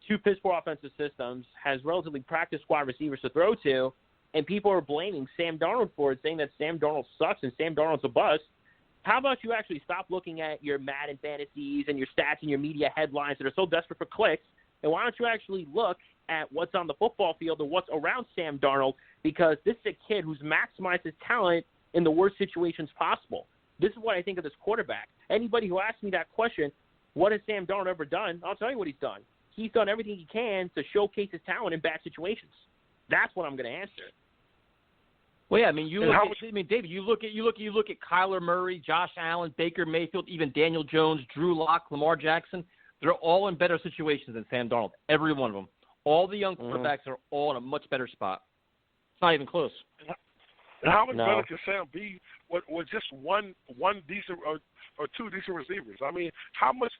2 piss-poor offensive systems, has relatively practice squad receivers to throw to, and people are blaming Sam Darnold for it, saying that Sam Darnold sucks and Sam Darnold's a bust. How about you actually stop looking at your Madden fantasies and your stats and your media headlines that are so desperate for clicks, and why don't you actually look at what's on the football field and what's around Sam Darnold, because this is a kid who's maximized his talent in the worst situations possible. This is what I think of this quarterback. Anybody who asks me that question, what has Sam Darnold ever done? I'll tell you what he's done. He's done everything he can to showcase his talent in bad situations. That's what I'm going to answer. Well, yeah, I mean, David, you look at Kyler Murray, Josh Allen, Baker Mayfield, even Daniel Jones, Drew Lock, Lamar Jackson. They're all in better situations than Sam Darnold. Every one of them. All the young quarterbacks are all in a much better spot. It's not even close. And how much better can Sam be with just one decent or 2 decent receivers? I mean, how much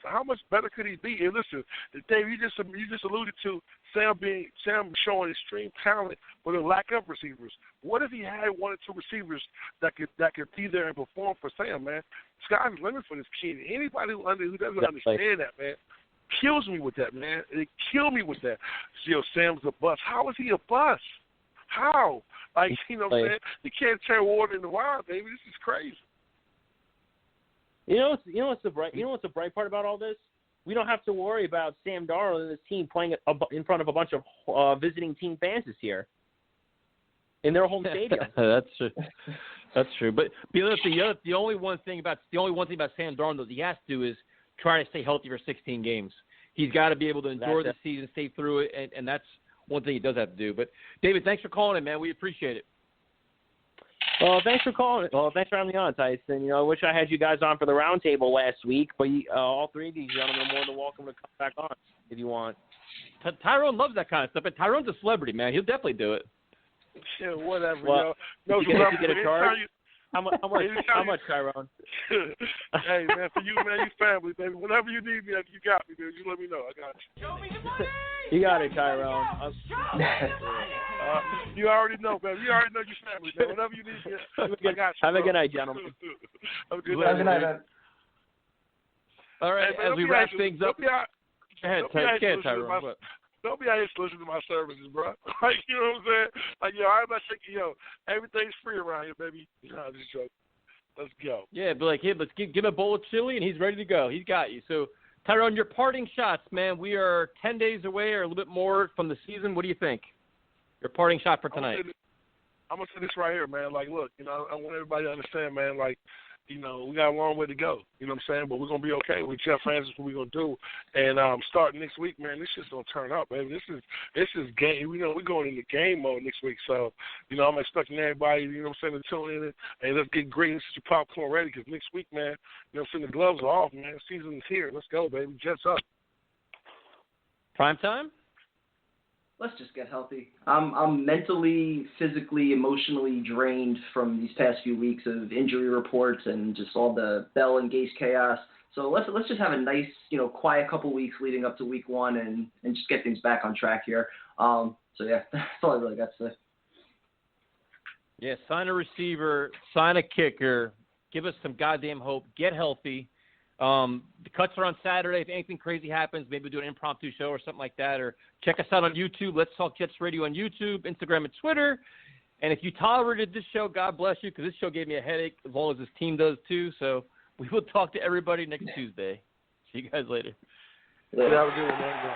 better could he be? And listen, Dave, you just alluded to Sam showing extreme talent with a lack of receivers. What if he had 1 or 2 receivers that could be there and perform for Sam, man? Sky's the limit for this kid. Anybody who doesn't understand that, man, kills me with that, man. It killed me with that. Sam's a bust. How is he a bust? How? Like, you know what I'm saying? You can't turn water into wine, baby. This is crazy. You know what's the bright part about all this? We don't have to worry about Sam Darnold and his team playing in front of a bunch of visiting team fans this year. in their home stadium. That's true. That's true. But the only one thing about Sam Darnold that he has to do is try to stay healthy for 16 games. He's got to be able to endure the season, stay through it, and that's one thing he does have to do. But David, thanks for calling in, man. We appreciate it. Well, thanks for calling. Well, thanks for having me on, Tyson. I wish I had you guys on for the roundtable last week, but all three of these gentlemen are more than welcome to come back on if you want. Tyrone loves that kind of stuff, but Tyrone's a celebrity, man. He'll definitely do it. Yeah, whatever. Well, No, did you get a charge? How much, Tyrone? Hey, man, for you, man, you family, baby. Whenever you need me, you got me, dude. You let me know. I got you. Show me the money! You got it, Tyrone. You already know, baby. You already know your family, man. Whenever you need me, I got you. Have a good night, gentlemen. Have a good night, man. All right, hey, man, as we wrap things up. Go ahead, Tyrone. Don't be out here listening to my services, bro. Like, you know what I'm saying? Like, I'm not thinking, everything's free around here, baby. I'm just joking. Let's go. Yeah, but like, hey, let's give him a bowl of chili, and he's ready to go. He's got you. So, Tyrone, your parting shots, man. We are 10 days away or a little bit more from the season. What do you think? Your parting shot for tonight. I'm going to say this right here, man. Like, look, I want everybody to understand, man, like, we got a long way to go. You know what I'm saying? But we're going to be okay. We Jeff Francis, what we're going to do. And starting next week, man, this shit's going to turn up, baby. This is game. We're going into game mode next week. So, I'm expecting everybody, to tune in and let's get great. Let's get your popcorn ready because next week, man, the gloves are off, man. The season's here. Let's go, baby. Jets up. Prime time? Let's just get healthy. I'm mentally, physically, emotionally drained from these past few weeks of injury reports and just all the Bell and Gase chaos. So let's just have a nice, quiet couple weeks leading up to week one and just get things back on track here. So yeah, that's all I really got to say. Yeah, sign a receiver, sign a kicker, give us some goddamn hope, get healthy. The cuts are on Saturday. If anything crazy happens, maybe we'll do an impromptu show or something like that. Or check us out on YouTube. Let's Talk Jets Radio on YouTube, Instagram, and Twitter. And if you tolerated this show, God bless you, because this show gave me a headache as long as this team does too. So we will talk to everybody next Tuesday. See you guys later. Have a good one, man.